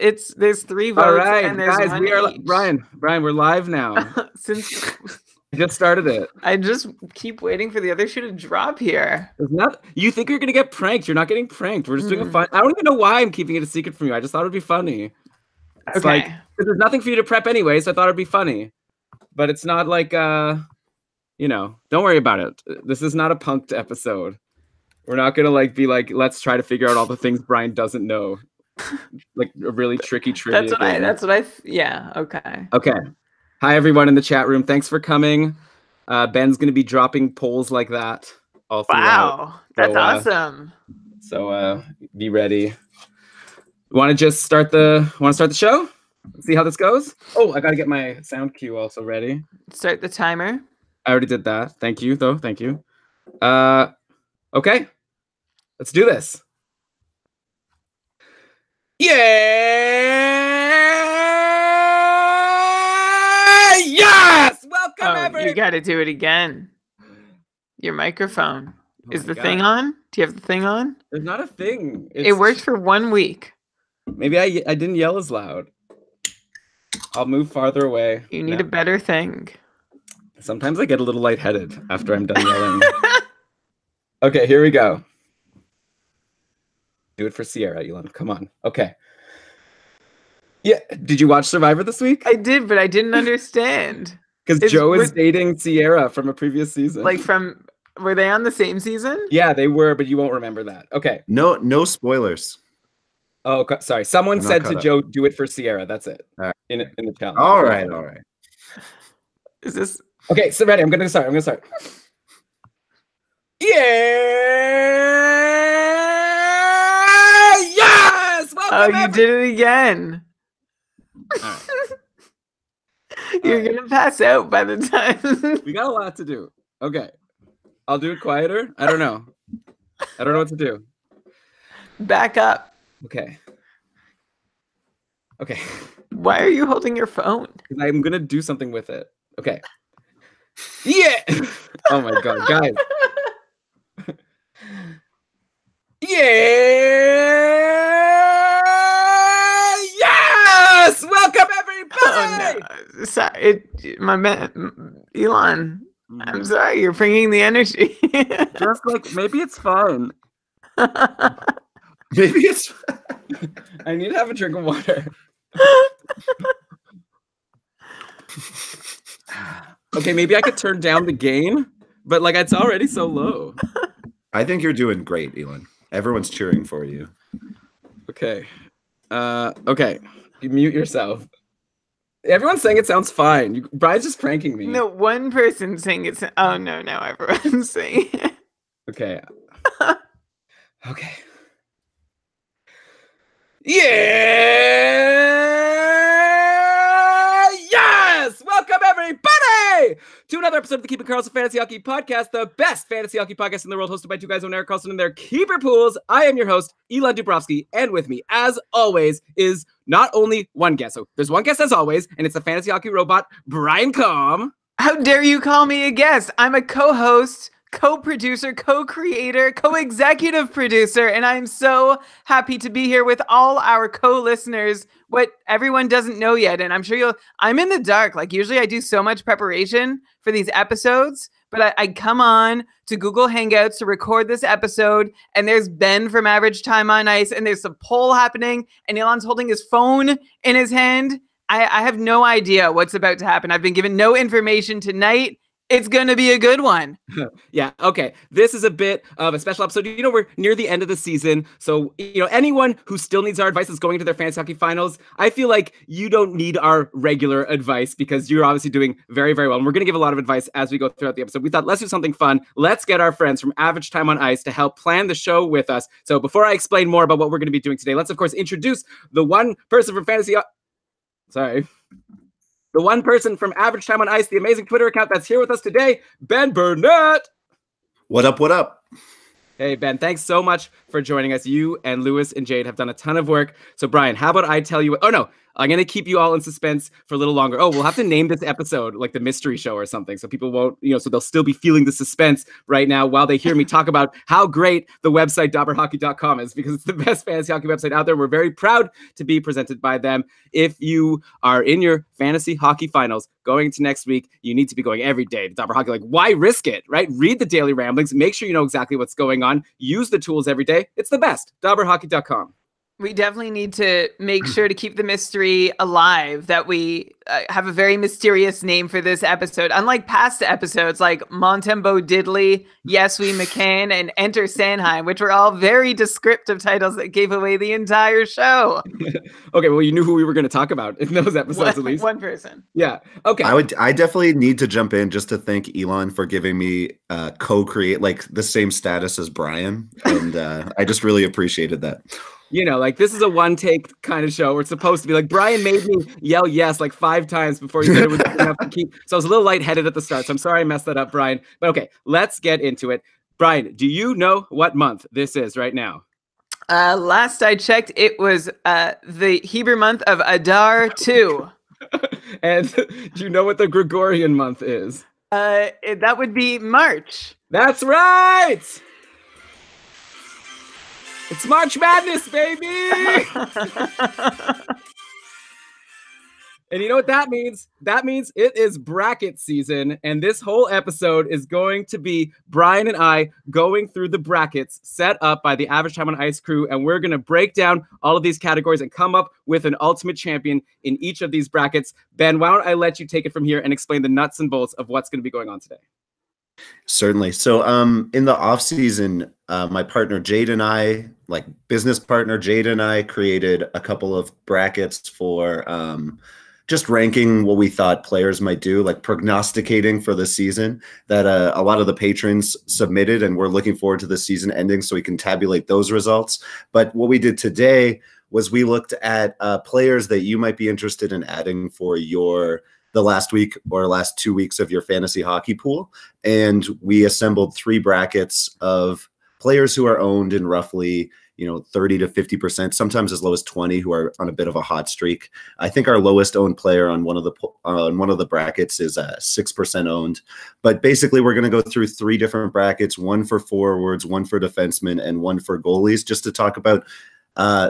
It's there's 3 votes. All right, and there's guys, one we are each. Brian, we're live now. Since I just started it. I just keep waiting for the other shoe to drop here. There's not. You think you're gonna get pranked? You're not getting pranked. We're just doing a fun. I don't even know why I'm keeping it a secret from you. I just thought it'd be funny. It's Okay. like there's nothing for you to prep anyway, so I thought it'd be funny. But it's not like don't worry about it. This is not a punked episode. We're not gonna be like, let's try to figure out all the things Brian doesn't know. Like a really tricky trivia game. Yeah, okay. Okay. Hi everyone in the chat room. Thanks for coming. Ben's gonna be dropping polls like that all throughout. Wow, that's awesome. So be ready. Want to just start the show? See how this goes? Oh, I gotta get my sound cue also ready. Start the timer. I already did that. Thank you, though. Thank you. Okay. Let's do this. Yeah! Yes! Welcome, everyone! You gotta do it again. Your microphone. Is the God. thing on? Do you have the thing on? There's not a thing. It worked for 1 week. Maybe I didn't yell as loud. I'll move farther away. You need a better thing. Sometimes I get a little lightheaded after I'm done yelling. Okay, here we go. Do it for Sierra, Elon. Come on. Okay. Yeah. Did you watch Survivor this week? I did, but I didn't understand. Because Joe is dating Sierra from a previous season. Were they on the same season? Yeah, they were, but you won't remember that. Okay. No spoilers. Oh, sorry. Someone said to Joe, do it for Sierra. That's it. Right. In the challenge. All right. Is this... Okay, so ready. I'm going to start. Yeah! Yes! Welcome, you did it again. All right. You're going to pass out by the time. We got a lot to do. Okay. I'll do it quieter. I don't know what to do. Back up. Okay. Why are you holding your phone? Because I'm going to do something with it. Okay. Yeah! Oh my God, guys. Yeah! Yes! Welcome, everybody! Oh, no. Sorry, Elon, I'm sorry, you're bringing the energy. Just maybe it's fine. Maybe it's I need to have a drink of water. Okay, maybe I could turn down the gain, but it's already so low. I think you're doing great, Elon. Everyone's cheering for you. Okay. Okay. You mute yourself. Everyone's saying it sounds fine. Brian's just pranking me. No, one person's saying it's... Oh, no, everyone's saying it. Okay. Okay. Yeah! Yes! Welcome, everybody, to another episode of the Keep It Karlsson Fantasy Hockey Podcast, the best fantasy hockey podcast in the world, hosted by two guys named Eric Karlsson and their keeper pools. I am your host, Elon Dubrovsky, and with me, as always, is not only one guest. So there's one guest as always, and it's the fantasy hockey robot, Brian Com. How dare you call me a guest? I'm a co-host, co-producer, co-creator, co-executive producer, and I'm so happy to be here with all our co-listeners. What everyone doesn't know yet, and I'm sure I'm in the dark. Usually I do so much preparation for these episodes, but I come on to Google Hangouts to record this episode, and there's Ben from Average Time on Ice, and there's a poll happening, and Elon's holding his phone in his hand. I have no idea what's about to happen. I've been given no information tonight. It's going to be a good one. Yeah, okay. This is a bit of a special episode. We're near the end of the season. So, anyone who still needs our advice is going to their fantasy hockey finals. I feel like you don't need our regular advice because you're obviously doing very, very well. And we're going to give a lot of advice as we go throughout the episode. We thought, let's do something fun. Let's get our friends from Average Time on Ice to help plan the show with us. So before I explain more about what we're going to be doing today, let's, of course, introduce the one person from the one person from Average Time on Ice, the amazing Twitter account that's here with us today, Ben Burnett. What up? Hey, Ben, thanks so much for joining us. You and Lewis and Jade have done a ton of work. So, Brian, how about I tell you... Oh, no. I'm going to keep you all in suspense for a little longer. Oh, we'll have to name this episode like the mystery show or something. So people won't, so they'll still be feeling the suspense right now while they hear me talk about how great the website dobberhockey.com is, because it's the best fantasy hockey website out there. We're very proud to be presented by them. If you are in your fantasy hockey finals going into next week, you need to be going every day to Dobber Hockey. Like, why risk it, right? Read the daily ramblings. Make sure you know exactly what's going on. Use the tools every day. It's the best. dobberhockey.com. We definitely need to make sure to keep the mystery alive, that we have a very mysterious name for this episode. Unlike past episodes like Montembeau Diddley, Yes We McCann, and Enter Sanheim, which were all very descriptive titles that gave away the entire show. Okay, well, you knew who we were going to talk about in those episodes, at least. One person. Yeah, okay. I definitely need to jump in just to thank Elon for giving me co-create, like the same status as Brian. And I just really appreciated that. Like, this is a one-take kind of show. We're supposed to be like, Brian made me yell yes like 5 times before he said it was enough to keep. So I was a little lightheaded at the start. So I'm sorry I messed that up, Brian. But okay, let's get into it. Brian, do you know what month this is right now? Last I checked, it was the Hebrew month of Adar 2. And do you know what the Gregorian month is? That would be March. That's right! It's March Madness, baby! And you know what that means? That means it is bracket season, and this whole episode is going to be Brian and I going through the brackets set up by the Average Time on Ice crew, and we're going to break down all of these categories and come up with an ultimate champion in each of these brackets. Ben, why don't I let you take it from here and explain the nuts and bolts of what's going to be going on today? Certainly. So in the off season, my partner Jade and I, like business partner Jade and I, created a couple of brackets for just ranking what we thought players might do, like prognosticating for the season that a lot of the patrons submitted, and we're looking forward to the season ending so we can tabulate those results. But what we did today was we looked at players that you might be interested in adding for the last week or last 2 weeks of your fantasy hockey pool. And we assembled 3 brackets of players who are owned in roughly, 30 to 50%, sometimes as low as 20, who are on a bit of a hot streak. I think our lowest owned player on one of the brackets is 6% owned. But basically, we're going to go through 3 different brackets: one for forwards, one for defensemen, and one for goalies, just to talk about.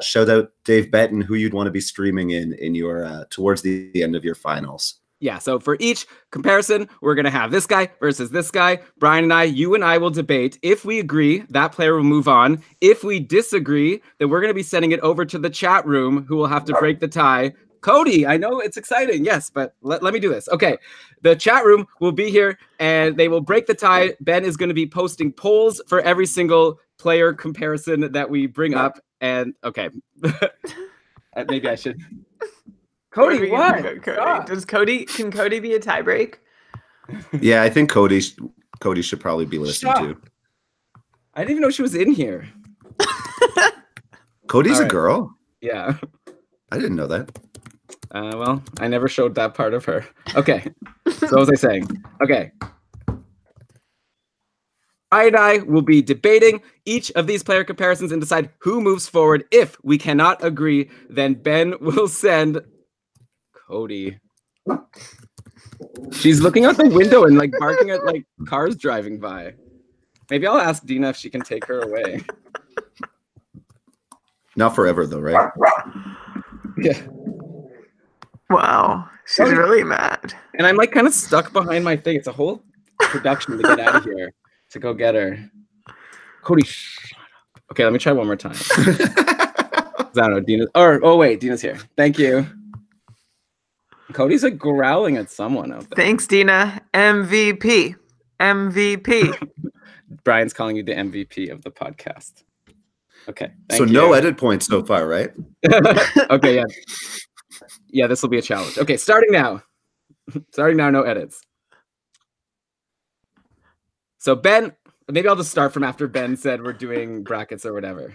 Shout out Dave Betton, who you'd want to be streaming in your towards the end of your finals. Yeah, so for each comparison, we're going to have this guy versus this guy. Brian and I, you and I will debate. If we agree, that player will move on. If we disagree, then we're going to be sending it over to the chat room, who will have to break the tie. Cody, I know it's exciting, yes, but let me do this. Okay, the chat room will be here, and they will break the tie. Ben is going to be posting polls for every single player comparison that we bring up. And, okay, maybe I should... Cody, what? Can Cody be a tiebreak? Yeah, I think Cody should probably be listening too. I didn't even know she was in here. Cody's a girl? Yeah. I didn't know that. Well, I never showed that part of her. Okay. So what was I saying? Okay. Brian and I will be debating each of these player comparisons and decide who moves forward. If we cannot agree, then Ben will send Cody. She's looking out the window and like barking at like cars driving by. Maybe I'll ask Dina if she can take her away. Not forever though, right? Yeah. Wow. She's really mad. And I'm like kind of stuck behind my thing. It's a whole production to get out of here to go get her. Cody, shut up. Okay, let me try one more time. I don't know, Dina. Oh wait, Dina's here. Thank you. Cody's like growling at someone out there. Thanks, Dina. MVP. Brian's calling you the MVP of the podcast. Okay. So no edit points so far, right? Okay, yeah. Yeah, this will be a challenge. Okay, starting now. No edits. So Ben, maybe I'll just start from after Ben said we're doing brackets or whatever.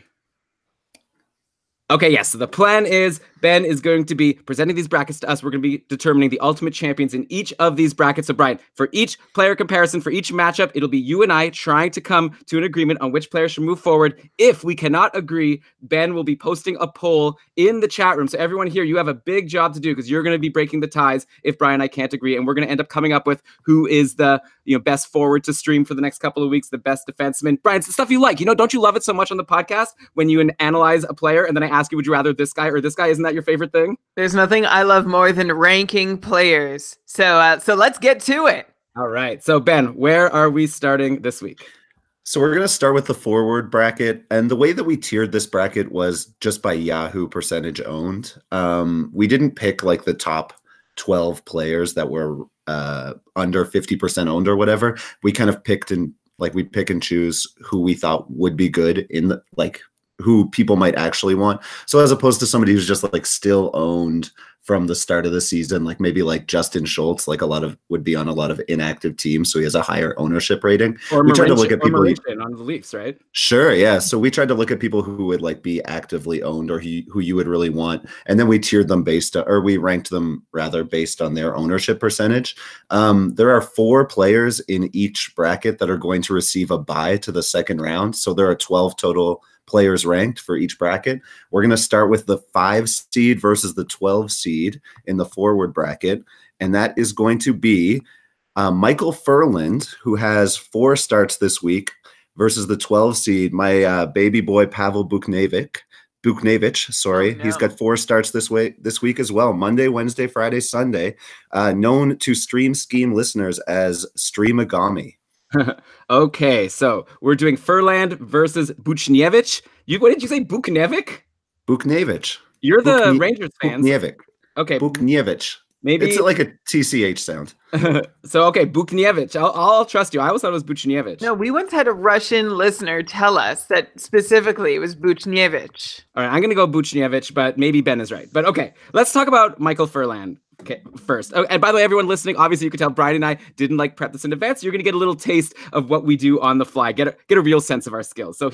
Okay, yes. So the plan is Ben is going to be presenting these brackets to us. We're going to be determining the ultimate champions in each of these brackets. So Brian, for each player comparison, for each matchup, it'll be you and I trying to come to an agreement on which player should move forward. If we cannot agree, Ben will be posting a poll in the chat room. So everyone here, you have a big job to do because you're going to be breaking the ties if Brian and I can't agree. And we're going to end up coming up with who is the best forward to stream for the next couple of weeks, the best defenseman. Brian, it's the stuff you like. Don't you love it so much on the podcast when you analyze a player and then I ask you, would you rather this guy or this guy? Isn't that your favorite thing? There's nothing I love more than ranking players. So let's get to it. All right. So Ben, where are we starting this week? So we're going to start with the forward bracket. And the way that we tiered this bracket was just by Yahoo percentage owned. We didn't pick like the top 12 players that were under 50% owned or whatever. We kind of picked we pick and choose who we thought would be good in the who people might actually want. So as opposed to somebody who's just like still owned from the start of the season, like maybe like Justin Schultz, like would be on a lot of inactive teams, so he has a higher ownership rating. Or we tried to look at people on the Leafs, right? Sure, yeah. So we tried to look at people who would like be actively owned or who you would really want, and then we tiered them we ranked them rather based on their ownership percentage. There are 4 players in each bracket that are going to receive a bye to the second round, so there are 12 total players ranked for each bracket. We're going to start with the 5 seed versus the 12 seed in the forward bracket. And that is going to be Michael Furland, who has 4 starts this week, versus the 12 seed, my baby boy, Pavel Buchnevich. Sorry. Oh, no. He's got 4 starts this week as well. Monday, Wednesday, Friday, Sunday, known to Stream Scheme listeners as Streamagami. Okay, so we're doing Furland versus Buchnevich. What did you say, Buchnevich? Buchnevich. You're the Rangers fans. Buchnevich. Okay. Buchnevich. Maybe it's like a TCH sound. So, okay, Buchnevich. I'll trust you. I always thought it was Buchnevich. No, we once had a Russian listener tell us that specifically it was Buchnevich. All right, I'm going to go Buchnevich, but maybe Ben is right. But okay, let's talk about Michael Furland. Okay, first. Oh, and by the way, everyone listening, obviously you could tell Brian and I didn't prep this in advance. You're going to get a little taste of what we do on the fly, get a real sense of our skills. So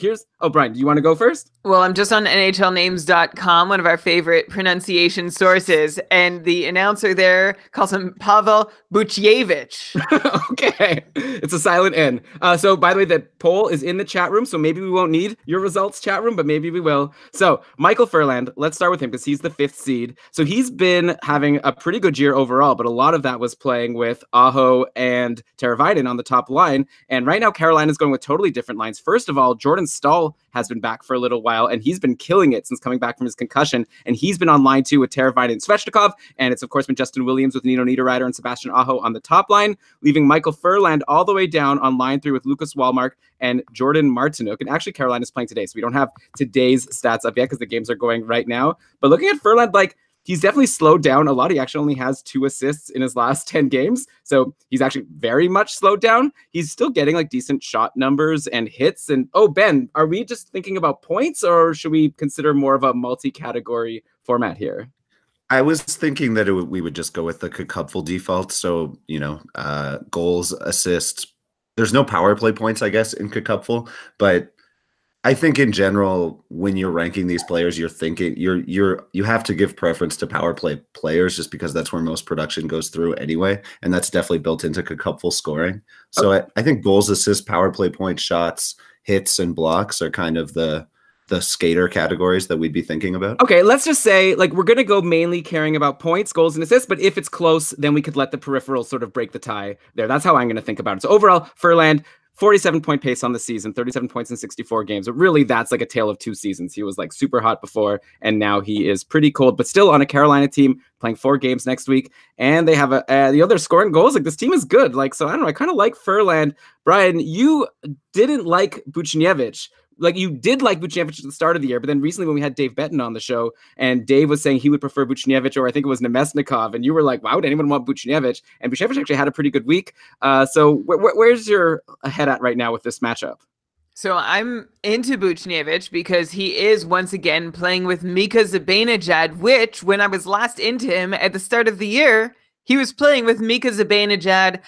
Brian, do you want to go first? Well, I'm just on NHLnames.com, one of our favorite pronunciation sources, and the announcer there calls him Pavel Buchnevich. Okay, it's a silent N. So by the way, the poll is in the chat room, so maybe we won't need your results, chat room, but maybe we will. So Michael Furland, let's start with him because he's the 5th seed. So he's been having a pretty good year overall, but a lot of that was playing with Aho and Teravainen on the top line. And right now, Carolina's going with totally different lines. First of all, Jordan Stahl has been back for a little while, and he's been killing it since coming back from his concussion. And he's been on line 2 with Teravainen and Svechnikov. And it's, of course, been Justin Williams with Nino Niederreiter and Sebastian Aho on the top line, leaving Michael Furland all the way down on line 3 with Lucas Wallmark and Jordan Martinook. And actually, Carolina's playing today, so we don't have today's stats up yet because the games are going right now. But looking at Furland, he's definitely slowed down a lot. He actually only has 2 assists in his last 10 games. So he's actually very much slowed down. He's still getting decent shot numbers and hits. And Ben, are we just thinking about points or should we consider more of a multi-category format here? I was thinking that we would just go with the cupful default. So, goals, assists. There's no power play points, I guess, in cupful, but I think in general, when you're ranking these players, you're thinking you have to give preference to power play players just because that's where most production goes through anyway, and that's definitely built into cupful scoring. So okay. I think goals, assists, power play points, shots, hits, and blocks are kind of the skater categories that we'd be thinking about. Okay, let's just say we're going to go mainly caring about points, goals, and assists, but if it's close, then we could let the peripherals sort of break the tie there. That's how I'm going to think about it. So overall, Furland, 47-point pace on the season, 37 points in 64 games. But really, that's like a tale of 2 seasons. He was super hot before, and now he is pretty cold, but still on a Carolina team playing 4 games next week. And they have the other scoring goals. This team is good. So I don't know. I kind of like Furland. Brian, you didn't like Buchnevich. You did like Buchnevich at the start of the year, but then recently when we had Dave Betton on the show and Dave was saying he would prefer Buchnevich, or I think it was Nemesnikov, and you were like, why would anyone want Buchnevich? And Buchnevich actually had a pretty good week. So where's your head at right now with this matchup? So I'm into Buchnevich because he is once again playing with Mika Zibanejad, which when I was last into him at the start of the year, he was playing with Mika Zibanejad.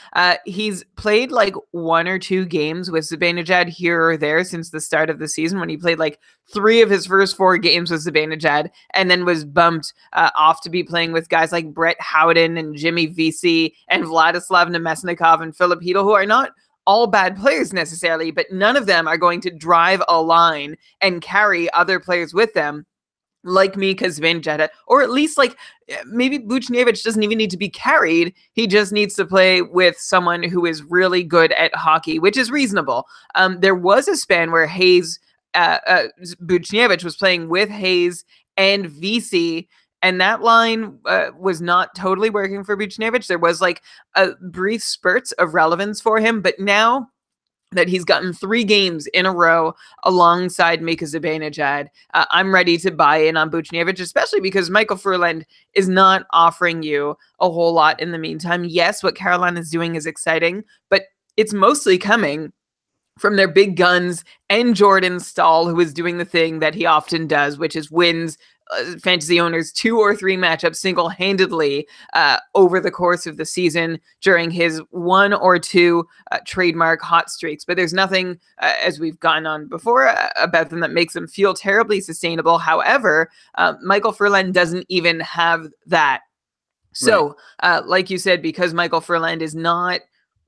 He's played like 1 or 2 games with Zibanejad here or there since the start of the season, when he played like 3 of his first 4 games with Zibanejad, and then was bumped off to be playing with guys like Brett Howden and Jimmy Vesey and Vladislav Nemesnikov and Filip Chytil, who are not all bad players necessarily, but none of them are going to drive a line and carry other players with them like Mika Zibanejad, or at least like maybe Buchnevich doesn't even need to be carried. He just needs to play with someone who is really good at hockey, which is reasonable. There was a span where Buchnevich was playing with Hayes and Vesey, and that line was not totally working for Buchnevich. There was like a brief spurts of relevance for him, but now that he's gotten 3 games in a row alongside Mika Zibanejad, I'm ready to buy in on Buchnevich, especially because Michael Furland is not offering you a whole lot in the meantime. Yes, what Carolina is doing is exciting, but it's mostly coming from their big guns and Jordan Staal, who is doing the thing that he often does, which is wins fantasy owners 2 or 3 matchups single-handedly over the course of the season during his 1 or 2 trademark hot streaks. But there's nothing, as we've gone on before, about them that makes them feel terribly sustainable. However, Michael Furland doesn't even have that. So, like you said, because Michael Furland is not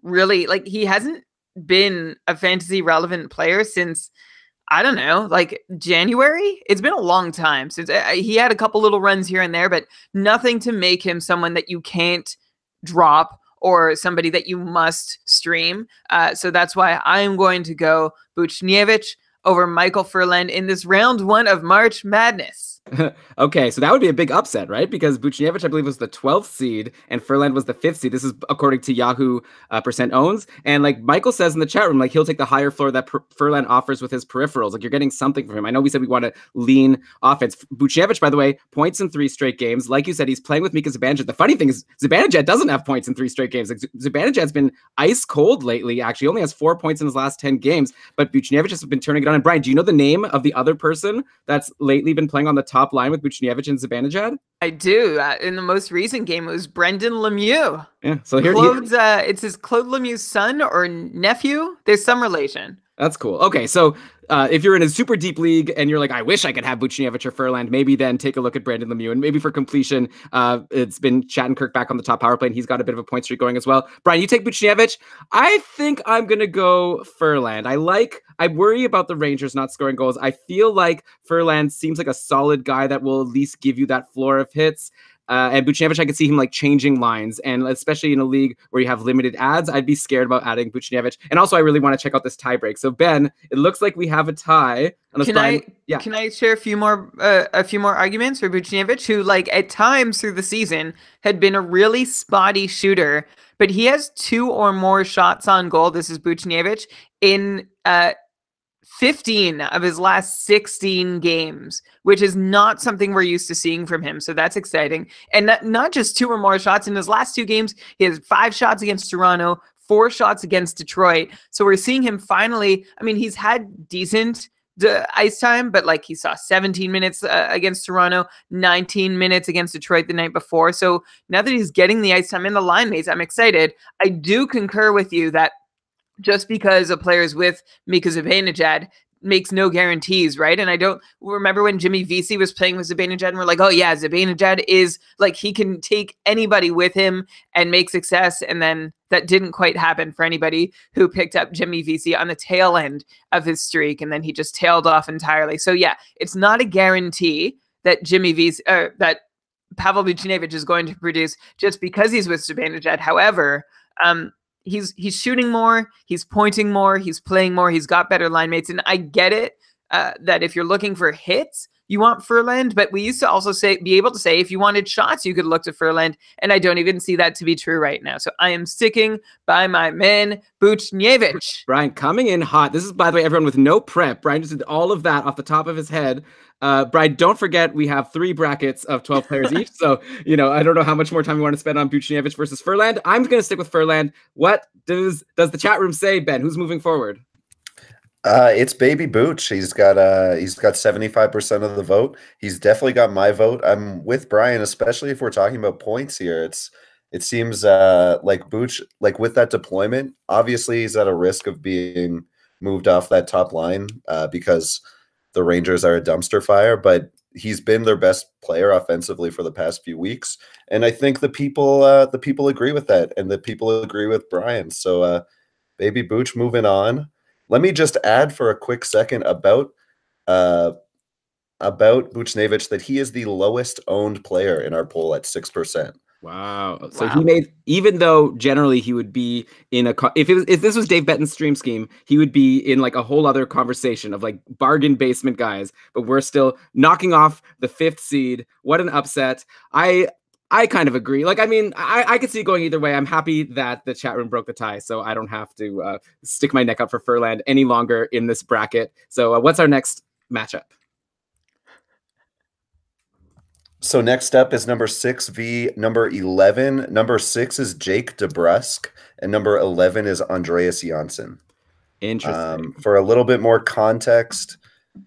really, like, he hasn't been a fantasy relevant player since, I don't know, like January. It's been a long time since he had a couple little runs here and there, but nothing to make him someone that you can't drop or somebody that you must stream. So that's why I'm going to go Buchnevich over Michael Furland in this round 1 of March Madness. Okay, so that would be a big upset, right? Because Buchnevich, I believe, was the 12th seed, and Furland was the 5th seed. This is according to Yahoo percent owns. And like Michael says in the chat room, like he'll take the higher floor that Furland offers with his peripherals. Like you're getting something from him. I know we said we want to lean offense. Buchnevich, by the way, points in 3 straight games. Like you said, he's playing with Mika Zibanejad. The funny thing is Zibanejad doesn't have points in 3 straight games. Like Zibanejad's been ice cold lately, actually. He only has 4 points in his last 10 games, but Buchnevich has been turning it on. And Brian, do you know the name of the other person that's lately been playing on the top line with Buchnevich and Zibanejad? I do. In the most recent game, it was Brendan Lemieux. Yeah, so here it's his Claude Lemieux's son or nephew. There's some relation. That's cool. Okay, so if you're in a super deep league and you're like, I wish I could have Buchnevich or Furland, maybe then take a look at Brandon Lemieux. And maybe for completion, it's been Shattenkirk back on the top power play, and he's got a bit of a point streak going as well. Brian, you take Buchnevich. I think I'm going to go Furland. I worry about the Rangers not scoring goals. I feel like Furland seems like a solid guy that will at least give you that floor of hits. And Buchnevich, I could see him like changing lines, and especially in a league where you have limited ads, I'd be scared about adding Buchnevich. And also, I really want to check out this tie break. So Ben, it looks like we have a tie. Can I share a few more arguments for Buchnevich, who like at times through the season had been a really spotty shooter, but he has 2 or more shots on goal. This is Buchnevich in 15 of his last 16 games, which is not something we're used to seeing from him. So that's exciting. And not just 2 or more shots. In his last 2 games, he has 5 shots against Toronto, 4 shots against Detroit. So we're seeing him finally. I mean, he's had decent ice time, but like he saw 17 minutes against Toronto, 19 minutes against Detroit the night before. So now that he's getting the ice time in the line mates, I'm excited. I do concur with you that just because a player is with Mika Zibanejad makes no guarantees, right? And I don't remember when Jimmy Vesey was playing with Zibanejad and we're like, oh yeah, Zibanejad is like, he can take anybody with him and make success. And then that didn't quite happen for anybody who picked up Jimmy Vesey on the tail end of his streak. And then he just tailed off entirely. So yeah, it's not a guarantee that that Pavel Buchnevich is going to produce just because he's with Zibanejad. However, he's shooting more, he's pointing more, he's playing more, he's got better line mates. And I get it that if you're looking for hits, you want Furland, but we used to also be able to say if you wanted shots, you could look to Furland, and I don't even see that to be true right now. So I am sticking by my man, Buchnevich. Brian coming in hot. This is, by the way, everyone with no prep. Brian just did all of that off the top of his head. Brian, don't forget we have 3 brackets of 12 players each. So, I don't know how much more time we want to spend on Buchnevich versus Furland. I'm going to stick with Furland. What does the chat room say, Ben? Who's moving forward? It's Baby Booch. He's got 75% of the vote. He's definitely got my vote. I'm with Brian, especially if we're talking about points here. It seems like Booch, like with that deployment, obviously he's at a risk of being moved off that top line because the Rangers are a dumpster fire, but he's been their best player offensively for the past few weeks. And I think the people agree with that, and the people agree with Brian. So baby Booch moving on. Let me just add for a quick second about Buchnevich that he is the lowest owned player in our poll at 6%. Wow. So he made, even though generally he would be in a, if this was Dave Betton's stream scheme, he would be in like a whole other conversation of like bargain basement guys, but we're still knocking off the 5th seed. What an upset. I kind of agree. Like, I mean, I could see it going either way. I'm happy that the chat room broke the tie, so I don't have to stick my neck out for Furland any longer in this bracket. So what's our next matchup? So next up is number 6 v number 11. Number 6 is Jake DeBrusk, and number 11 is Andreas Janssen. Interesting. For a little bit more context,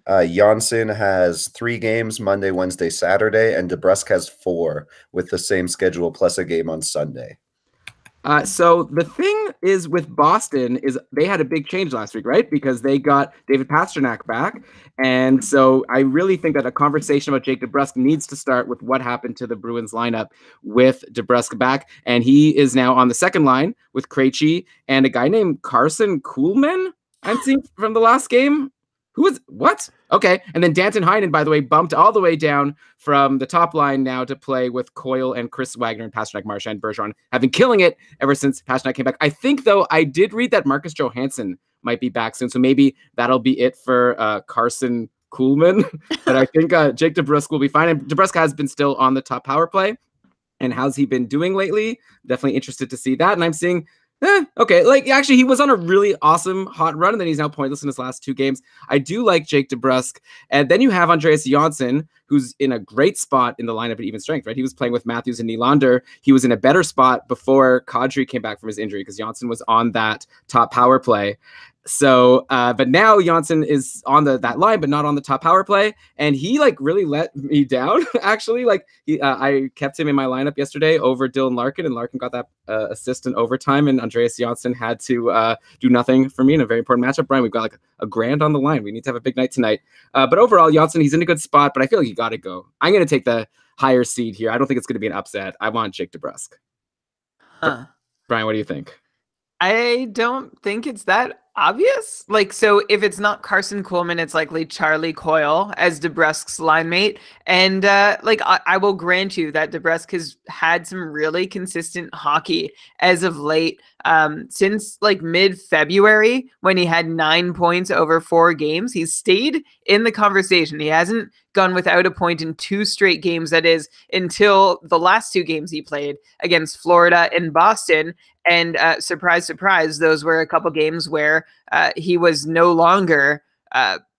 Janssen has 3 games, Monday, Wednesday, Saturday, and DeBrusk has 4 with the same schedule plus a game on Sunday. So the thing is with Boston is they had a big change last week, right? Because they got David Pastrnak back. And so I really think that a conversation about Jake DeBrusk needs to start with what happened to the Bruins lineup with DeBrusk back. And he is now on the second line with Krejci and a guy named Karlsson Kuhlman, I'm seeing from the last game. Who is what? Okay. And then Danton Heinen, by the way, bumped all the way down from the top line now to play with Coyle and Chris Wagner and Pastrnak, Marchand, Bergeron have been killing it ever since Pastrnak came back. I think, though, I did read that Marcus Johansson might be back soon. So maybe that'll be it for Karlsson Kuhlman. But I think Jake DeBrusk will be fine. And DeBrusk has been still on the top power play. And how's he been doing lately? Definitely interested to see that. And I'm seeing okay, like actually he was on a really awesome hot run, and then he's now pointless in his last 2 games. I do like Jake DeBrusk. And then you have Andreas Janssen, who's in a great spot in the lineup at even strength, right? He was playing with Matthews and Nylander. He was in a better spot before Kadri came back from his injury because Janssen was on that top power play. So, but now Janssen is on that line, but not on the top power play. And he like really let me down. Actually, like I kept him in my lineup yesterday over Dylan Larkin, and Larkin got that assist in overtime, and Andreas Janssen had to do nothing for me in a very important matchup. Brian, we've got like a grand on the line. We need to have a big night tonight. But overall, Janssen, he's in a good spot, but I feel like you got to go. I'm going to take the higher seed here. I don't think it's going to be an upset. I want Jake DeBrusk. Brian, what do you think? I don't think it's that obvious. Like, so if it's not Karlsson Kuhlman, it's likely Charlie Coyle as DeBrusk's line mate. And like, I will grant you that DeBrusk has had some really consistent hockey as of late. Since like mid-February, when he had 9 points over 4 games, he's stayed in the conversation. He hasn't gone without a point in 2 straight games. That is until the last 2 games he played against Florida and Boston. And surprise, surprise, those were a couple games where he was no longer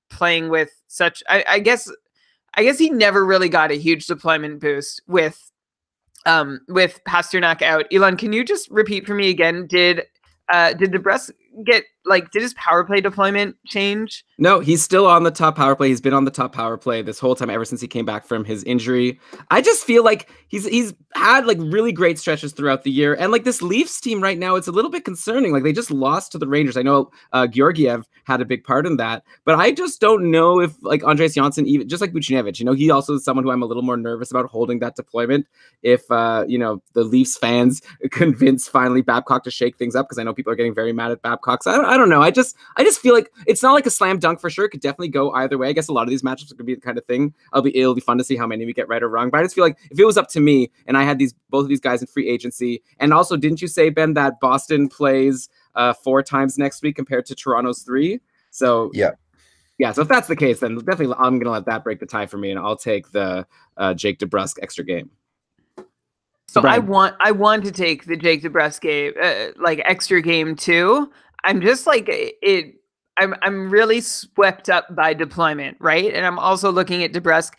playing with such. I guess he never really got a huge deployment boost with Pastrnak out. Elon, can you just repeat for me again? Did DeBrusk get did his power play deployment change? No, he's still on the top power play. He's been on the top power play this whole time ever since he came back from his injury. I just feel like he's had like really great stretches throughout the year, and like this Leafs team right now, it's a little bit concerning. Like they just lost to the Rangers. I know Georgiev had a big part in that, but I just don't know if like Andreas Janssen, even just like Buchnevich, he also is someone who I'm a little more nervous about holding that deployment. If the Leafs fans convince finally Babcock to shake things up, because I know people are getting very mad at Babcock. So I don't know. I just feel like it's not like a slam dunk for sure. It could definitely go either way. I guess a lot of these matchups are gonna be the kind of thing. It'll be fun to see how many we get right or wrong. But I just feel like if it was up to me and I had both of these guys in free agency, and also didn't you say, Ben, that Boston plays 4 times next week compared to Toronto's 3? So yeah. So if that's the case, then definitely I'm gonna let that break the tie for me, and I'll take the Jake DeBrusk extra game. So I want to take the Jake DeBrusk game, extra game too. I'm just like it. I'm really swept up by deployment, right? And I'm also looking at DeBrusk,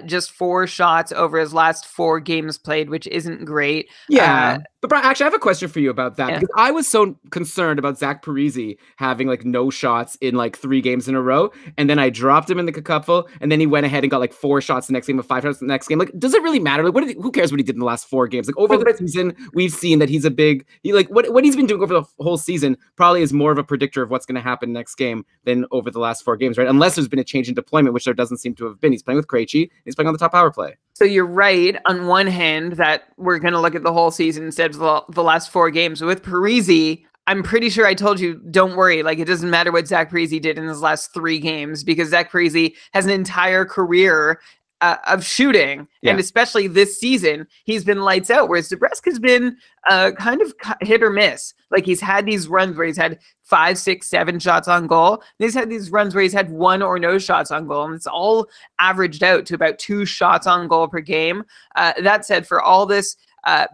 just 4 shots over his last 4 games played, which isn't great. Yeah, But Brian, actually, I have a question for you about that Yeah. because I was so concerned about Zach Parise having like no shots in like 3 games in a row, and then I dropped him in the cupful, and then he went ahead and got like 4 shots the next game, and 5 shots the next game. Like, does it really matter? Like, who cares what he did in the last 4 games? Like over the season, we've seen that he's a big. What he's been doing over the whole season probably is more of a predictor of what's going to happen next game than over the last 4 games, right? Unless there's been a change in deployment, which there doesn't seem to have been. He's playing with Krejci. He's playing on the top power play. So you're right on one hand that we're going to look at the whole season instead of the last 4 games. With Parise, I'm pretty sure I told you, don't worry. Like, it doesn't matter what Zach Parise did in his last 3 games because Zach Parise has an entire career of shooting. Yeah. And especially this season, he's been lights out, whereas DeBrusk has been kind of hit or miss. Like, he's had these runs where he's had 5, 6, 7 shots on goal. And he's had these runs where he's had 1 or no shots on goal. And it's all averaged out to about 2 shots on goal per game. That said, for all this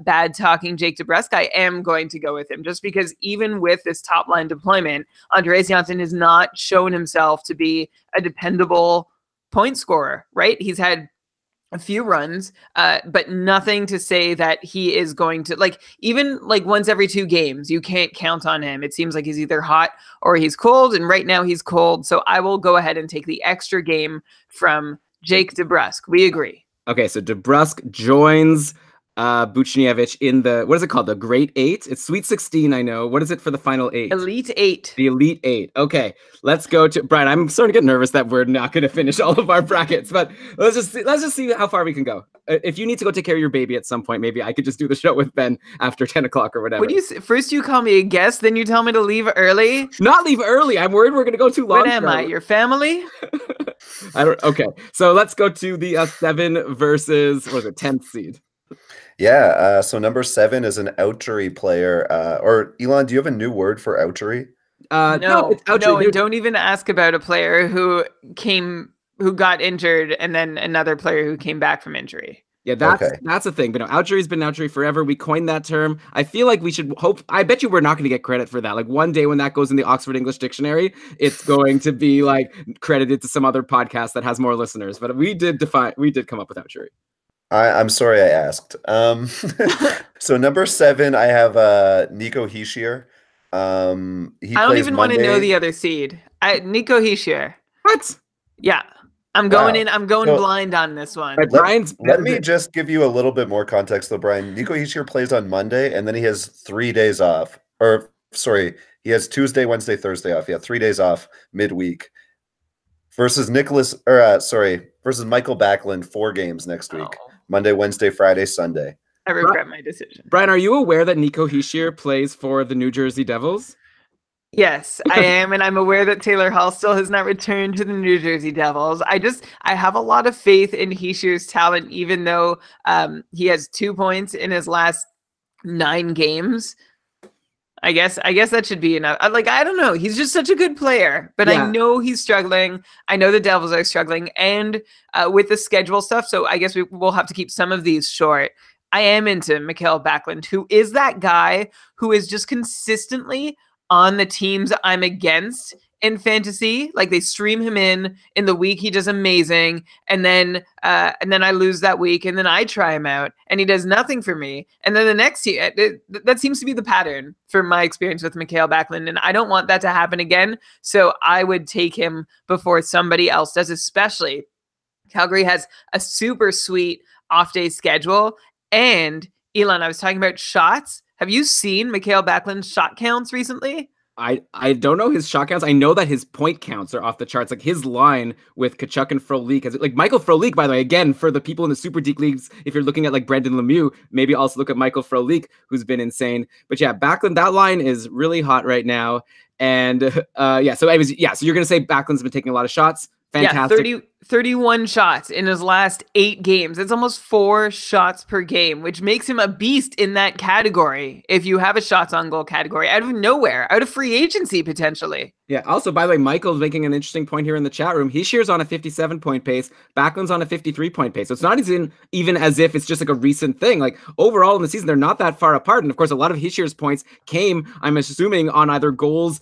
bad talking Jake DeBrusk, I am going to go with him just because even with this top line deployment, Andreas Johnsson has not shown himself to be a dependable point scorer, right? He's had a few runs, but nothing to say that he is going to, like, even like once every 2 games, you can't count on him. It seems like he's either hot or he's cold, and right now he's cold. So I will go ahead and take the extra game from Jake DeBrusk. We agree. Okay, so DeBrusk joins Buchnevich in the, what is it called? The Great 8? It's Sweet 16, I know. What is it for the final 8? Elite 8. The Elite 8. Okay, let's go to Brian. I'm starting to get nervous that we're not going to finish all of our brackets, but let's just see how far we can go. If you need to go take care of your baby at some point, maybe I could just do the show with Ben after 10 o'clock or whatever. What do you first you call me a guest, then you tell me to leave early? Not leave early. I'm worried we're going to go too long. What am I, your family? Okay, so let's go to the 7 versus, what is it, 10th seed. Yeah, so number 7 is an ouchery player. Or Elon, do you have a new word for ouchery? No, it's ouchery. No, and don't even ask about a player who got injured and then another player who came back from injury. Yeah, that's a thing. But no, ouchery's been ouchery forever. We coined that term. I feel like we should hope. I bet you we're not going to get credit for that. Like one day when that goes in the Oxford English Dictionary, it's going to be like credited to some other podcast that has more listeners. But we did come up with ouchery. I'm sorry I asked. So number 7, I have Nico Hischier. I don't even want to know the other seed. Nico Hischier. What? Yeah. I'm going in. I'm going blind on this one. Let me just give you a little bit more context, though, Brian. Nico Hischier plays on Monday, and then he has 3 days off. Or, sorry, he has Tuesday, Wednesday, Thursday off. Yeah, 3 days off midweek. Versus versus Michael Backlund, 4 games next week. Oh. Monday, Wednesday, Friday, Sunday. I regret my decision. Brian, are you aware that Nico Hischier plays for the New Jersey Devils? Yes, I am, and I'm aware that Taylor Hall still has not returned to the New Jersey Devils. I have a lot of faith in Hischier's talent, even though he has 2 points in his last 9 games. I guess that should be enough. Like, I don't know. He's just such a good player, but yeah. I know he's struggling. I know the Devils are struggling, and with the schedule stuff, so I guess we'll have to keep some of these short. I am into Mikael Backlund, who is that guy who is just consistently on the teams I'm against in fantasy. Like, they stream him in the week he does amazing, and then I lose that week, and then I try him out and he does nothing for me, and then the next year that seems to be the pattern for my experience with Mikael Backlund, and I don't want that to happen again. So I would take him before somebody else does, especially Calgary has a super sweet off day schedule. And Elon, I was talking about shots. Have you seen Mikael Backlund's shot counts recently? I don't know his shot counts. I know that his point counts are off the charts. Like his line with Tkachuk and Frolik, like Michael Frolik, by the way, again, for the people in the super deep leagues, if you're looking at like Brendan Lemieux, maybe also look at Michael Frolik, who's been insane. But yeah, Backlund, that line is really hot right now. And so you're going to say Backlund's been taking a lot of shots. Fantastic. Yeah, 31 shots in his last 8 games. It's almost 4 shots per game, which makes him a beast in that category. If you have a shots on goal category out of nowhere, out of free agency potentially. Yeah. Also, by the way, Michael's making an interesting point here in the chat room. Hischier's on a 57-point pace. Backlund's on a 53-point pace. So it's not even as if it's just like a recent thing. Like overall in the season, they're not that far apart. And of course, a lot of Hischier's points came, I'm assuming, on either goals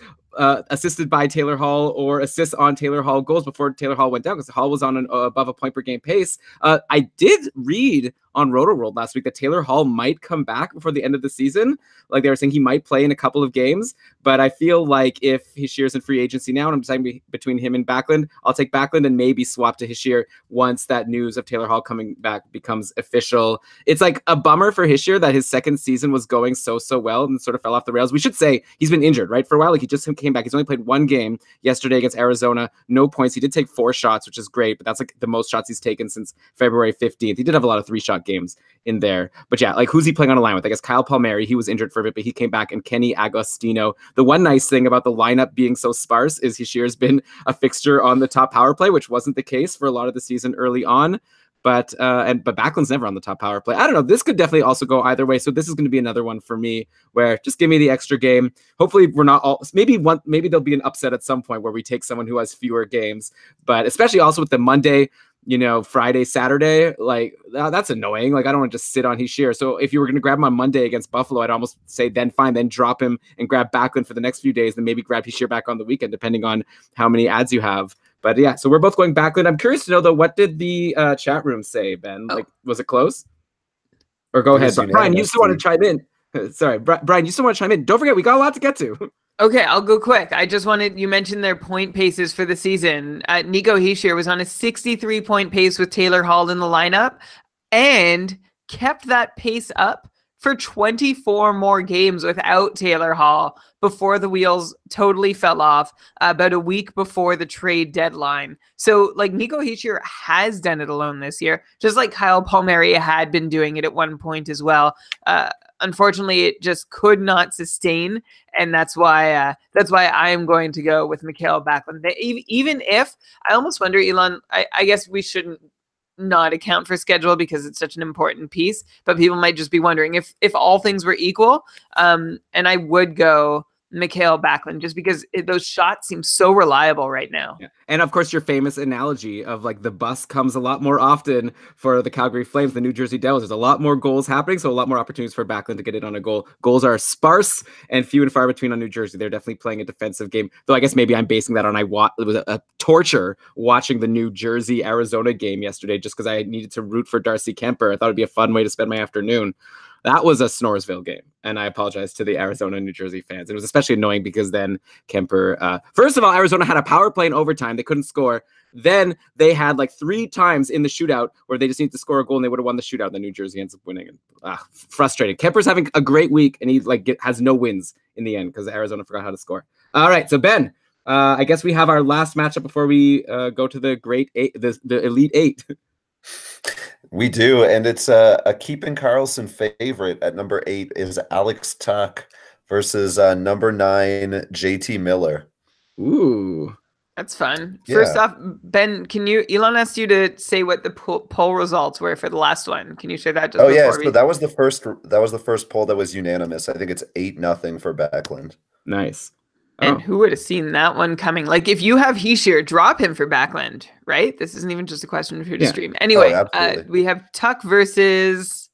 assisted by Taylor Hall or assists on Taylor Hall goals before Taylor Hall went down, because Hall was on an above a point per game pace. I did read on Roto World last week that Taylor Hall might come back before the end of the season. Like they were saying he might play in a couple of games, but I feel like if Hishier's in free agency now and I'm deciding between him and Backlund, I'll take Backlund and maybe swap to Hischier once that news of Taylor Hall coming back becomes official. It's like a bummer for Hischier that his second season was going so well and sort of fell off the rails. We should say he's been injured, right? For a while, like he just came back. He's only played one game yesterday against Arizona, no points. He did take 4 shots, which is great, but that's like the most shots he's taken since February 15th. He did have a lot of 3-shot games in there. But yeah, like who's he playing on a line with? I guess Kyle Palmieri, he was injured for a bit, but he came back, and Kenny Agostino. The one nice thing about the lineup being so sparse is Hishier's been a fixture on the top power play, which wasn't the case for a lot of the season early on. But Backlund's never on the top power play. I don't know. This could definitely also go either way. So this is going to be another one for me where just give me the extra game. Hopefully we're not all, maybe there'll be an upset at some point where we take someone who has fewer games, but especially also with the Monday, Friday, Saturday, like that's annoying. Like I don't want to just sit on Hischier. So if you were going to grab him on Monday against Buffalo, I'd almost say then fine, then drop him and grab Backlund for the next few days, then maybe grab Hischier back on the weekend, depending on how many ads you have. But yeah, so we're both going Backlund. I'm curious to know though, what did the chat room say, Ben? Like, was it close? Or go ahead, Brian. You still want to chime in? Sorry, Brian. You still want to chime in? Don't forget, we got a lot to get to. Okay, I'll go quick. I just wanted, you mentioned their point paces for the season. Nico Hischier was on a 63-point pace with Taylor Hall in the lineup and kept that pace up for 24 more games without Taylor Hall before the wheels totally fell off about a week before the trade deadline. So like Nico Hischier has done it alone this year, just like Kyle Palmieri had been doing it at one point as well. Unfortunately, it just could not sustain, and that's why I am going to go with Mikael Backlund. Even if I almost wonder, Elon, I guess we shouldn't not account for schedule because it's such an important piece, but people might just be wondering if all things were equal, and I would go Mikael Backlund just because those shots seem so reliable right now. Yeah. And of course, your famous analogy of like the bus comes a lot more often for the Calgary Flames, the New Jersey Devils. There's a lot more goals happening, so a lot more opportunities for Backlund to get in on a goal. Goals are sparse and few and far between on New Jersey. They're definitely playing a defensive game, though I guess maybe I'm basing that on it was a torture watching the New Jersey Arizona game yesterday just because I needed to root for Darcy Kemper. I thought it'd be a fun way to spend my afternoon. That was a Snoresville game, and I apologize to the Arizona New Jersey fans. It was especially annoying because then Kemper, first of all, Arizona had a power play in overtime. They couldn't score. Then they had like 3 times in the shootout where they just needed to score a goal and they would have won the shootout. And then New Jersey ends up winning. And frustrated. Kemper's having a great week, and he has no wins in the end because Arizona forgot how to score. All right, so Ben, I guess we have our last matchup before we go to the Great Eight, the Elite Eight. We do, and it's a keeping Karlsson favorite at number 8 is Alex Tuch versus number 9 JT Miller. Ooh, that's fun. Yeah. First off, Ben, Elon asked you to say what the poll results were for the last one. Can you share that? Just so that was the first poll that was unanimous. I think it's 8-0 for Backlund. Nice. And who would have seen that one coming? Like, if you have Hischier, drop him for Backlund, right? This isn't even just a question of who to stream. Anyway, we have Tuch versus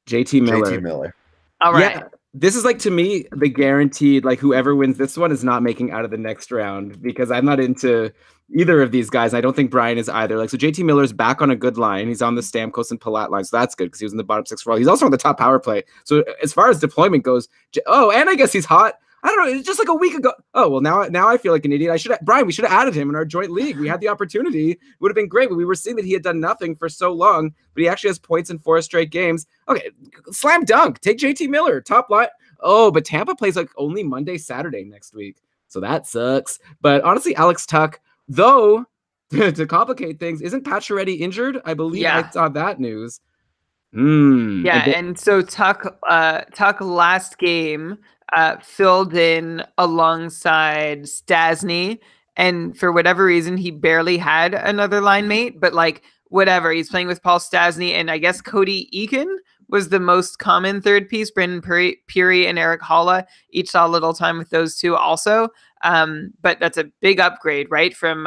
JT Miller. All right. Yeah, this is like, to me, the guaranteed, like, whoever wins this one is not making out of the next round because I'm not into either of these guys. I don't think Brian is either. Like, so JT Miller's back on a good line. He's on the Stamkos and Palat line, so that's good because he was in the bottom 6 for all. He's also on the top power play. So as far as deployment goes, and I guess he's hot. I don't know. It's just like a week ago. Oh, well, now I feel like an idiot. Brian, we should have added him in our joint league. We had the opportunity. It would have been great, but we were seeing that he had done nothing for so long, but he actually has points in 4 straight games. Okay, slam dunk. Take JT Miller, top line. Oh, but Tampa plays like only Monday, Saturday next week. So that sucks. But honestly, Alex Tuch, though, to complicate things, isn't Pacioretty injured? I believe I saw that news. Yeah, and so Tuch last game filled in alongside Stasny, and for whatever reason he barely had another line mate, but like whatever, he's playing with Paul Stasny, and I guess Cody Eakin was the most common third piece. Brendan Peary and Eric Holla each saw a little time with those two also, but that's a big upgrade, right, from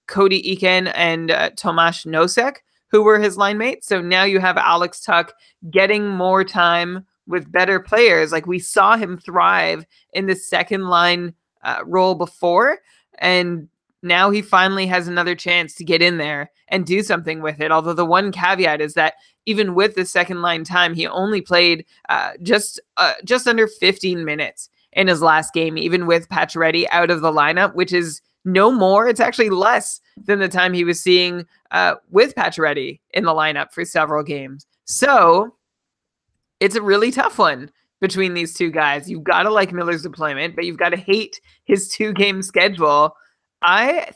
Cody Eakin and Tomasz Nosek, who were his line mates. So now you have Alex Tuch getting more time with better players. Like, we saw him thrive in the second line role before, and now he finally has another chance to get in there and do something with it. Although the one caveat is that even with the second line time, he only played just under 15 minutes in his last game, even with Pacioretty out of the lineup, which is no more. It's actually less than the time he was seeing with Pacioretty in the lineup for several games. So it's a really tough one between these two guys. You've got to like Miller's deployment, but you've got to hate his 2-game schedule. I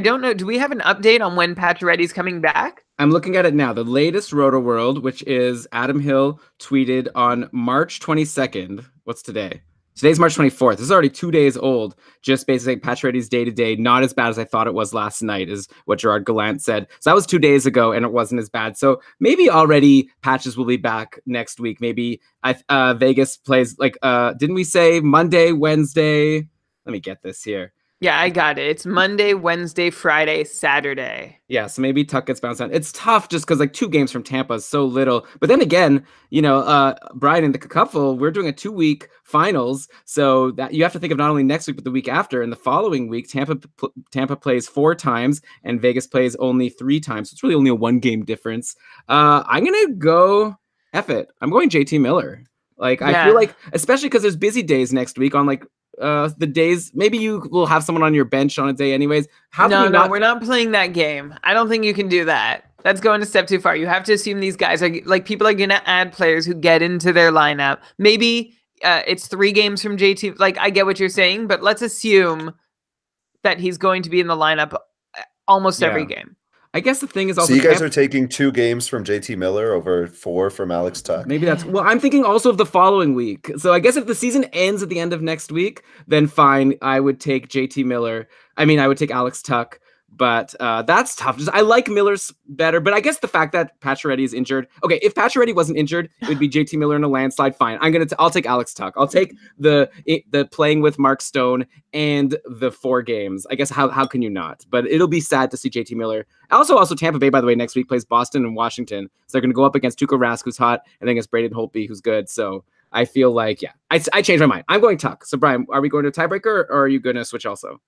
don't know. Do we have an update on when Pacioretty's coming back? I'm looking at it now. The latest Roto World, which is Adam Hill, tweeted on March 22nd. What's today? Today's March 24th. This is already 2 days old. Just basically Pacioretty's day-to-day, not as bad as I thought it was last night, is what Gerard Gallant said. So that was 2 days ago, and it wasn't as bad. So maybe already Patches will be back next week. Maybe Vegas plays, didn't we say Monday, Wednesday? Let me get this here. Yeah, I got it. It's Monday, Wednesday, Friday, Saturday. Yeah, so maybe Tuck gets bounced down. It's tough just because 2 games from Tampa is so little. But then again, Brian and the couple, we're doing a 2-week finals, so that you have to think of not only next week but the week after. And the following week, Tampa plays 4 times and Vegas plays only 3 times. So it's really only a 1-game difference. I'm gonna go F it. I'm going JT Miller. I feel like, especially because there's busy days next week on the days, maybe you will have someone on your bench on a day anyways. No, we're not playing that game. I don't think you can do that. That's going a step too far. You have to assume these guys are people are going to add players who get into their lineup. Maybe it's 3 games from JT. I get what you're saying, but let's assume that he's going to be in the lineup almost every game. I guess the thing is also, so you guys are taking 2 games from JT Miller over 4 from Alex Tuck. Maybe I'm thinking also of the following week. So I guess if the season ends at the end of next week, then fine. I would take JT Miller. I would take Alex Tuck. But that's tough. I like Miller's better, but I guess the fact that Pacioretty is injured. Okay, if Pacioretty wasn't injured, it would be JT Miller in a landslide. Fine, I'll take Alex Tuck. I'll take the playing with Mark Stone and the 4 games. I guess how can you not? But it'll be sad to see JT Miller. Also Tampa Bay, by the way, next week plays Boston and Washington, so they're going to go up against Tuukka Rask, who's hot, and then against Braden Holtby, who's good. So I feel like I changed my mind. I'm going Tuck. So Brian, are we going to a tiebreaker, or are you going to switch also?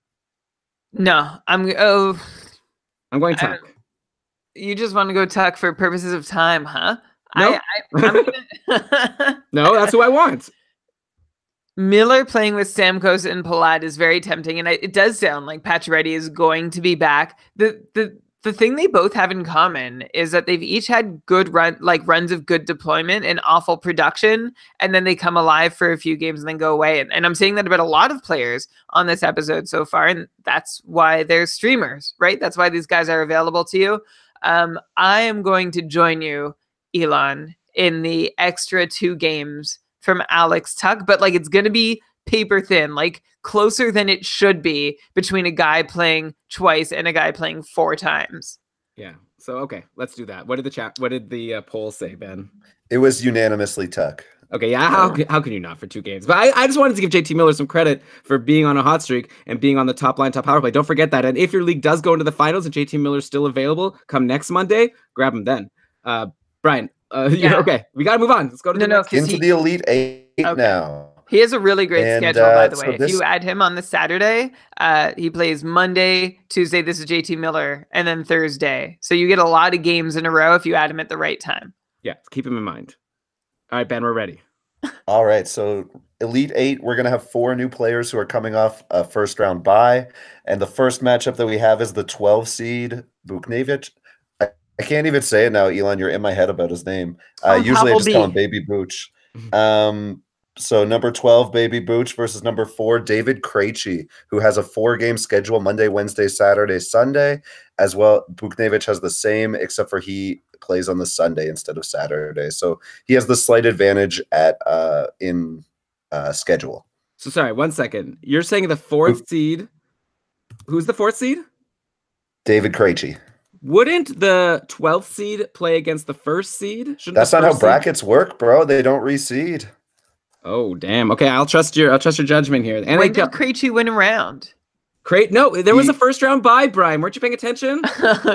No, I'm going Tuck. You just want to go Tuck for purposes of time, huh? No, no, that's who I want. Miller playing with Stamkos and Palat is very tempting, and it does sound like Pacioretty is going to be back. The thing they both have in common is that they've each had good runs of good deployment and awful production, and then they come alive for a few games and then go away. And I'm saying that about a lot of players on this episode so far, and that's why they're streamers, right? That's why these guys are available to you. I am going to join you, Elon, in the extra 2 games from Alex Tuck, but it's going to be paper thin, closer than it should be between a guy playing twice and a guy playing 4 times. Yeah. So, okay, let's do that. What did the poll say, Ben? It was unanimously Tuck. Okay, yeah. How can you not for 2 games? But I just wanted to give JT Miller some credit for being on a hot streak and being on the top power play. Don't forget that. And if your league does go into the finals and JT Miller's still available come next Monday, grab him then. Brian, okay, we got to move on. Let's go to the Elite 8 now. He has a really great schedule, by the way. If you add him on the Saturday, he plays Monday, Tuesday, this is JT Miller, and then Thursday. So you get a lot of games in a row if you add him at the right time. Yeah, keep him in mind. All right, Ben, we're ready. All right, so Elite 8, we're going to have 4 new players who are coming off a first-round bye. And the first matchup that we have is the 12 seed, Buchnevich. I can't even say it now, Elon. You're in my head about his name. Usually I just call him Baby Booch. So number 12, Baby Booch versus number 4, David Krejci, who has a 4-game schedule, Monday, Wednesday, Saturday, Sunday, as well. Buchnevich has the same, except for he plays on the Sunday instead of Saturday. So he has the slight advantage in schedule. So sorry, 1 second. You're saying the 4th seed. Who's the 4th seed? David Krejci. Wouldn't the 12th seed play against the 1st seed? That's not how brackets work, bro. They don't reseed. Oh, damn. Okay, I'll trust your judgment here. And when did Krejci win a round? No, there was a first round bye, Brian. Weren't you paying attention?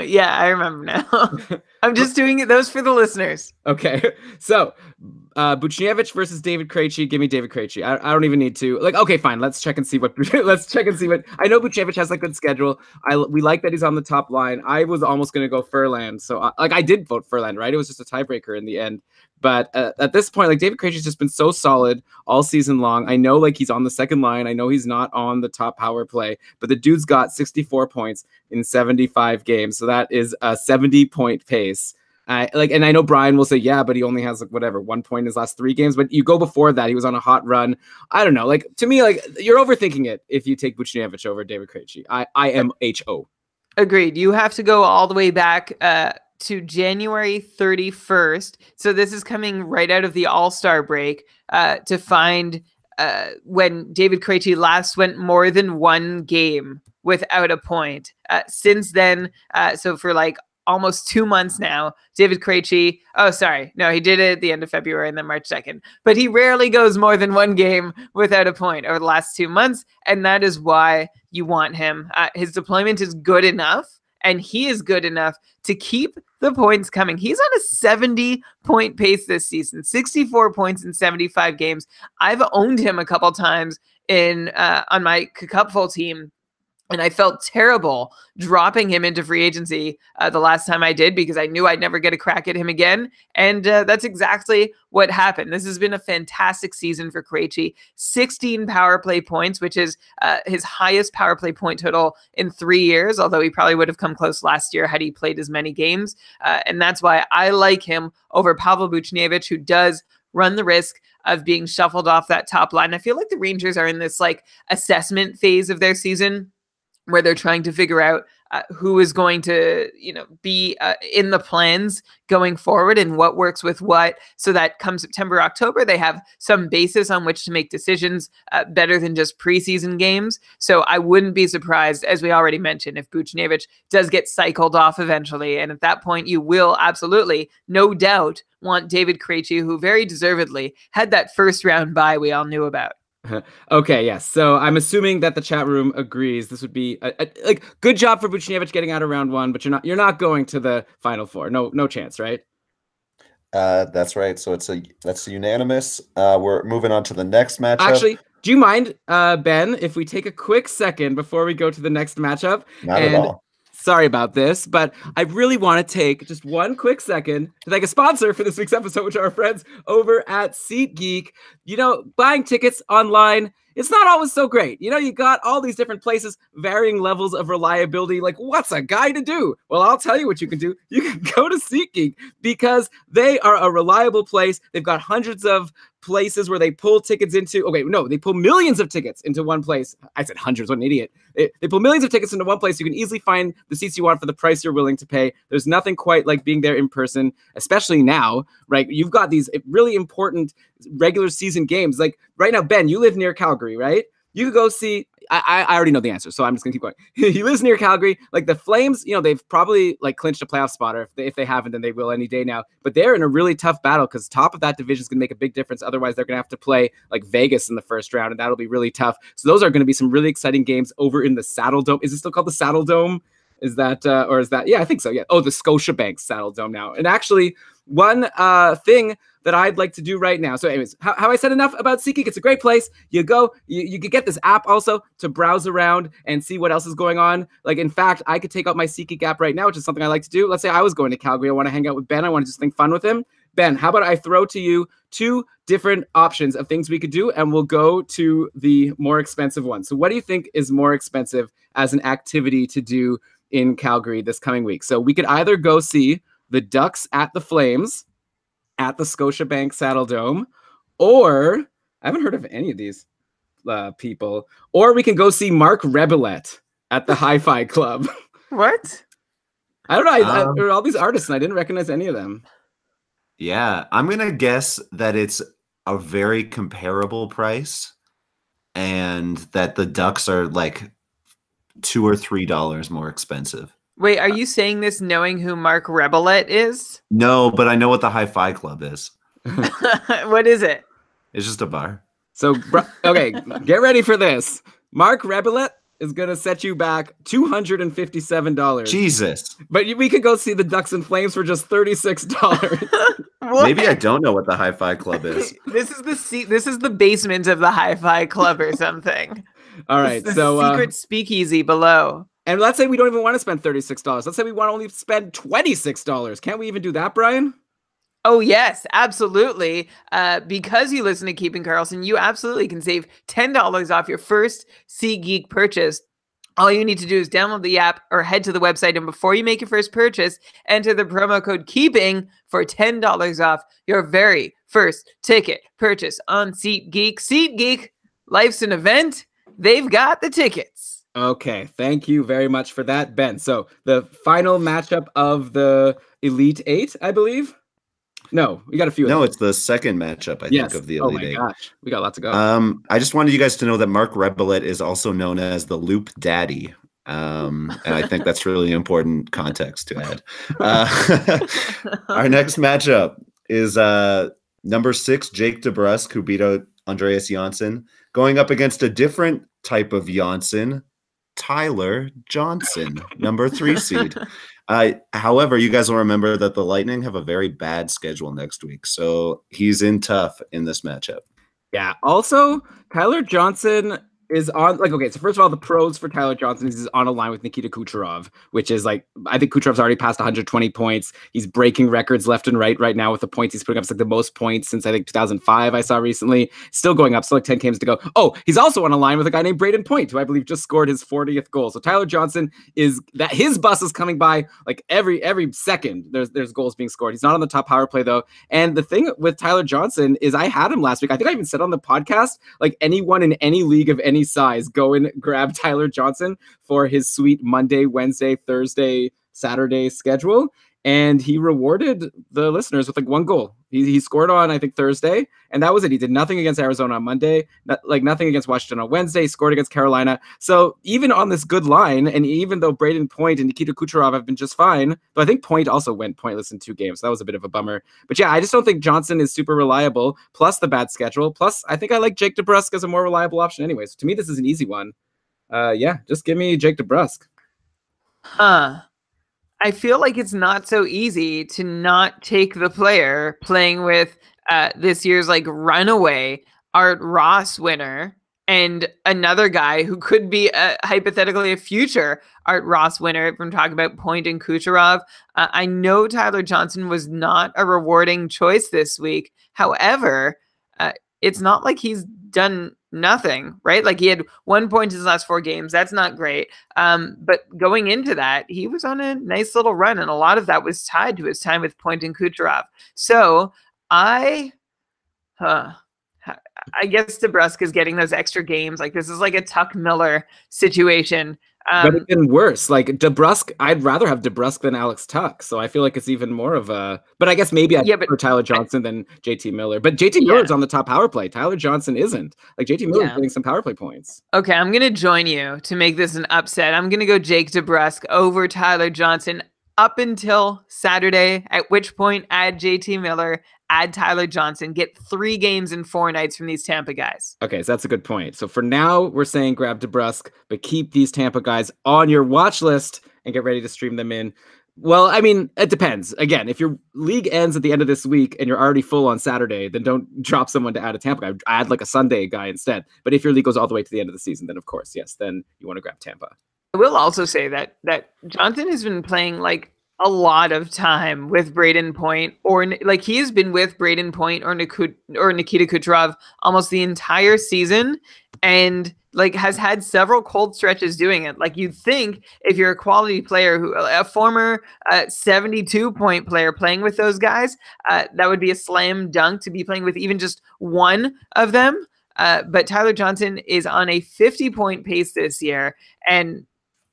Yeah, I remember now. I'm just doing those for the listeners. Okay, so Buchnevich versus David Krejci. Give me David Krejci. I don't even need to okay, fine. Let's check and see what I know. Buchnevich has a good schedule. We like that he's on the top line. I was almost going to go Furland, so I did vote Furland, right? It was just a tiebreaker in the end. But at this point, David Krejci's just been so solid all season long. I know he's on the second line. I know he's not on the top power play, but the dude's got 64 points in 75 games, so that is a 70-point pace. And I know Brian will say, yeah, but he only has 1 point in his last 3 games. But you go before that, he was on a hot run. I don't know. To me, you're overthinking it if you take Buchnevich over David Krejci. I am HO. Agreed. You have to go all the way back to January 31st. So this is coming right out of the All-Star break to find when David Krejci last went more than 1 game without a point. Since then, so for almost 2 months now, David Krejci, he did it at the end of February and then March 2nd, but he rarely goes more than 1 game without a point over the last 2 months, and that is why you want him. His deployment is good enough, and he is good enough to keep the points coming. He's on a 70-point pace this season, 64 points in 75 games. I've owned him a couple times on my Cupful team, and I felt terrible dropping him into free agency the last time I did, because I knew I'd never get a crack at him again. And that's exactly what happened. This has been a fantastic season for Krejci. 16 power play points, which is his highest power play point total in 3 years, although he probably would have come close last year had he played as many games. And that's why I like him over Pavel Buchnevich, who does run the risk of being shuffled off that top line. I feel like the Rangers are in this assessment phase of their season, where they're trying to figure out who is going to, be in the plans going forward and what works with what, so that come September, October, they have some basis on which to make decisions better than just preseason games. So I wouldn't be surprised, as we already mentioned, if Buchnevich does get cycled off eventually. And at that point, you will absolutely, no doubt, want David Krejci, who very deservedly had that first round bye we all knew about. Okay, yes. So I'm assuming that the chat room agrees. This would be good job for Buchnevich getting out of round 1, but you're not going to the final 4. No chance, right? That's right. So that's unanimous. We're moving on to the next matchup. Actually, do you mind, Ben, if we take a quick second before we go to the next matchup? Not at all. Sorry about this, but I really want to take just one quick second to thank a sponsor for this week's episode, which are our friends over at SeatGeek. Buying tickets online, it's not always so great. You got all these different places, varying levels of reliability. What's a guy to do? Well, I'll tell you what you can do. You can go to SeatGeek, because they are a reliable place. They've got hundreds of places where they pull tickets into. Okay, no, they pull millions of tickets into one place. I said hundreds, what an idiot. They pull millions of tickets into one place. You can easily find the seats you want for the price you're willing to pay. There's nothing quite like being there in person, especially now, right? You've got these really important regular season games. Right now, Ben, you live near Calgary, right? You could go see, I already know the answer, so I'm just gonna keep going. He lives near Calgary. The Flames, they've probably clinched a playoff spot, or if they haven't, then they will any day now. But they're in a really tough battle, because top of that division is gonna make a big difference. Otherwise, they're gonna have to play Vegas in the first round, and that'll be really tough. So those are gonna be some really exciting games over in the Saddle Dome. Is it still called the Saddle Dome? Is that, or is that? Yeah, I think so. Yeah. Oh, the Scotiabank Saddle Dome now. And actually, one thing that I'd like to do right now. So anyways, how I said enough about SeatGeek. It's a great place. You go, you could get this app also to browse around and see what else is going on. In fact, I could take out my SeatGeek app right now, which is something I like to do. Let's say I was going to Calgary. I want to hang out with Ben. I want to just think fun with him. Ben, how about I throw to you 2 different options of things we could do, and we'll go to the more expensive one. So what do you think is more expensive as an activity to do in Calgary this coming week? So we could either go see the Ducks at the Flames at the Scotiabank Saddle Dome, or I haven't heard of any of these people, or we can go see Mark Rebillet at the Hi-Fi Club. What? I don't know. There are all these artists, and I didn't recognize any of them. Yeah, I'm going to guess that it's a very comparable price, and that the Ducks are $2 or $3 more expensive. Wait, are you saying this knowing who Mark Rebillet is? No, but I know what the Hi-Fi Club is. What is it? It's just a bar. So, okay, get ready for this. Mark Rebillet is going to set you back $257. Jesus. But we could go see the Ducks and Flames for just $36. Maybe I don't know what the Hi-Fi Club is. This is the basement of the Hi-Fi Club or something. All right, so secret speakeasy below. And let's say we don't even want to spend $36. Let's say we want to only spend $26. Can't we even do that, Brian? Oh, yes, absolutely. Because you listen to Keeping Karlsson, you absolutely can save $10 off your first SeatGeek purchase. All you need to do is download the app or head to the website, and before you make your first purchase, enter the promo code KEEPING for $10 off your very first ticket purchase on SeatGeek. SeatGeek, life's an event. They've got the tickets. Okay, thank you very much for that, Ben. So the final matchup of the Elite Eight, I believe. No, we got a few. No, it's the second matchup, I think, of the Elite Eight. Gosh, we got lots to go. I just wanted you guys to know that Mark Rebelet is also known as the Loop Daddy. And I think that's really important context to add. Our next matchup is number 6, Jake DeBrusk, who beat out Andreas Janssen, going up against a different type of Janssen, Tyler Johnson, number 3 seed. However, you guys will remember that the Lightning have a very bad schedule next week, so he's in tough in this matchup. Yeah. Also, Tyler Johnson is on, like, okay, so first of all, the pros for Tyler Johnson is he's on a line with Nikita Kucherov, which is like, I think Kucherov's already passed 120 points. He's breaking records left and right now with the points he's putting up. It's like the most points since I think 2005 I saw recently. Still going up, still like 10 games to go. Oh, he's also on a line with a guy named Braden Point, who I believe just scored his 40th goal. So Tyler Johnson is that his bus is coming by like every second. There's goals being scored. He's not on the top power play though. And the thing with Tyler Johnson is I had him last week. I think I even said on the podcast, like anyone in any league of any size, go and grab Tyler Johnson for his sweet Monday, Wednesday, Thursday, Saturday schedule. And he rewarded the listeners with like 1 goal. He scored on, I think, Thursday, and that was it. He did nothing against Arizona on Monday, nothing against Washington on Wednesday. He scored against Carolina. So even on this good line, and even though Braden Point and Nikita Kucherov have been just fine, but I think Point also went pointless in 2 games. So that was a bit of a bummer. But yeah, I just don't think Johnson is super reliable, plus the bad schedule. Plus, I think I like Jake DeBrusk as a more reliable option anyway. So to me, this is an easy one. Yeah, just give me Jake DeBrusk. I feel like it's not so easy to not take the player playing with this year's like runaway Art Ross winner and another guy who could be hypothetically a future Art Ross winner if we're talking about Point and Kucherov. I know Tyler Johnson was not a rewarding choice this week. However, it's not like he's done nothing, right? Like he had 1 point in his last 4 games. That's not great. But going into that, he was on a nice little run, and a lot of that was tied to his time with Point and Kucherov. So I guess DeBrusk is getting those extra games. Like this is like a Tuck Miller situation. But it's even worse. Like DeBrusk, I'd rather have DeBrusk than Alex Tuck. So I feel like it's even more of a. But I guess maybe I prefer Tyler Johnson than JT Miller. But JT Miller's on the top power play. Tyler Johnson isn't. Like JT Miller's getting some power play points. Okay, I'm gonna join you to make this an upset. I'm gonna go Jake DeBrusk over Tyler Johnson up until Saturday. At which point, add JT Miller. Add Tyler Johnson, get 3 games in 4 nights from these Tampa guys. Okay, so that's a good point. So for now, we're saying grab DeBrusk, but keep these Tampa guys on your watch list and get ready to stream them in. Well, I mean, it depends. Again, if your league ends at the end of this week and you're already full on Saturday, then don't drop someone to add a Tampa guy. Add like a Sunday guy instead. But if your league goes all the way to the end of the season, then of course, yes, then you want to grab Tampa. I will also say that Johnson has been playing like a lot of time with Braden Point, or like he has been with Braden Point or Nikita Kucherov almost the entire season, and like has had several cold stretches doing it. Like you'd think if you're a quality player, a former 72-point player playing with those guys, that would be a slam dunk to be playing with even just one of them. But Tyler Johnson is on a 50-point pace this year, and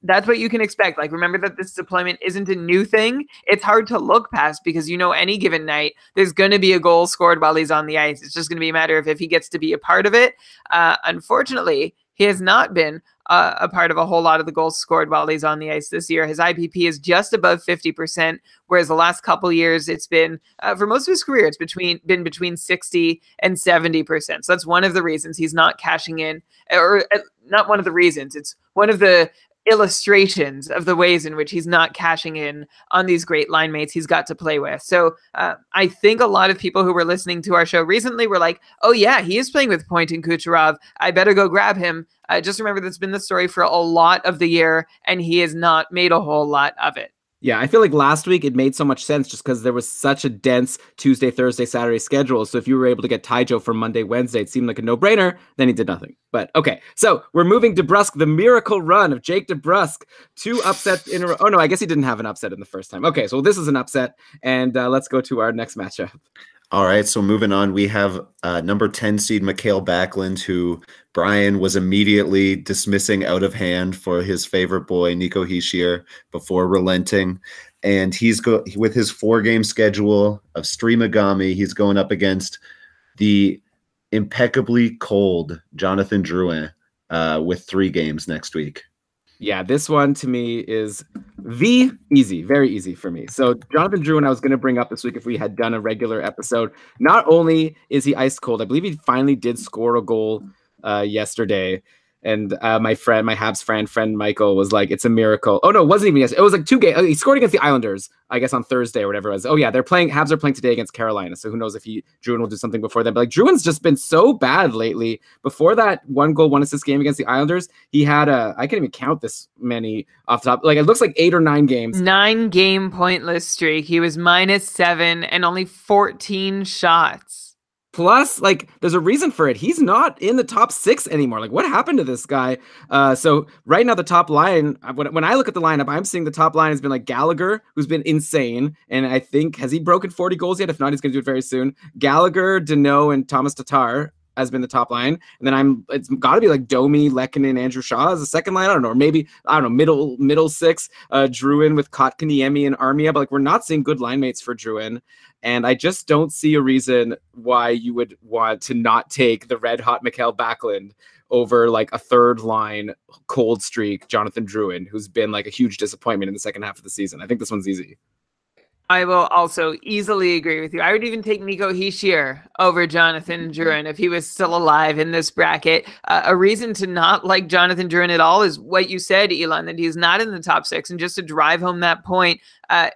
that's what you can expect. Like, remember that this deployment isn't a new thing. It's hard to look past because, any given night, there's going to be a goal scored while he's on the ice. It's just going to be a matter of if he gets to be a part of it. Unfortunately, he has not been a part of a whole lot of the goals scored while he's on the ice this year. His IPP is just above 50%, whereas the last couple years it's been, for most of his career, it's been between 60 and 70%. So that's one of the reasons he's not cashing in, or not one of the reasons. It's one of the illustrations of the ways in which he's not cashing in on these great line mates he's got to play with. So I think a lot of people who were listening to our show recently were like, oh yeah, he is playing with Point and Kucherov. I better go grab him. Just remember that's been the story for a lot of the year, and he has not made a whole lot of it. Yeah, I feel like last week it made so much sense just because there was such a dense Tuesday, Thursday, Saturday schedule. So if you were able to get Taijo for Monday, Wednesday, it seemed like a no-brainer. Then he did nothing. But okay, so we're moving DeBrusk, the miracle run of Jake DeBrusk. 2 upsets in a row. Oh no, I guess he didn't have an upset in the first time. Okay, so this is an upset, and let's go to our next matchup. All right, so moving on, we have number 10 seed Mikael Backlund, who Brian was immediately dismissing out of hand for his favorite boy, Nico Hischier, before relenting. And he's with his 4-game schedule of Streamagami, he's going up against the impeccably cold Jonathan Drouin with 3 games next week. Yeah, this one to me is easy, very easy for me. So Jonathan Drouin, I was going to bring up this week if we had done a regular episode. Not only is he ice cold, I believe he finally did score a goal yesterday. And my Habs friend Michael was like, it's a miracle. Oh no, it wasn't even yesterday. It was like 2 games. He scored against the Islanders, I guess on Thursday or whatever it was. Oh yeah, Habs are playing today against Carolina. So who knows if Drouin will do something before that. But like Druin's just been so bad lately. Before that 1 goal, 1 assist game against the Islanders, he had I can't even count this many off the top. Like it looks like 8 or 9 games. 9-game pointless streak. He was -7 and only 14 shots. Plus, like, there's a reason for it. He's not in the top 6 anymore. Like, what happened to this guy? So right now, the top line, when I look at the lineup, I'm seeing the top line has been like Gallagher, who's been insane. And I think, has he broken 40 goals yet? If not, he's going to do it very soon. Gallagher, Deneau, and Thomas Tatar has been the top line. And then it's got to be like Domi, Lehkonen, Andrew Shaw as a second line. I don't know. Or maybe, I don't know, middle 6, Drouin with Kotkaniemi and Armia. But like, we're not seeing good line mates for Drouin. And I just don't see a reason why you would want to not take the red hot Mikael Backlund over like a 3rd line cold streak Jonathan Drouin, who's been like a huge disappointment in the second half of the season. I think this one's easy. I will also easily agree with you. I would even take Nico Hischier over Jonathan Drouin if he was still alive in this bracket. A reason to not like Jonathan Drouin at all is what you said, Elon, that he's not in the top 6. And just to drive home that point,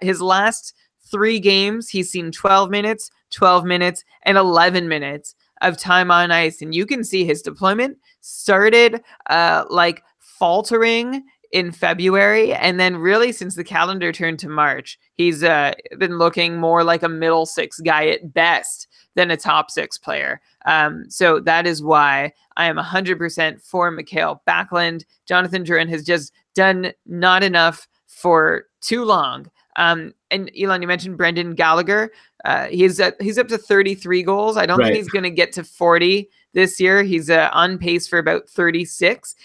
his last 3 games, he's seen 12 minutes, and 11 minutes of time on ice. And you can see his deployment started like faltering in February. And then really since the calendar turned to March, he's been looking more like a middle 6 guy at best than a top 6 player. So that is why I am 100% for Mikael Backlund. Jonathan Drouin has just done not enough for too long. And Elon, you mentioned Brendan Gallagher. He's up to 33 goals. I don't think he's going to get to 40 this year. He's on pace for about 36.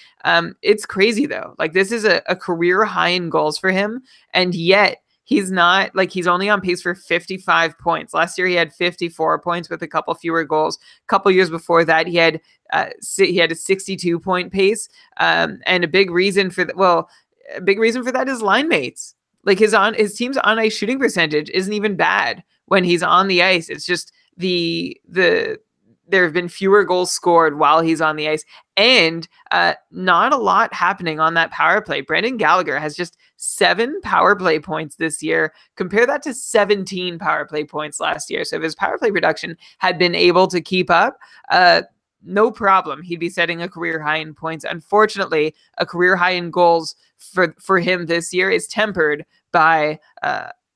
It's crazy though. Like this is a career high in goals for him. And yet he's not, like, he's only on pace for 55 points. Last year he had 54 points with a couple fewer goals. A couple years before that he had a 62 point pace. And a big reason for that is line mates. Like his team's on ice shooting percentage isn't even bad when he's on the ice. It's just there have been fewer goals scored while he's on the ice, and not a lot happening on that power play. Brendan Gallagher has just 7 power play points this year. Compare that to 17 power play points last year. So if his power play production had been able to keep up, no problem, he'd be setting a career high in points. Unfortunately, a career high in goals for him this year is tempered by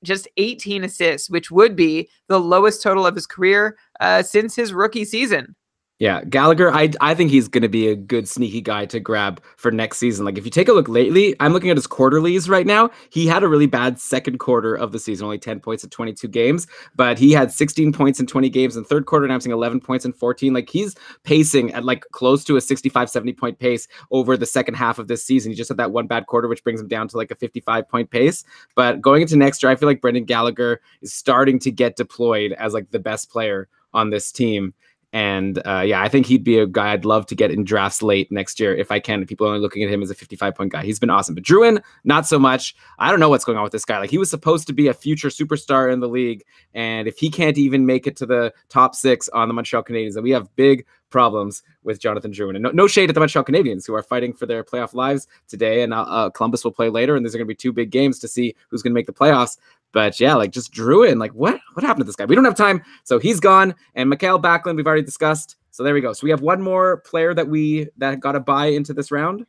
just 18 assists, which would be the lowest total of his career since his rookie season. Yeah, Gallagher, I think he's going to be a good sneaky guy to grab for next season. Like if you take a look lately, I'm looking at his quarterlies right now. He had a really bad second quarter of the season, only 10 points in 22 games, but he had 16 points in 20 games in third quarter, and I'm seeing 11 points in 14. Like he's pacing at like close to a 65, 70 point pace over the second half of this season. He just had that one bad quarter, which brings him down to like a 55 point pace. But going into next year, I feel like Brendan Gallagher is starting to get deployed as like the best player on this team. And I think he'd be a guy I'd love to get in drafts late next year if I can. If people are only looking at him as a 55-point guy, he's been awesome. But Druin, not so much. I don't know what's going on with this guy. Like, he was supposed to be a future superstar in the league, and if he can't even make it to the top 6 on the Montreal Canadiens, then we have big problems with Jonathan Drouin. And no shade at the Montreal Canadiens, who are fighting for their playoff lives today, and Columbus will play later, and there's going to be 2 big games to see who's going to make the playoffs. But yeah, like, just Drouin, like, what happened to this guy? We don't have time, so he's gone. And Mikael Backlund, we've already discussed. So there we go. So we have one more player that got a bye into this round.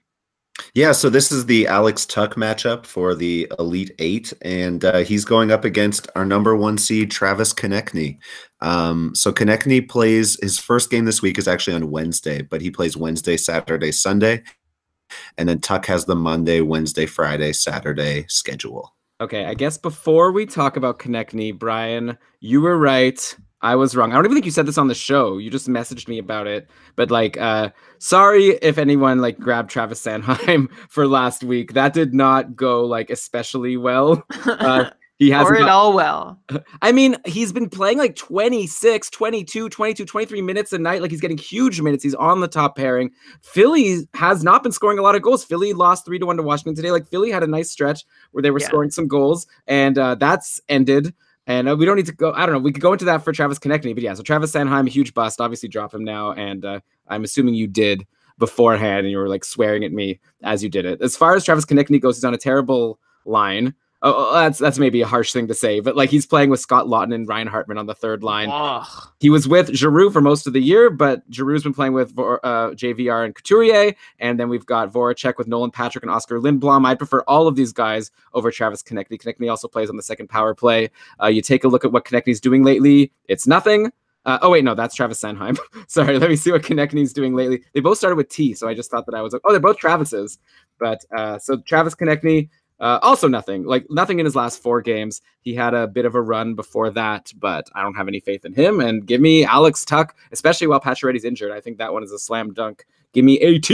Yeah, so this is the Alex Tuch matchup for the Elite Eight, and he's going up against our number 1 seed, Travis Konechny. So Konechny plays, his first game this week is actually on Wednesday, but he plays Wednesday, Saturday, Sunday, and then Tuch has the Monday, Wednesday, Friday, Saturday schedule. Okay, I guess before we talk about Konechny, Brian, you were right. I was wrong. I don't even think you said this on the show. You just messaged me about it. But like, sorry if anyone like grabbed Travis Sanheim for last week. That did not go like especially well. He hasn't or at all well. I mean, he's been playing like 26, 22, 22, 23 minutes a night. Like, he's getting huge minutes. He's on the top pairing. Philly has not been scoring a lot of goals. Philly lost 3-1 to Washington today. Like, Philly had a nice stretch where they were scoring some goals, and that's ended. And we don't need to go. I don't know. We could go into that for Travis Konechny, but yeah. So Travis Sanheim, a huge bust. Obviously, drop him now. And I'm assuming you did beforehand, and you were like swearing at me as you did it. As far as Travis Konechny goes, he's on a terrible line. Oh, that's maybe a harsh thing to say, but like, he's playing with Scott Laughton and Ryan Hartman on the third line. Ugh. He was with Giroux for most of the year, but Giroux's been playing with JVR and Couturier, and then we've got Voracek with Nolan Patrick and Oscar Lindblom. I prefer all of these guys over Travis Konechny. Konechny also plays on the second power play. You take a look at what Konechny's doing lately. It's nothing. Oh, wait, no, that's Travis Sanheim. Sorry, let me see what Konechny's doing lately. They both started with T, so I just thought that I was like, oh, they're both Travis's. But so Travis Konechny, also nothing in his last 4 games. He had a bit of a run before that, but I don't have any faith in him. And give me Alex Tuch, especially while Pacioretty's injured. I think that one is a slam dunk. Give me AT.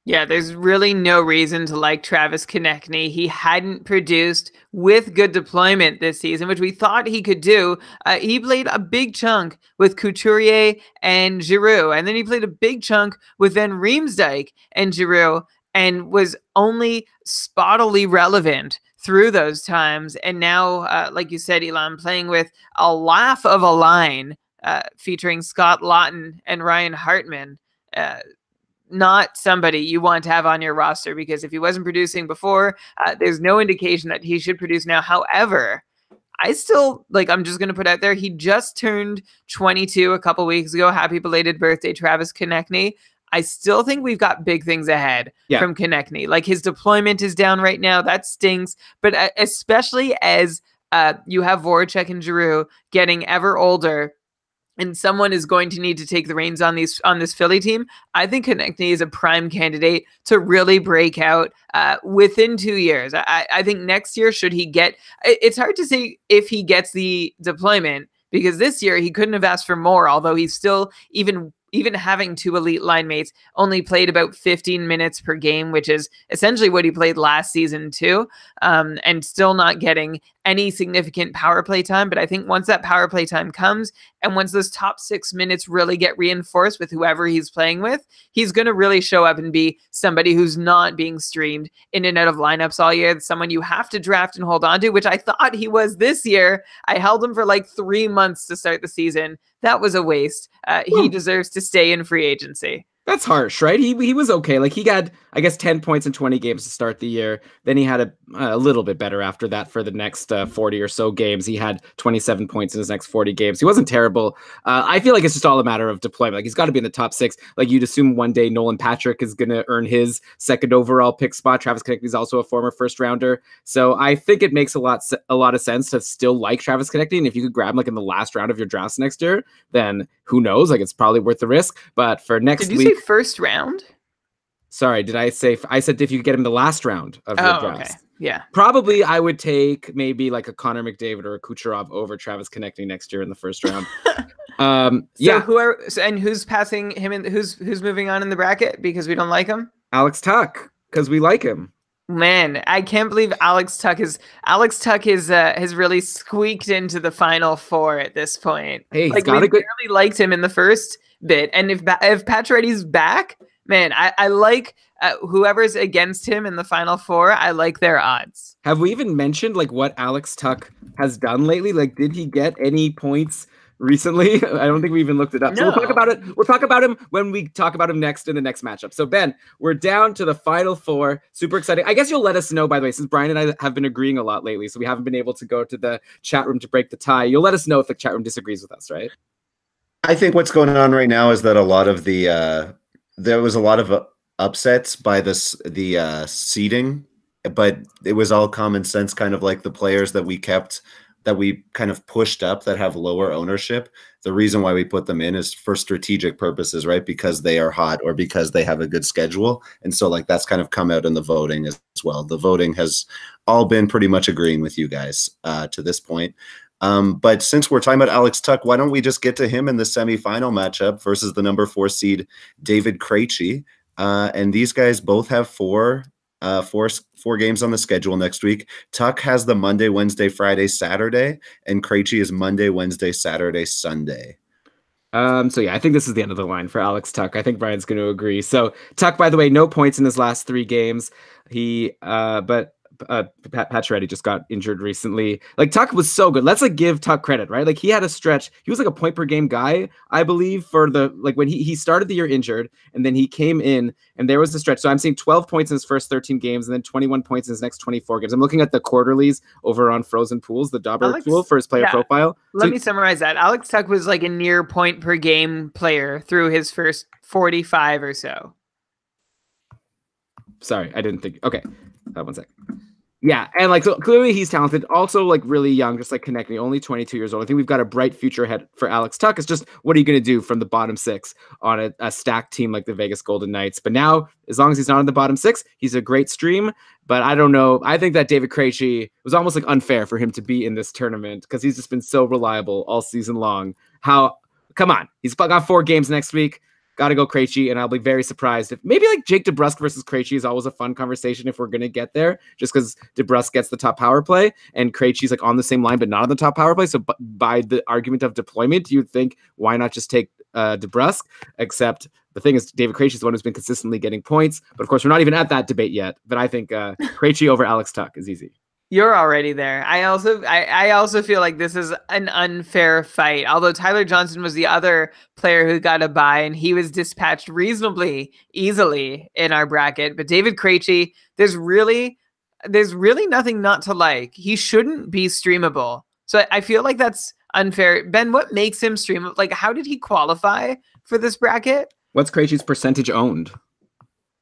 Yeah, there's really no reason to like Travis Konechny. He hadn't produced with good deployment this season, which we thought he could do. He played a big chunk with Couturier and Giroux, and then he played a big chunk with Van Riemsdyk and Giroux, and was only spottily relevant through those times. And now, like you said, Elon, playing with a laugh of a line featuring Scott Laughton and Ryan Hartman. Not somebody you want to have on your roster, because if he wasn't producing before, there's no indication that he should produce now. However, I still, like, I'm just going to put out there, he just turned 22 a couple weeks ago. Happy belated birthday, Travis Konechny. I still think we've got big things ahead from Konechny. Like, his deployment is down right now. That stinks. But especially as you have Voracek and Giroux getting ever older, and someone is going to need to take the reins on this Philly team, I think Konechny is a prime candidate to really break out within 2 years. I think next year, should he get... It's hard to say if he gets the deployment, because this year he couldn't have asked for more, although he's still, even having 2 elite line mates, only played about 15 minutes per game, which is essentially what he played last season too, and still not getting any significant power play time. But I think once that power play time comes, and once those top 6 minutes really get reinforced with whoever he's playing with, he's going to really show up and be somebody who's not being streamed in and out of lineups all year. It's someone you have to draft and hold on to, which I thought he was this year. I held him for like 3 months to start the season. That was a waste. He deserves to stay in free agency. That's harsh, right? He was okay. Like, he got, I guess, 10 points in 20 games to start the year. Then he had a little bit better after that for the next 40 or so games. He had 27 points in his next 40 games. He wasn't terrible. I feel like it's just all a matter of deployment. Like, he's got to be in the top 6. Like, you'd assume one day Nolan Patrick is going to earn his second overall pick spot. Travis Konechny is also a former first rounder. So I think it makes a lot of sense to still like Travis Konechny. And if you could grab him like in the last round of your drafts next year, then who knows? Like, it's probably worth the risk. But for next week... Say first round? Sorry, did I say... I said if you could get him the last round of your drafts. Okay. Yeah. Probably I would take maybe like a Connor McDavid or a Kucherov over Travis Konechny next year in the first round. Who's passing him in? Who's moving on in the bracket because we don't like him? Alex Tuch, because we like him. Man, I can't believe Alex Tuck has really squeaked into the final four at this point. Hey, he's Like got we a good. barely liked him in the first bit, and if Pacioretty's back, man, I like whoever's against him in the final four. I like their odds. Have we even mentioned like what Alex Tuck has done lately? Like, did he get any points recently? I don't think we even looked it up. So we'll talk about it. We'll talk about him when we talk about him next in the next matchup. So Ben, we're down to the final four. Super exciting. I guess you'll let us know, by the way, since Brian and I have been agreeing a lot lately, so we haven't been able to go to the chat room to break the tie. You'll let us know if the chat room disagrees with us, right? I think what's going on right now is that a lot of the there was a lot of upsets by the seeding, but it was all common sense, kind of like the players that we kept, that we kind of pushed up that have lower ownership. The reason why we put them in is for strategic purposes, right? Because they are hot or because they have a good schedule. And so like that's kind of come out in the voting as well. The voting has all been pretty much agreeing with you guys to this point. But since we're talking about Alex Tuck, why don't we just get to him in the semifinal matchup versus the number 4 seed, David Krejci. And these guys both have four games on the schedule next week. Tuck has the Monday, Wednesday, Friday, Saturday, and Krejci is Monday, Wednesday, Saturday, Sunday. So yeah, I think this is the end of the line for Alex Tuck. I think Brian's going to agree. So Tuck, by the way, no points in his last 3 games. Pacioretty just got injured recently. Like Tuck was so good. Let's like give Tuck credit, right? Like he had a stretch. He was like a point per game guy, I believe, for the like when he started the year injured and then he came in and there was a stretch. So I'm seeing 12 points in his first 13 games and then 21 points in his next 24 games. I'm looking at the quarterlies over on Frozen Pools, the Dauber tool for his player profile. Let me summarize that. Alex Tuck was like a near point per game player through his first 45 or so. Sorry, I didn't think. Okay, 1 second. Yeah, and like so clearly he's talented, also like really young, just like connecting, only 22 years old. I think we've got a bright future ahead for Alex Tuck. It's just what are you going to do from the bottom 6 on a stacked team like the Vegas Golden Knights? But now, as long as he's not in the bottom 6, he's a great stream. But I don't know. I think that David Krejci was almost like unfair for him to be in this tournament because he's just been so reliable all season long. Come on, he's got 4 games next week. Got to go Krejci, and I'll be very surprised if maybe like Jake DeBrusk versus Krejci is always a fun conversation if we're going to get there, just because DeBrusk gets the top power play and Krejci's like on the same line but not on the top power play. So by the argument of deployment, you'd think why not just take DeBrusk? Except the thing is David Krejci is the one who's been consistently getting points, but of course we're not even at that debate yet. But I think Krejci over Alex Tuck is easy. You're already there. I also feel like this is an unfair fight. Although Tyler Johnson was the other player who got a bye, and he was dispatched reasonably easily in our bracket. But David Krejci, there's really nothing not to like. He shouldn't be streamable. So I feel like that's unfair. Ben, what makes him streamable? Like, how did he qualify for this bracket? What's Krejci's percentage owned?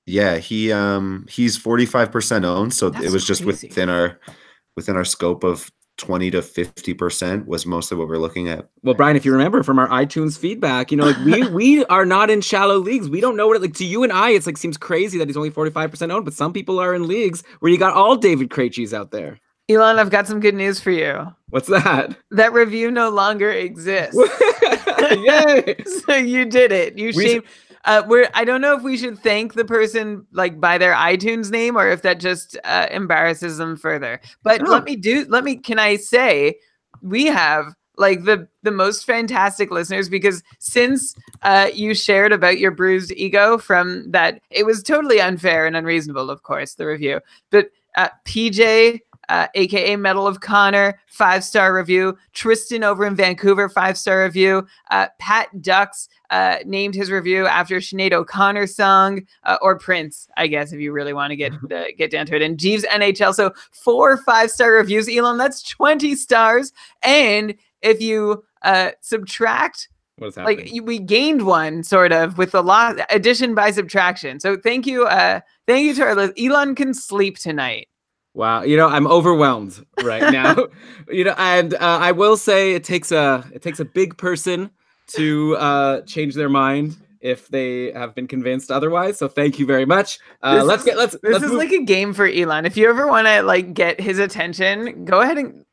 Yeah, he's 45% owned, so that's it was just crazy. within our scope of 20 to 50% was mostly what we're looking at. Well, Brian, if you remember from our iTunes feedback, you know, like we are not in shallow leagues. We don't know what it like to you and I. It's like seems crazy that he's only 45% owned, but some people are in leagues where you got all David Krejcis out there. Elon, I've got some good news for you. What's that? That review no longer exists. Yay! So you did it. You shamed. I don't know if we should thank the person like by their iTunes name or if that just embarrasses them further. But can I say we have like the most fantastic listeners because since you shared about your bruised ego from that, it was totally unfair and unreasonable, of course, the review. But PJ, aka Medal of Connor, 5-star review. Tristan over in Vancouver, 5-star review. Pat Ducks named his review after Sinead O'Connor's song, or Prince, I guess, if you really want to get down to it. And Jeeves NHL, so 4 5-star reviews. Elon, that's 20 stars. And if you subtract, what's happening? Like we gained one sort of with a lot addition by subtraction. So thank you to our list. Elon can sleep tonight. Wow, you know, I'm overwhelmed right now. You know, and I will say it takes a big person to change their mind if they have been convinced otherwise. So thank you very much. This is move. Like a game for Elon. If you ever want to like get his attention, go ahead and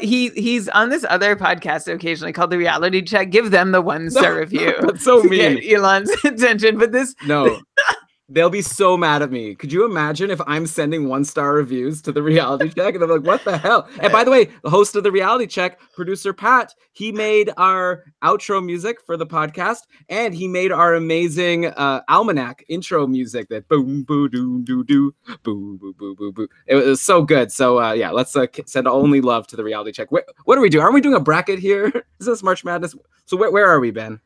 he's on this other podcast occasionally called The Reality Check. Give them the 1-star review. That's so mean. Get Elon's attention, but this They'll be so mad at me. Could you imagine if I'm sending 1-star reviews to the reality check and they're like, what the hell? And by the way, the host of the reality check, producer Pat, he made our outro music for the podcast and he made our amazing almanac intro music that boom, boo, doo, doo, doo, boo, boo, boo, boo, boo. It was so good. So yeah, let's send only love to the reality check. What are we doing? Aren't we doing a bracket here? Is this March Madness? So where are we, Ben?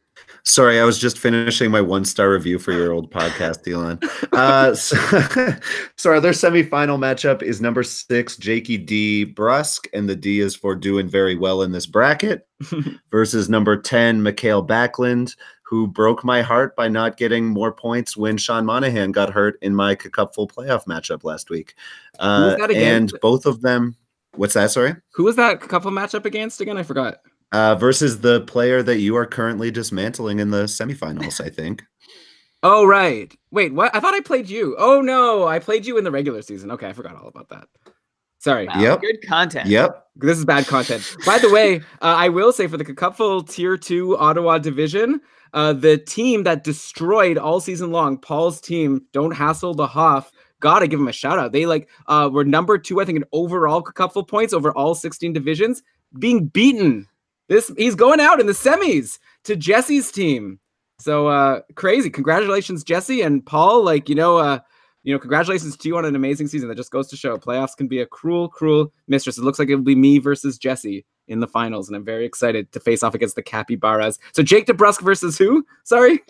Sorry, I was just finishing my 1-star review for your old podcast, Elon. So our other semifinal matchup is number 6, Jakey D. Brusque, and the D is for doing very well in this bracket, versus number 10, Mikhail Backlund, who broke my heart by not getting more points when Sean Monahan got hurt in my Cupful playoff matchup last week. Who was that again? And both of them, what's that, sorry? Who was that Cupful matchup against again? I forgot. Versus the player that you are currently dismantling in the semifinals, I think. Oh, right. Wait, what? I thought I played you. Oh, no. I played you in the regular season. Okay, I forgot all about that. Sorry. Wow, Yep. good content. Yep. This is bad content. By the way, I will say for the Cupful Tier 2 Ottawa division, the team that destroyed all season long, Paul's team, Don't Hassle the Hoff, gotta give him a shout out. They were number 2, I think, in overall Cupful points over all 16 divisions, being beaten. He's going out in the semis to Jesse's team. So crazy. Congratulations, Jesse and Paul. Congratulations to you on an amazing season. That just goes to show playoffs can be a cruel, cruel mistress. It looks like it'll be me versus Jesse in the finals, and I'm very excited to face off against the Capybaras. So Jake DeBrusque versus who? Sorry?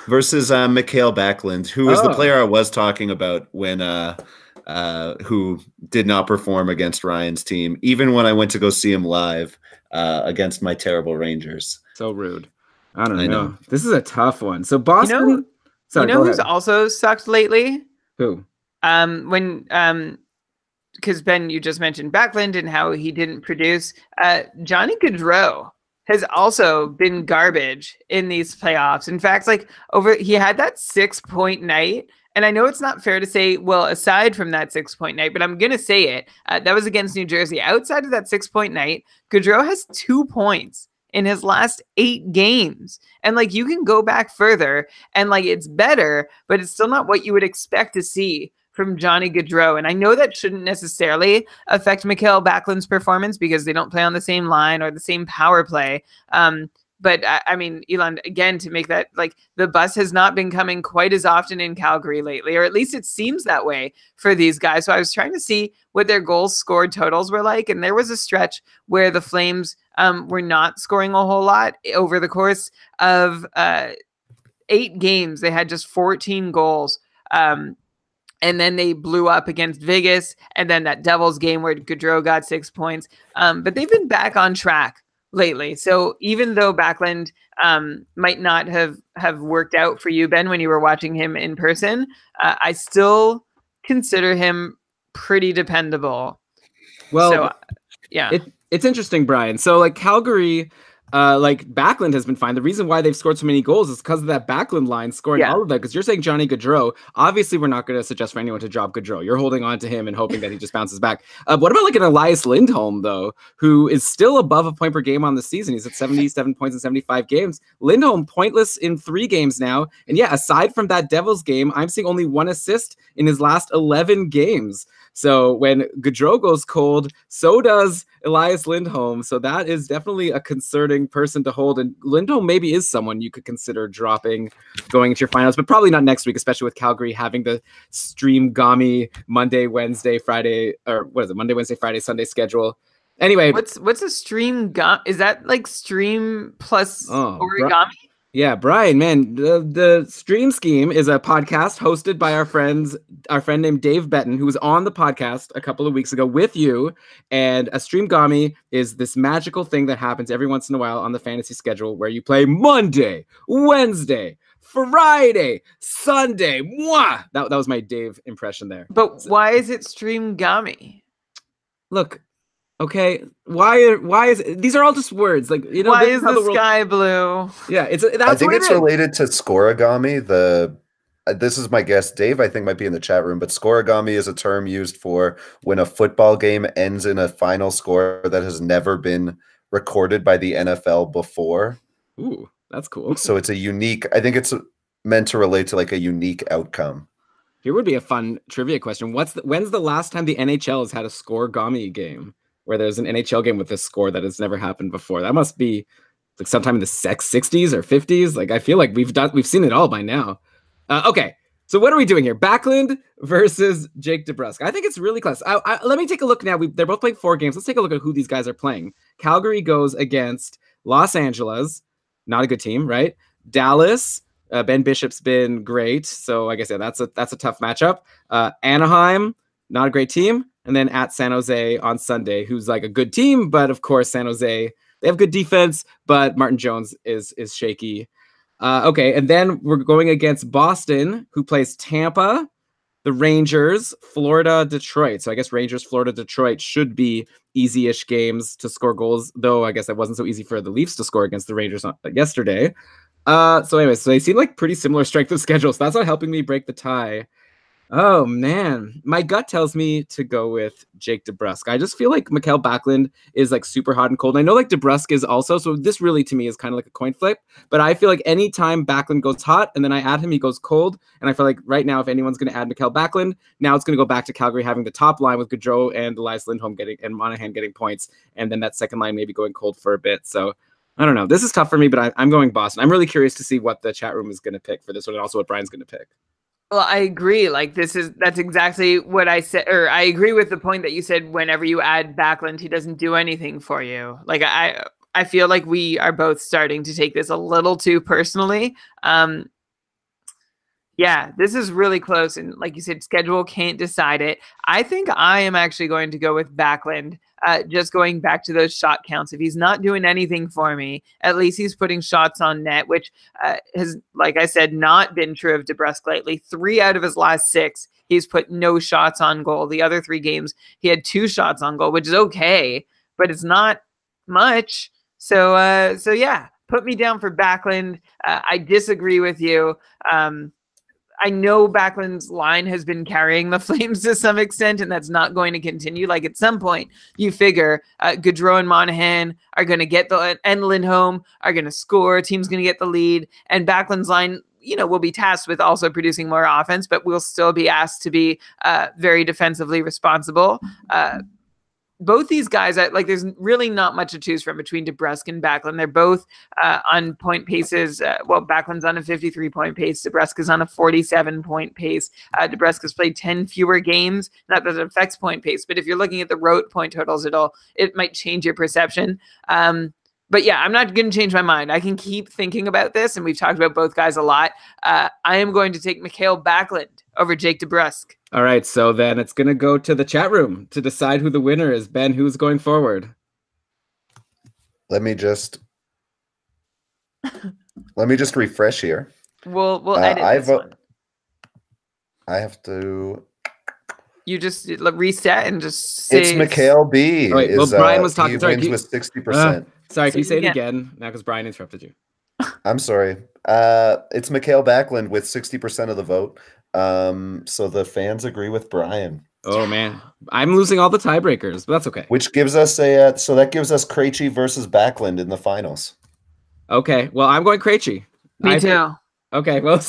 Versus Mikhail Backlund, who is the player I was talking about when who did not perform against Ryan's team, even when I went to go see him live against my terrible Rangers. So rude. I don't know. This is a tough one. So Boston. Who's also sucked lately? Who? Because Ben, you just mentioned Backlund and how he didn't produce. Johnny Gaudreau has also been garbage in these playoffs. In fact, he had that 6-point night. And I know it's not fair to say, well, aside from that 6-point night, but I'm going to say it. That was against New Jersey. Outside of that 6-point night, Gaudreau has 2 points in his last 8 games. And you can go back further and it's better, but it's still not what you would expect to see from Johnny Gaudreau. And I know that shouldn't necessarily affect Mikhail Backlund's performance because they don't play on the same line or the same power play. But I mean, Elon, again, to make that the bus has not been coming quite as often in Calgary lately, or at least it seems that way for these guys. So I was trying to see what their goals scored totals were like. And there was a stretch where the Flames were not scoring a whole lot over the course of 8 games. They had just 14 goals. And then they blew up against Vegas. And then that Devils game where Gaudreau got 6 points. But they've been back on track lately. So even though Backlund might not have worked out for you, Ben, when you were watching him in person, I still consider him pretty dependable. Well, so, yeah. It's interesting, Brian. So Calgary, Backlund has been fine. The reason why they've scored so many goals is because of that Backlund line scoring all of that. Because you're saying Johnny Gaudreau. Obviously, we're not going to suggest for anyone to drop Gaudreau. You're holding on to him and hoping that he just bounces back. What about an Elias Lindholm, though, who is still above a point per game on the season? He's at 77 points in 75 games. Lindholm pointless in 3 games now. And yeah, aside from that Devils game, I'm seeing only 1 assist in his last 11 games. So when Gaudreau goes cold, so does Elias Lindholm. So that is definitely a concerning person to hold. And Lindholm maybe is someone you could consider dropping going into your finals, but probably not next week, especially with Calgary having the stream Gami Monday, Wednesday, Friday, or what is it? Monday, Wednesday, Friday, Sunday schedule. Anyway, what's a stream? Is that stream plus origami? Yeah, Brian, man, the Stream Scheme is a podcast hosted by our friend named Dave Betton, who was on the podcast a couple of weeks ago with you. And a Streamgami is this magical thing that happens every once in a while on the fantasy schedule where you play Monday, Wednesday, Friday, Sunday. Mwah! That was my Dave impression there. But why is it Streamgami? Look. Okay, why is these are all just words why is the sky blue? Yeah, I think it's related to scorigami. This is my guess. Dave, I think, might be in the chat room, but scorigami is a term used for when a football game ends in a final score that has never been recorded by the NFL before. Ooh, that's cool. So it's a unique. I think it's meant to relate to a unique outcome. Here would be a fun trivia question. When's the last time the NHL has had a score-gami game where there's an NHL game with a score that has never happened before? That must be like sometime in the 60s or 50s. Like I feel like we've seen it all by now. Okay, so what are we doing here? Backlund versus Jake DeBrusk. I think it's really close. Let me take a look now. They're both playing 4 games. Let's take a look at who these guys are playing. Calgary goes against Los Angeles, not a good team, right? Dallas. Ben Bishop's been great, so I guess that's a tough matchup. Anaheim, not a great team, and then at San Jose on Sunday, who's like a good team, but of course San Jose, they have good defense, but Martin Jones is shaky. Okay, and then we're going against Boston, who plays Tampa, the Rangers, Florida, Detroit. So I guess Rangers, Florida, Detroit should be easy-ish games to score goals, though I guess that wasn't so easy for the Leafs to score against the Rangers yesterday. So they seem like pretty similar strength of schedule, so that's not helping me break the tie. Oh man, my gut tells me to go with Jake DeBrusk. I just feel like Mikael Backlund is like super hot and cold. I know like DeBrusk is also, so this really to me is kind of like a coin flip, but I feel like anytime Backlund goes hot and then I add him, he goes cold. And I feel like right now, if anyone's going to add Mikael Backlund, now it's going to go back to Calgary having the top line with Gaudreau and Elias Lindholm and Monahan getting points. And then that second line maybe going cold for a bit. So I don't know. This is tough for me, but I'm going Boston. I'm really curious to see what the chat room is going to pick for this one and also what Brian's going to pick. Well, I agree. Like that's exactly what I said, or I agree with the point that you said whenever you add Backlund, he doesn't do anything for you. Like I feel like we are both starting to take this a little too personally. Yeah, this is really close. And like you said, schedule can't decide it. I think I am actually going to go with Backlund. Just going back to those shot counts. If he's not doing anything for me, at least he's putting shots on net, which has, like I said, not been true of DeBrusk lately. 3 out of his last 6, he's put no shots on goal. The other 3 games, he had 2 shots on goal, which is okay, but it's not much. So yeah, put me down for Backlund. I disagree with you. I know Backlund's line has been carrying the Flames to some extent, and that's not going to continue. Like at some point, you figure Gaudreau and Monahan are going to get and Lindholm are going to score. Team's going to get the lead, and Backlund's line, will be tasked with also producing more offense, but we'll still be asked to be very defensively responsible. Both these guys, there's really not much to choose from between DeBrusk and Backlund. They're both on point paces. Backlund's on a 53-point pace. DeBrusk is on a 47-point pace. DeBrusk has played 10 fewer games. Not that it affects point pace, but if you're looking at the rote point totals, it might change your perception. But yeah, I'm not going to change my mind. I can keep thinking about this, and we've talked about both guys a lot. I am going to take Mikael Backlund over Jake DeBrusk. All right, so then it's going to go to the chat room to decide who the winner is. Ben, who's going forward? Let me just refresh here. We'll edit this one. I have to. You just reset and just say it's Mikael B. Oh, wait, Brian was talking. He wins with 60%. Sorry, can you say it again? Now, because Brian interrupted you. I'm sorry. It's Mikael Backlund with 60% of the vote. So the fans agree with Brian. Oh man, I'm losing all the tiebreakers, but that's okay. Which gives us that gives us Krejci versus Backlund in the finals. Okay, well I'm going Krejci. Me too. Okay, well,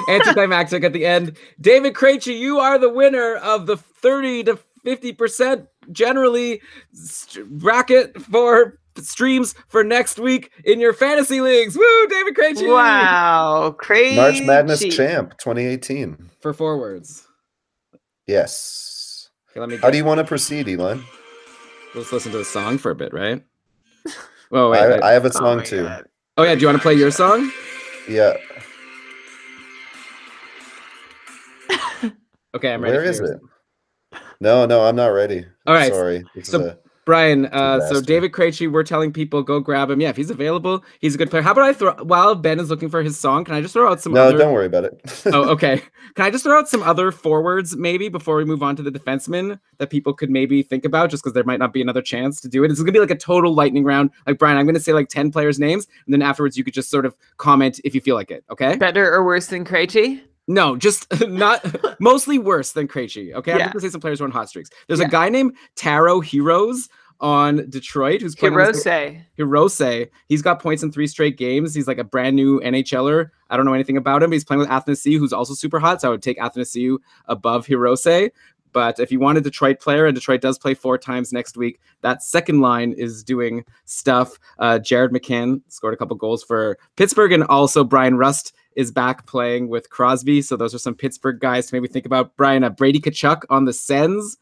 anticlimactic at the end. David Krejci, you are the winner of the 30 to 50% generally bracket for streams for next week in your fantasy leagues. Woo, David Krejci! Wow, crazy. March Madness champ 2018 for forwards. Yes. Okay, how do you want to proceed, Elon? Let's listen to the song for a bit, right? Oh wait, I have a song too. God. Oh yeah, do you want to play your song? Yeah. Okay, I'm ready. Where is it? No, I'm not ready. All right. Sorry. Brian, so David Krejci, we're telling people go grab him. Yeah, if he's available, he's a good player. How about while Ben is looking for his song, can I just throw out some other... No, don't worry about it. Oh, okay. Can I just throw out some other forwards maybe before we move on to the defensemen that people could maybe think about just because there might not be another chance to do it? This is going to be like a total lightning round. Like, Brian, I'm going to say like 10 players' names, and then afterwards you could just sort of comment if you feel like it, okay? Better or worse than Krejci? No, just not mostly worse than Krejci, okay? I'm Yeah. just going to say some players who are on hot streaks. There's a guy named Taro Heroes on Detroit, who's playing Hirose. He's got points in 3 straight games. He's like a brand new NHLer. I don't know anything about him. He's playing with Athanasiou, who's also super hot. So I would take Athanasiou above Hirose. But if you want a Detroit player, and Detroit does play 4 times next week, that second line is doing stuff. Jared McCann scored a couple goals for Pittsburgh, and also Brian Rust is back playing with Crosby. So those are some Pittsburgh guys to maybe think about. Brian, Brady Tkachuk on the Sens,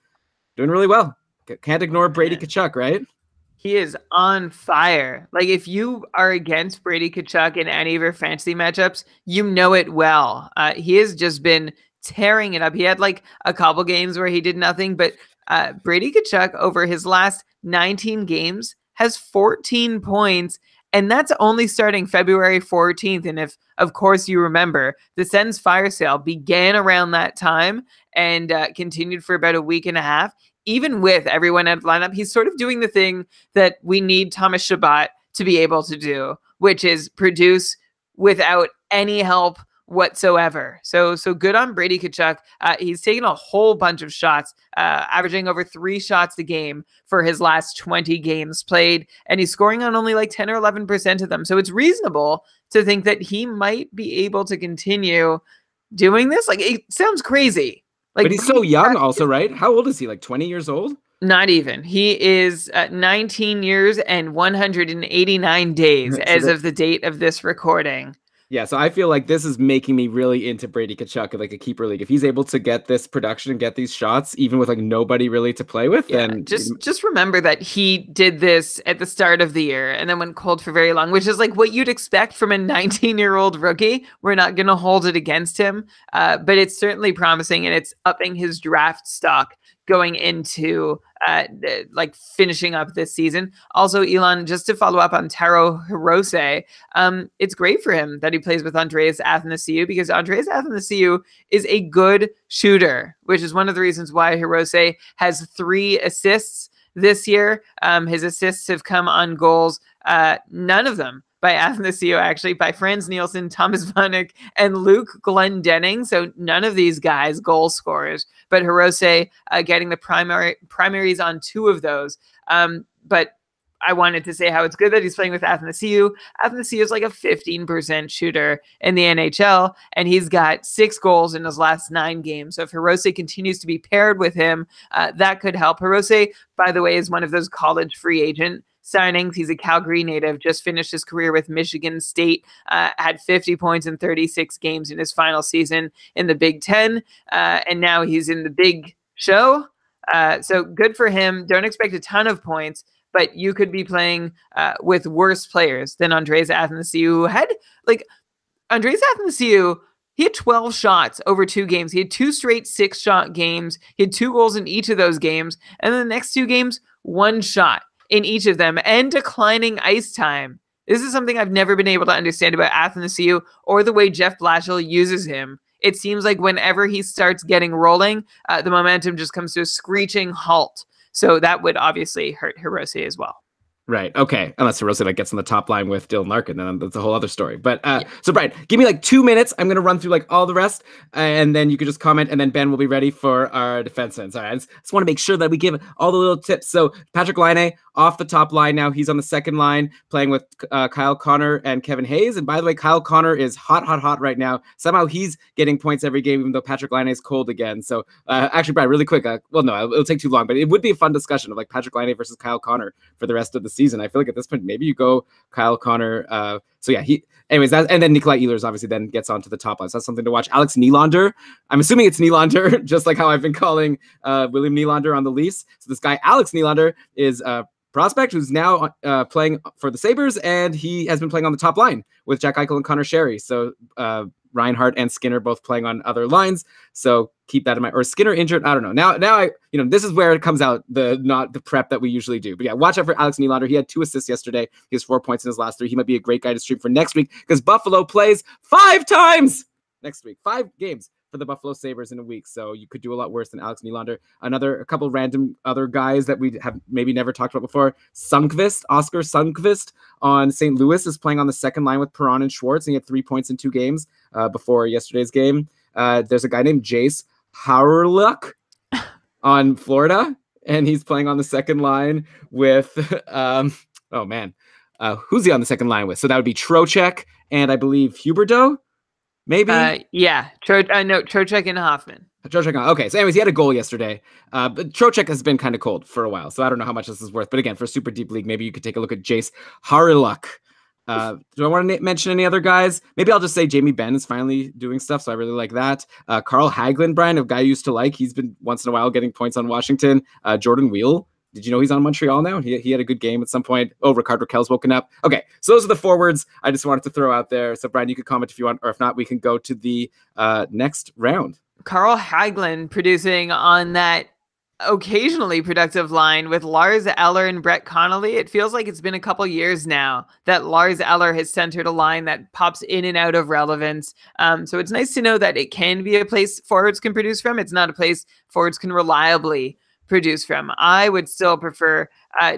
doing really well. Can't ignore Brady Tkachuk, right? He is on fire. Like, if you are against Brady Tkachuk in any of your fantasy matchups, you know it well. He has just been tearing it up. He had like a couple games where he did nothing, but Brady Tkachuk over his last 19 games has 14 points, and that's only starting February 14th. And if, of course, you remember, the Sens fire sale began around that time and continued for about a week and a half. Even with everyone out of lineup, he's sort of doing the thing that we need Thomas Chabot to be able to do, which is produce without any help whatsoever. So good on Brady Tkachuk. He's taken a whole bunch of shots, averaging over 3 shots a game for his last 20 games played, and he's scoring on only like 10 or 11% of them. So it's reasonable to think that he might be able to continue doing this. Like, it sounds crazy. Like, but he's so young also, right? How old is he? Like 20 years old? Not even. He is 19 years and 189 days as of the date of this recording. Yeah, so I feel like this is making me really into Brady Tkachuk in like a keeper league. If he's able to get this production and get these shots, even with like nobody really to play with, then just remember that he did this at the start of the year and then went cold for very long, which is like what you'd expect from a 19-year-old rookie. We're not going to hold it against him, but it's certainly promising, and it's upping his draft stock going into like finishing up this season. Also, Elon, just to follow up on Taro Hirose, it's great for him that he plays with Andreas Athanasiou, because Andreas Athanasiou is a good shooter, which is one of the reasons why Hirose has 3 assists this year. His assists have come on goals, none of them by Athanasiou, actually, by Franz Nielsen, Thomas Vanek, and Luke Glendening. So none of these guys goal scorers, but Hirose getting the primaries on 2 of those. But I wanted to say how it's good that he's playing with Athanasiou. Athanasiou is like a 15% shooter in the NHL, and he's got 6 goals in his last 9 games. So if Hirose continues to be paired with him, that could help. Hirose, by the way, is one of those college free agent signings. He's a Calgary native, just finished his career with Michigan State, had 50 points in 36 games in his final season in the Big Ten, and now he's in the Big Show. So good for him. Don't expect a ton of points, but you could be playing with worse players than Andreas Athanasiou had. Like, Andreas Athanasiou, he had 12 shots over 2 games. He had 2 straight 6-shot games. He had 2 goals in each of those games. And then the next 2 games, 1 shot in each of them, and declining ice time. This is something I've never been able to understand about Athanasiou or the way Jeff Blashill uses him. It seems like whenever he starts getting rolling, the momentum just comes to a screeching halt. So that would obviously hurt Hirose as well. Right. Okay. Unless Hirose like gets on the top line with Dylan Larkin, then that's a whole other story. But So Brian, give me like 2 minutes. I'm going to run through like all the rest, and then you could just comment, and then Ben will be ready for our defensemen. All right. I just want to make sure that we give all the little tips. So Patrick Laine off the top line now. He's on the second line playing with Kyle Connor and Kevin Hayes. And by the way, Kyle Connor is hot right now. Somehow he's getting points every game, even though Patrick Laine is cold again. So actually, Brian, really quick. Well, no, it'll take too long, but it would be a fun discussion of like Patrick Laine versus Kyle Connor for the rest of the season. I feel like at this point, maybe you go Kyle Connor. So yeah, anyways, and then Nikolai Ehlers obviously then gets onto the top line. So that's something to watch. Alex Nylander, I'm assuming it's Nylander, just like how I've been calling William Nylander on the Leafs. So this guy, Alex Nylander, is prospect who's now playing for the Sabres, and he has been playing on the top line with Jack Eichel and Connor Sherry. So Reinhart and Skinner both playing on other lines. So keep that in mind. Or Skinner injured, I don't know. Now I, this is where it comes out, not the prep that we usually do. But yeah, watch out for Alex Nylander. He had 2 assists yesterday. He has 4 points in his last 3. He might be a great guy to stream for next week, because Buffalo plays 5 times next week. 5 games for the Buffalo Sabres in a week. So you could do a lot worse than Alex Nylander. A couple random other guys that we have maybe never talked about before. Oscar Sundqvist on St. Louis is playing on the second line with Perron and Schwartz, and he had 3 points in 2 games before yesterday's game. There's a guy named Jace Hawryluk on Florida, and he's playing on the second line with oh man, who's he on the second line with? So that would be Trocheck and I believe Huberdeau, maybe. Yeah, no, Trocheck and Hoffman. Trocheck. Okay, so anyways, he had a goal yesterday. But Trocheck has been kind of cold for a while, so I don't know how much this is worth. But again, for Super Deep League, maybe you could take a look at Jace Hariluk. Do I want to mention any other guys? Maybe I'll just say Jamie Benn is finally doing stuff, so I really like that. Carl Hagelin, Brian, a guy I used to like. He's been once in a while getting points on Washington. Jordan Wheel. Did you know he's on Montreal now? He had a good game at some point. Oh, Rickard Raquel's woken up. Okay, so those are the forwards I just wanted to throw out there. So, Brian, you could comment if you want, or if not, we can go to the next round. Carl Hagelin producing on that occasionally productive line with Lars Eller and Brett Connolly. It feels like it's been a couple years now that Lars Eller has centered a line that pops in and out of relevance. So it's nice to know that it can be a place forwards can produce from. It's not a place forwards can reliably produce from. I would still prefer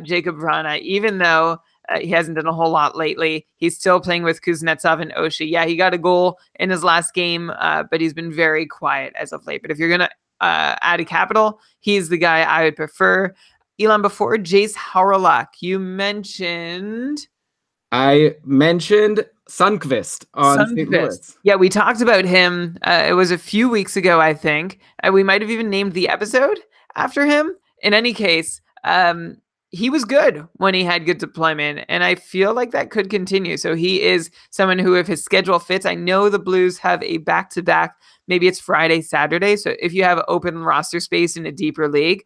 Jacob Vrana, even though he hasn't done a whole lot lately. He's still playing with Kuznetsov and Oshie. Yeah, he got a goal in his last game, but he's been very quiet as of late. But if you're going to add a capital, he's the guy I would prefer. Elon, before Jace Hariluk, I mentioned Sundqvist on St. Louis. Yeah, we talked about him. It was a few weeks ago, I think. We might have even named the episode after him. In any case, he was good when he had good deployment, and I feel like that could continue. So he is someone who, if his schedule fits, I know the Blues have a back-to-back, maybe it's Friday, Saturday. So if you have open roster space in a deeper league,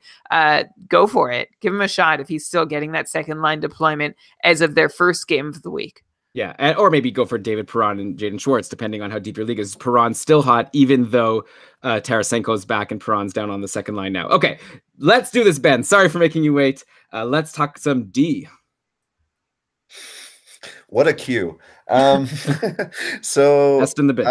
go for it. Give him a shot if he's still getting that second line deployment as of their first game of the week. Yeah, or maybe go for David Perron and Jaden Schwartz, depending on how deep your league is. Perron's still hot, even though Tarasenko's back and Perron's down on the second line now. Okay, let's do this, Ben. Sorry for making you wait. Let's talk some D. What a cue. So Best in the bit.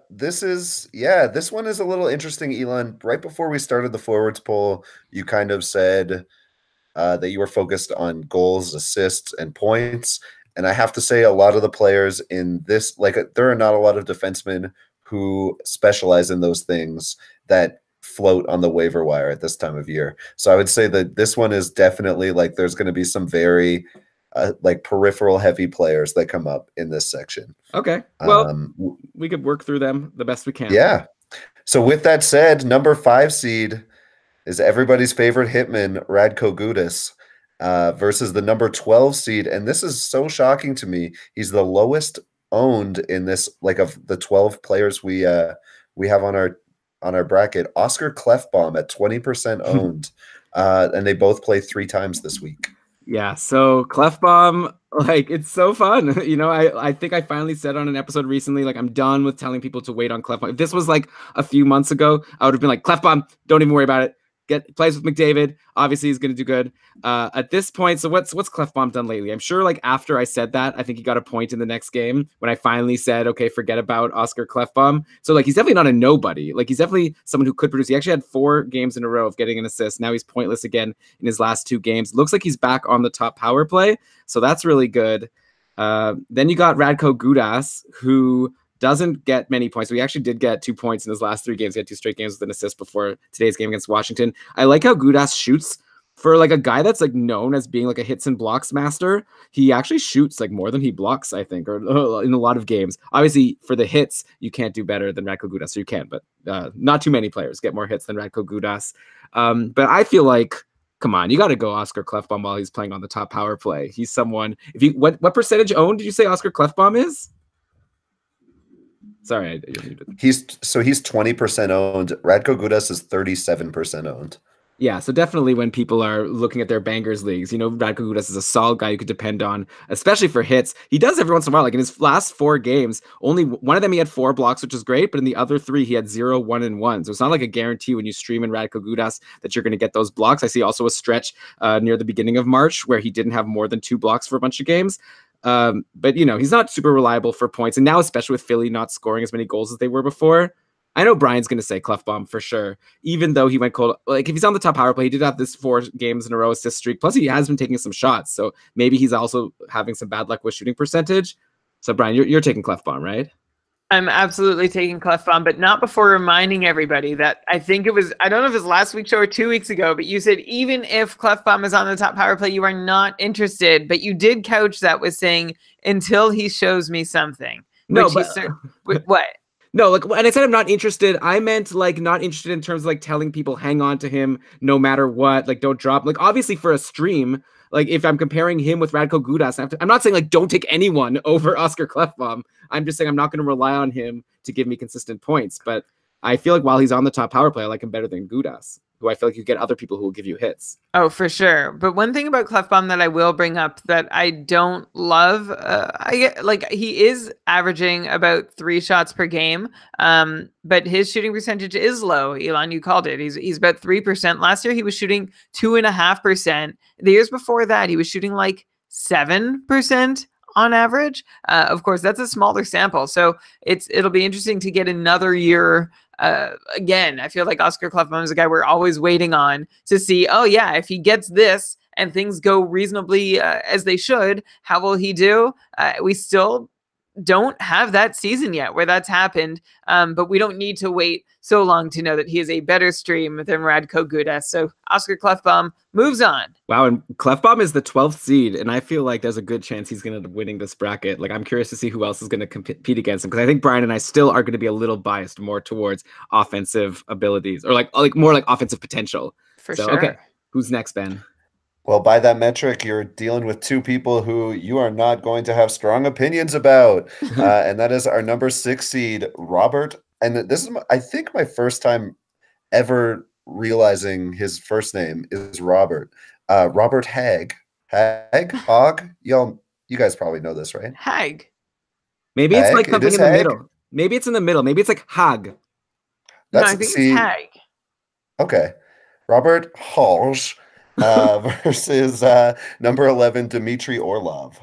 This one is a little interesting, Elon. Right before we started the forwards poll, you kind of said that you were focused on goals, assists, and points. And I have to say, a lot of the players in this, there are not a lot of defensemen who specialize in those things that float on the waiver wire at this time of year. So I would say that this one is definitely there's going to be some very peripheral heavy players that come up in this section. Okay. Well, we could work through them the best we can. Yeah. So with that said, number 5 seed is everybody's favorite hitman, Radko Gudas. Versus the number 12 seed. And this is so shocking to me. He's the lowest owned in this, of the 12 players we have on our bracket. Oscar Klefbom at 20% owned. And they both play 3 times this week. Yeah, so Klefbom, it's so fun. I think I finally said on an episode recently, I'm done with telling people to wait on Klefbom. If this was a few months ago, I would have been like, Klefbom, don't even worry about it. Plays with McDavid. Obviously, he's going to do good. At this point, so what's Klefbom done lately? I'm sure after I said that, I think he got a point in the next game when I finally said, okay, forget about Oscar Klefbom. So he's definitely not a nobody. He's definitely someone who could produce. He actually had 4 games in a row of getting an assist. Now he's pointless again in his last 2 games. Looks like he's back on the top power play. So that's really good. Then you got Radko Gudas, who doesn't get many points. We actually did get 2 points in his last 3 games. He had 2 straight games with an assist before today's game against Washington. I like how Gudas shoots for a guy that's known as being a hits and blocks master. He actually shoots more than he blocks, I think, or in a lot of games. Obviously, for the hits, you can't do better than Radko Gudas. So you can, but not too many players get more hits than Radko Gudas. But I feel come on, you got to go Oscar Klefbom while he's playing on the top power play. He's someone. What percentage owned did you say Oscar Klefbom is? Sorry, you're muted. He's 20% owned. Radko Gudas is 37% owned. Yeah, so definitely when people are looking at their bangers leagues, Radko Gudas is a solid guy you could depend on, especially for hits. He does every once in a while. In his last 4 games, only one of them he had 4 blocks, which is great, but in the other 3 he had 0, 1, and 1. So it's not a guarantee when you stream in Radko Gudas that you're going to get those blocks. I see also a stretch near the beginning of March where he didn't have more than 2 blocks for a bunch of games. But he's not super reliable for points, and now especially with Philly not scoring as many goals as they were before, I know Brian's going to say Klefbom for sure, even though he went cold. If he's on the top power play, he did have this 4 games in a row assist streak. Plus, he has been taking some shots, so maybe he's also having some bad luck with shooting percentage. So, Brian, you're taking Klefbom, right? I'm absolutely taking Clefbaum, but not before reminding everybody that I think it was, I don't know if it was last week's show or 2 weeks ago, but you said even if Clefbaum is on the top power play, you are not interested. But you did couch that with saying, until he shows me something. No, Which but what? no, like when I said I'm not interested, I meant like not interested in terms of like telling people hang on to him no matter what, like don't drop. Like obviously for a stream, like if I'm comparing him with Radko Gudas, I'm not saying like don't take anyone over Oscar Klefbom. I'm just saying I'm not going to rely on him to give me consistent points. But I feel like while he's on the top power play, I like him better than Gudas, who I feel like you get other people who will give you hits. Oh, for sure. But one thing about Clefbaum that I will bring up that I don't love, I get like he is averaging about 3 shots per game, but his shooting percentage is low. Elon, you called it. He's about 3%. Last year he was shooting 2.5%. The years before that he was shooting like 7% on average. Of course, that's a smaller sample, so it'll be interesting to get another year. Again, I feel like Oscar Klefbom is a guy we're always waiting on to see. Oh yeah, if he gets this and things go reasonably as they should, how will he do? We still don't have that season yet where that's happened, but we don't need to wait so long to know that he is a better stream than Radko Gudas. So Oscar Klefbom moves on. Wow, and Klefbom is the 12th seed, and I feel like there's a good chance he's going to winning this bracket. Like I'm curious to see who else is going to compete against him, because I think Brian and I still are going to be a little biased more towards offensive abilities, or like more like offensive potential. For sure. Okay, who's next, Ben? Well, by that metric, you're dealing with two people who you are not going to have strong opinions about. And that is our number 6 seed, Robert. And this is, I think, my first time ever realizing his first name is Robert. Robert Hag. Hog? You guys probably know this, right? Hag. Maybe it's Hag? like something It is in the Hag? middle. Maybe it's in the middle. Maybe it's like Hag. No, I think it's Hag. Okay. Robert Halsh versus number 11, Dmitry Orlov.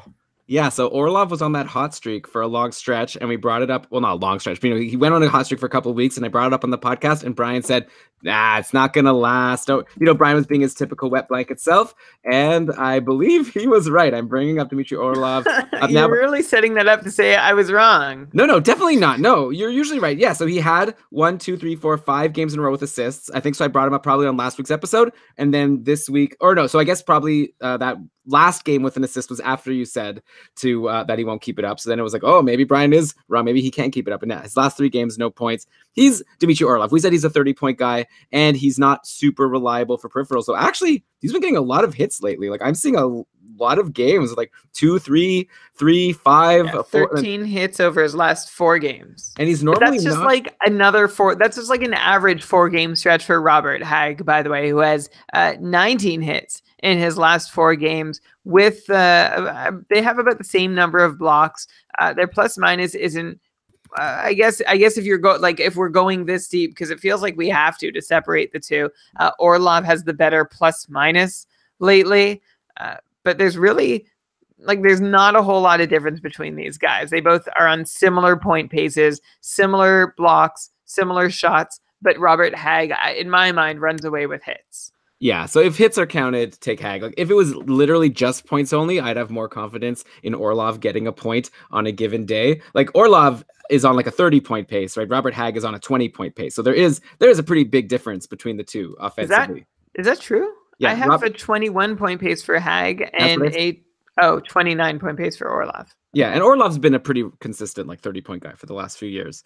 Yeah, so Orlov was on that hot streak for a long stretch, and we brought it up. Well, not a long stretch, but he went on a hot streak for a couple of weeks, and I brought it up on the podcast, and Brian said, nah, it's not going to last. Brian was being his typical wet blanket self, and I believe he was right. I'm bringing up Dmitry Orlov. You're really setting that up to say I was wrong. No, definitely not. No, you're usually right. Yeah, so he had 5 games in a row with assists. I think so. I brought him up probably on last week's episode, and then this week, or no, so I guess probably that last game with an assist was after you said that he won't keep it up. So then it was like, oh, maybe Brian is wrong. Maybe he can't keep it up. And his last 3 games, no points. He's Dmitry Orlov. We said he's a 30-point guy, and he's not super reliable for peripherals. So actually, he's been getting a lot of hits lately. Like I'm seeing a lot of games, like 2, 3, 3, 5, yeah, 4, 13 hits over his last 4 games. And he's normally that's just like another 4. That's just like an average 4-game stretch for Robert Hag, by the way, who has 19 hits in his last 4 games. With they have about the same number of blocks. Their plus minus isn't. I guess if if we're going this deep, because it feels like we have to separate the two. Orlov has the better plus minus lately, but there's really there's not a whole lot of difference between these guys. They both are on similar point paces, similar blocks, similar shots, but Robert Hag, in my mind, runs away with hits. Yeah, so if hits are counted, take Hag. Like if it was literally just points only, I'd have more confidence in Orlov getting a point on a given day. Like Orlov is on like a 30-point pace, right? Robert Hag is on a 20-point pace. So there is a pretty big difference between the two offensively. Is that true? Yeah, I have a 21-point pace for Hag and a 29-point pace for Orlov. Yeah, and Orlov's been a pretty consistent 30-point guy for the last few years.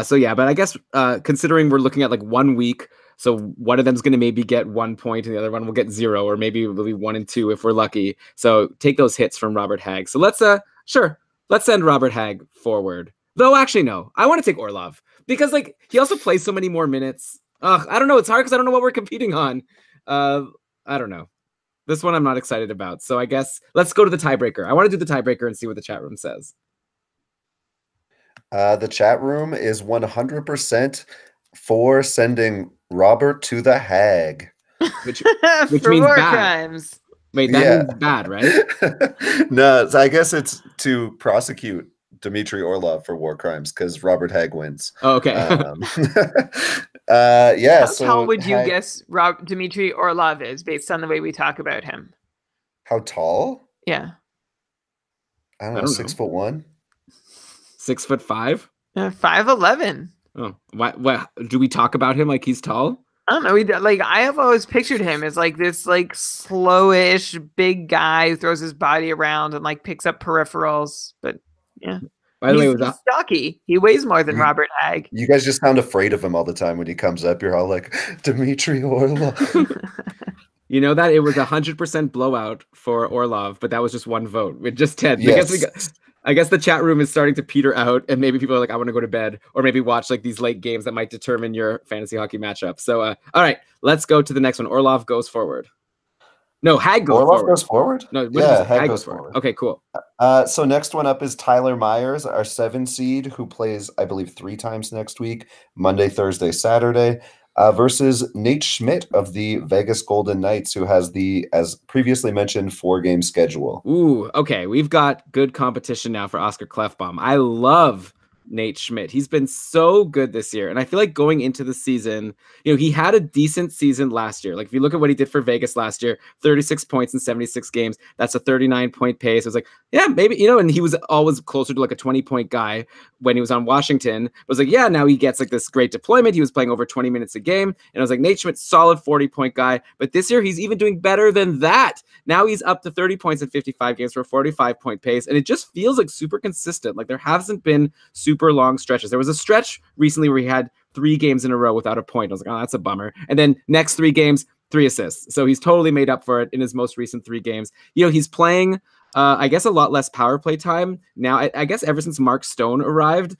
So yeah, but I guess considering we're looking at 1 week, so one of them's going to maybe get 1 point and the other one will get 0, or maybe it'll be 1 and 2 if we're lucky. So take those hits from Robert Hag. So let's send Robert Hag forward. Though actually no, I want to take Orlov because he also plays so many more minutes. I don't know. It's hard because I don't know what we're competing on. I don't know. This one I'm not excited about. So I guess let's go to the tiebreaker. I want to do the tiebreaker and see what the chat room says. The chat room is 100% for sending Robert to the Hag. Which for means war bad. Crimes. Wait, that means bad, right? No, so I guess it's to prosecute Dmitry Orlov for war crimes because Robert Hag wins. Oh, okay. Yeah. How tall would you guess Dmitry Orlov is based on the way we talk about him? How tall? Yeah. I don't know. 6'1". 6'5". 5'11". Oh, why do we talk about him like he's tall? I don't know. Like I have always pictured him as like this like slowish big guy who throws his body around and like picks up peripherals. But yeah, By the way, he's stocky. He weighs more than Robert Hagg. You guys just sound afraid of him all the time when he comes up. You're all like, Dmitry Orlov. You know that it was 100% blowout for Orlov, but that was just one vote with just 10. Yes. I guess the chat room is starting to peter out, and maybe people are like, I want to go to bed, or maybe watch like these late games that might determine your fantasy hockey matchup. So, all right, let's go to the next one. Orlov goes forward. No, Hagg goes Orlov forward. goes forward? No, Hagg goes forward. Okay, cool. So next one up is Tyler Myers, our 7 seed, who plays, I believe, 3 times next week, Monday, Thursday, Saturday, versus Nate Schmidt of the Vegas Golden Knights, who has the, as previously mentioned, 4-game schedule. Ooh, okay. We've got good competition now for Oscar Klefbom. I love Nate Schmidt. He's been so good this year. And I feel like going into the season, he had a decent season last year. Like if you look at what he did for Vegas last year, 36 points in 76 games, that's a 39-point pace. It was like, yeah, maybe, and he was always closer to like a 20-point guy when he was on Washington. It was like, yeah, now he gets like this great deployment. He was playing over 20 minutes a game. And I was like, Nate Schmidt, solid 40-point guy. But this year he's even doing better than that. Now he's up to 30 points in 55 games for a 45-point pace. And it just feels like super consistent. Like there hasn't been super long stretches. There was a stretch recently where he had 3 games in a row without a point. I was like, oh, that's a bummer. And then next 3 games, 3 assists. So he's totally made up for it in his most recent 3 games. He's playing, I guess, a lot less power play time. Now, I guess ever since Mark Stone arrived,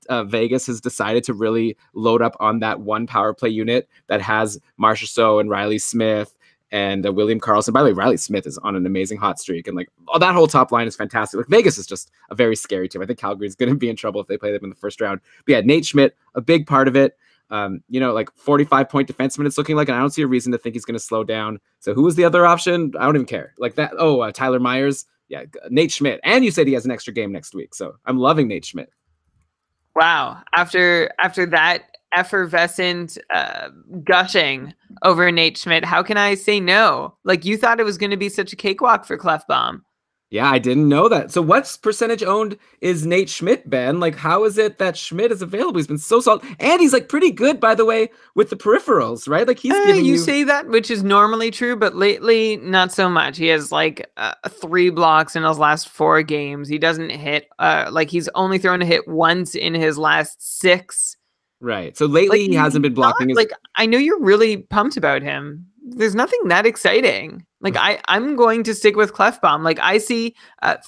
Vegas has decided to really load up on that one power play unit that has Marchessault and Riley Smith and William Karlsson. By the way, Riley Smith is on an amazing hot streak, and like that whole top line is fantastic. Like Vegas is just a very scary team. I think Calgary is going to be in trouble if they play them in the first round. But yeah, Nate Schmidt, a big part of it. Like 45-point defenseman, it's looking like, and I don't see a reason to think he's going to slow down. So who was the other option? I don't even care. Like that. Oh, Tyler Myers. Yeah, Nate Schmidt. And you said he has an extra game next week, so I'm loving Nate Schmidt. Wow. After that effervescent gushing over Nate Schmidt, how can I say no? Like you thought it was going to be such a cakewalk for Klefbom. Yeah, I didn't know that. So what percentage owned is Nate Schmidt, Ben? Like, how is it that Schmidt is available? He's been so solid. And he's like pretty good, by the way, with the peripherals, right? Like he's giving you say that, which is normally true, but lately not so much. He has like 3 blocks in his last 4 games. He doesn't hit, like he's only thrown a hit once in his last 6. Right. So lately he hasn't been blocking. Like I know you're really pumped about him. There's nothing that exciting. Like I'm going to stick with Klefbom. Like I see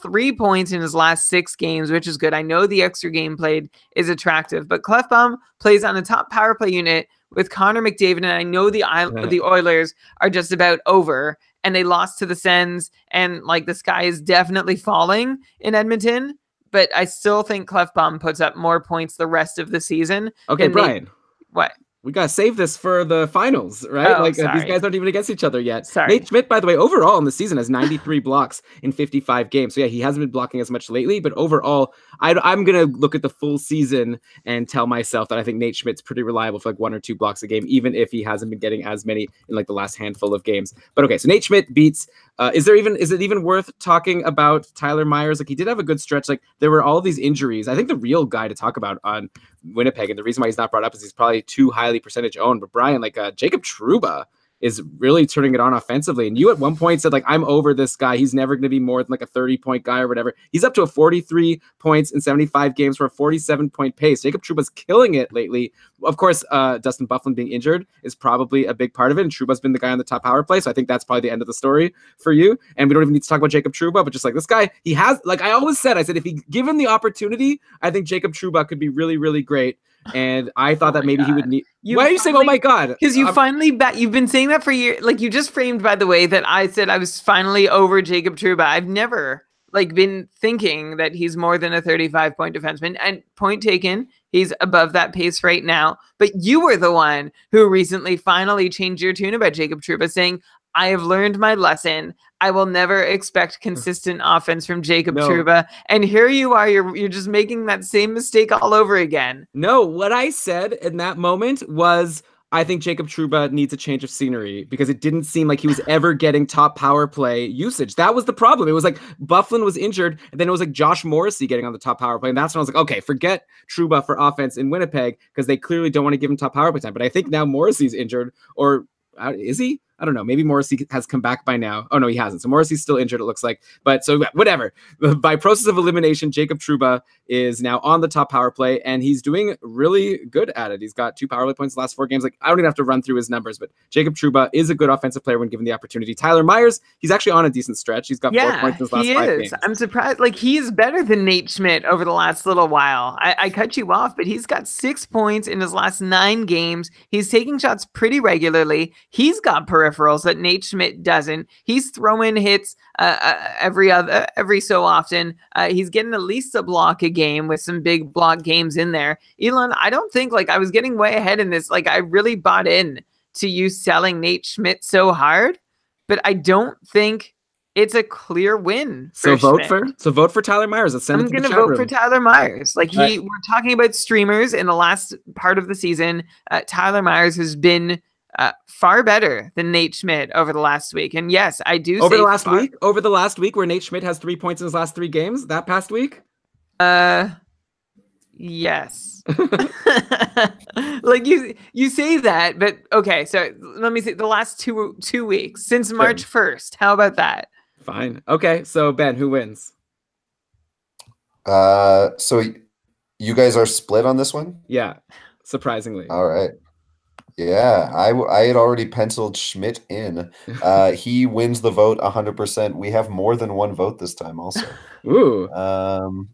3 points in his last 6 games, which is good. I know the extra game played is attractive, but Klefbom plays on a top power play unit with Connor McDavid, and I know the Oilers are just about over, and they lost to the Sens, and like the sky is definitely falling in Edmonton. But I still think Klefbom puts up more points the rest of the season. Okay, Brian. What? We got to save this for the finals, right? Oh, these guys aren't even against each other yet. Sorry. Nate Schmidt, by the way, overall in the season has 93 blocks in 55 games. So yeah, he hasn't been blocking as much lately, but overall, I'm going to look at the full season and tell myself that I think Nate Schmidt's pretty reliable for like 1 or 2 blocks a game, even if he hasn't been getting as many in like the last handful of games. But okay, so Nate Schmidt beats, is it even worth talking about Tyler Myers? Like he did have a good stretch. Like there were all these injuries. I think the real guy to talk about on Winnipeg, and the reason why he's not brought up is he's probably too highly percentage owned. But Brian, like Jacob Trouba is really turning it on offensively. And you at one point said, like, I'm over this guy. He's never going to be more than like a 30-point guy or whatever. He's up to a 43 points in 75 games for a 47-point pace. Jacob Trouba's killing it lately. Of course, Dustin Byfuglien being injured is probably a big part of it. And Trouba's been the guy on the top power play. So I think that's probably the end of the story for you. And we don't even need to talk about Jacob Trouba, but just like this guy, he has, like I always said, I said, if he given the opportunity, I think Jacob Trouba could be really, really great. And I thought that maybe he would need. Why are you saying, oh my God? Because you finally you've been saying that for years. Like you just framed, by the way, that I said I was finally over Jacob Trouba. I've never been thinking that he's more than a 35-point defenseman. And point taken, he's above that pace right now. But you were the one who recently finally changed your tune about Jacob Trouba, saying, I have learned my lesson. I will never expect consistent offense from Jacob Trouba. And here you are, you're just making that same mistake all over again. No, what I said in that moment was I think Jacob Trouba needs a change of scenery because it didn't seem like he was ever getting top power play usage. That was the problem. It was like Bufflin was injured, and then it was like Josh Morrissey getting on the top power play. And that's when I was like, okay, forget Trouba for offense in Winnipeg because they clearly don't want to give him top power play time. But I think now Morrissey's injured, or is he? I don't know. Maybe Morrissey has come back by now. Oh, no, he hasn't. So Morrissey's still injured, it looks like. But so whatever. By process of elimination, Jacob Trouba is now on the top power play, and he's doing really good at it. He's got 2 power play points in the last 4 games. Like, I don't even have to run through his numbers, but Jacob Trouba is a good offensive player when given the opportunity. Tyler Myers, he's actually on a decent stretch. He's got 4 points in his last 5 games. I'm surprised. Like, he is better than Nate Schmidt over the last little while. I cut you off, but he's got 6 points in his last 9 games. He's taking shots pretty regularly. He's got peripherals that Nate Schmidt doesn't. He's throwing hits every so often. He's getting at least a block a game with some big block games in there. Elon, I don't think, like, I was getting way ahead in this. Like, I really bought in to you selling Nate Schmidt so hard, but I don't think it's a clear win. So vote for Tyler Myers. I'm going to vote for Tyler Myers. Like, we're talking about streamers in the last part of the season. Tyler Myers has been far better than Nate Schmidt over the last week. And yes, I do over the last week where Nate Schmidt has 3 points in his last 3 games that past week. Yes. Like you say that, but okay. So let me see the last two weeks since March 1st. How about that? Fine. Okay. So Ben, who wins? So you guys are split on this one? Yeah. Surprisingly. All right. Yeah, I had already penciled Schmidt in. He wins the vote 100%. We have more than one vote this time also. Ooh.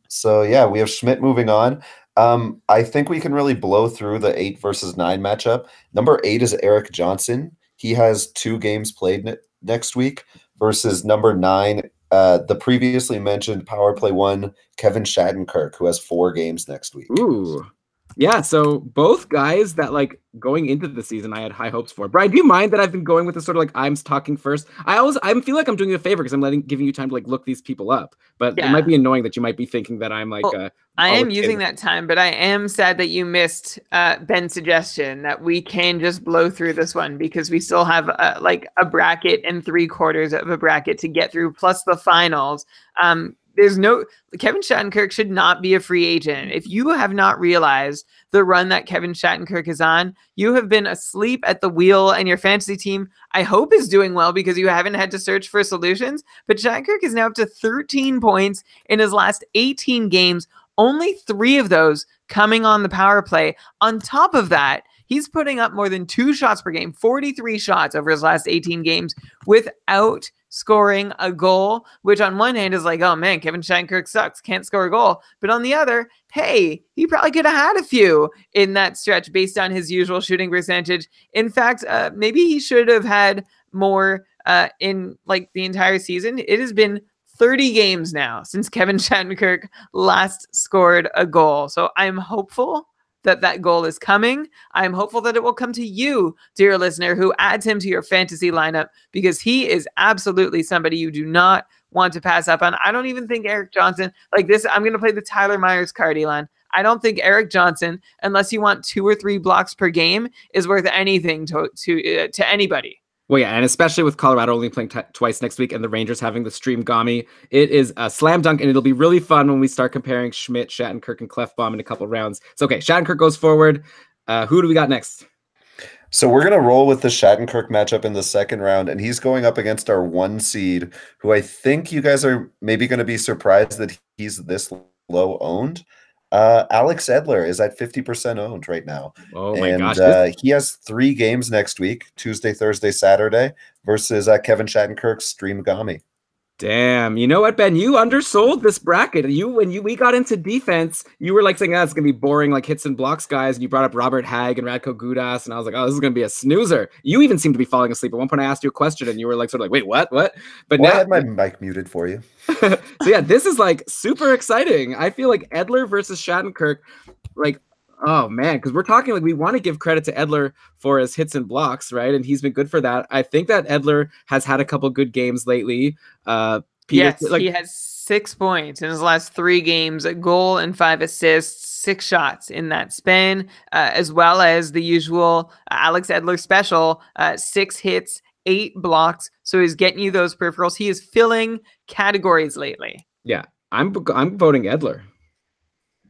So yeah, we have Schmidt moving on. I think we can really blow through the 8 versus 9 matchup. Number 8 is Eric Johnson. He has 2 games played next week versus number 9, the previously mentioned power play 1, Kevin Shattenkirk, who has 4 games next week. Ooh. Yeah, so both guys that, like, going into the season I had high hopes for. Brian, do you mind that I've been going with this sort of like I'm talking first? I feel like I'm doing you a favor because I'm giving you time to like look these people up. But It might be annoying that you might be thinking that I'm like I am using that time, but I am sad that you missed Ben's suggestion that we can just blow through this one because we still have like a bracket and 3/4 of a bracket to get through plus the finals. Kevin Shattenkirk should not be a free agent. If you have not realized the run that Kevin Shattenkirk is on, you have been asleep at the wheel, and your fantasy team, I hope, is doing well because you haven't had to search for solutions. But Shattenkirk is now up to 13 points in his last 18 games, only 3 of those coming on the power play. On top of that, he's putting up more than 2 shots per game, 43 shots over his last 18 games without scoring a goal, which on one hand is like, oh man, Kevin Shattenkirk sucks, can't score a goal. But on the other, hey, he probably could have had a few in that stretch based on his usual shooting percentage. In fact, maybe he should have had more in like the entire season. It has been 30 games now since Kevin Shattenkirk last scored a goal. So I'm hopeful that goal is coming. I'm hopeful that it will come to you, dear listener, who adds him to your fantasy lineup because he is absolutely somebody you do not want to pass up on. I don't even think Eric Johnson, like this, I'm going to play the Tyler Myers card, Elon. I don't think Eric Johnson, unless you want 2 or 3 blocks per game, is worth anything to anybody. Well, yeah, and especially with Colorado only playing twice next week and the Rangers having the stream Gami, it is a slam dunk, and it'll be really fun when we start comparing Schmidt, Shattenkirk, and Clefbaum in a couple rounds. So, okay, Shattenkirk goes forward. Who do we got next? So we're going to roll with the Shattenkirk matchup in the second round, and he's going up against our 1 seed, who I think you guys are maybe going to be surprised that he's this low owned. Alex Edler is at 50% owned right now. Oh my gosh. He has 3 games next week, Tuesday, Thursday, Saturday, versus Kevin Shattenkirk's Stream Gami. Damn. You know what, Ben? You undersold this bracket. When we got into defense, you were like saying, it's going to be boring, like hits and blocks guys. And you brought up Robert Hagg and Radko Gudas. And I was like, oh, this is going to be a snoozer. You even seemed to be falling asleep. At one point I asked you a question and you were like, sort of like, wait, what? But now I had my mic muted for you. So yeah, this is like super exciting. I feel like Edler versus Shattenkirk, like, oh man, because we're talking like we want to give credit to Edler for his hits and blocks, right? And he's been good for that. I think that Edler has had a couple good games lately. He has 6 points in his last 3 games, a goal and 5 assists, 6 shots in that span, as well as the usual Alex Edler special, 6 hits, 8 blocks. So he's getting you those peripherals. He is filling categories lately. Yeah, I'm voting Edler.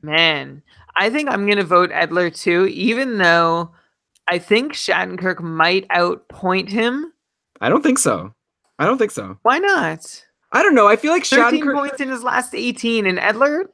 Man, I think I'm going to vote Edler too, even though I think Shattenkirk might outpoint him. I don't think so. Why not? I don't know. I feel like 13 Shattenkirk points in his last 18, and Edler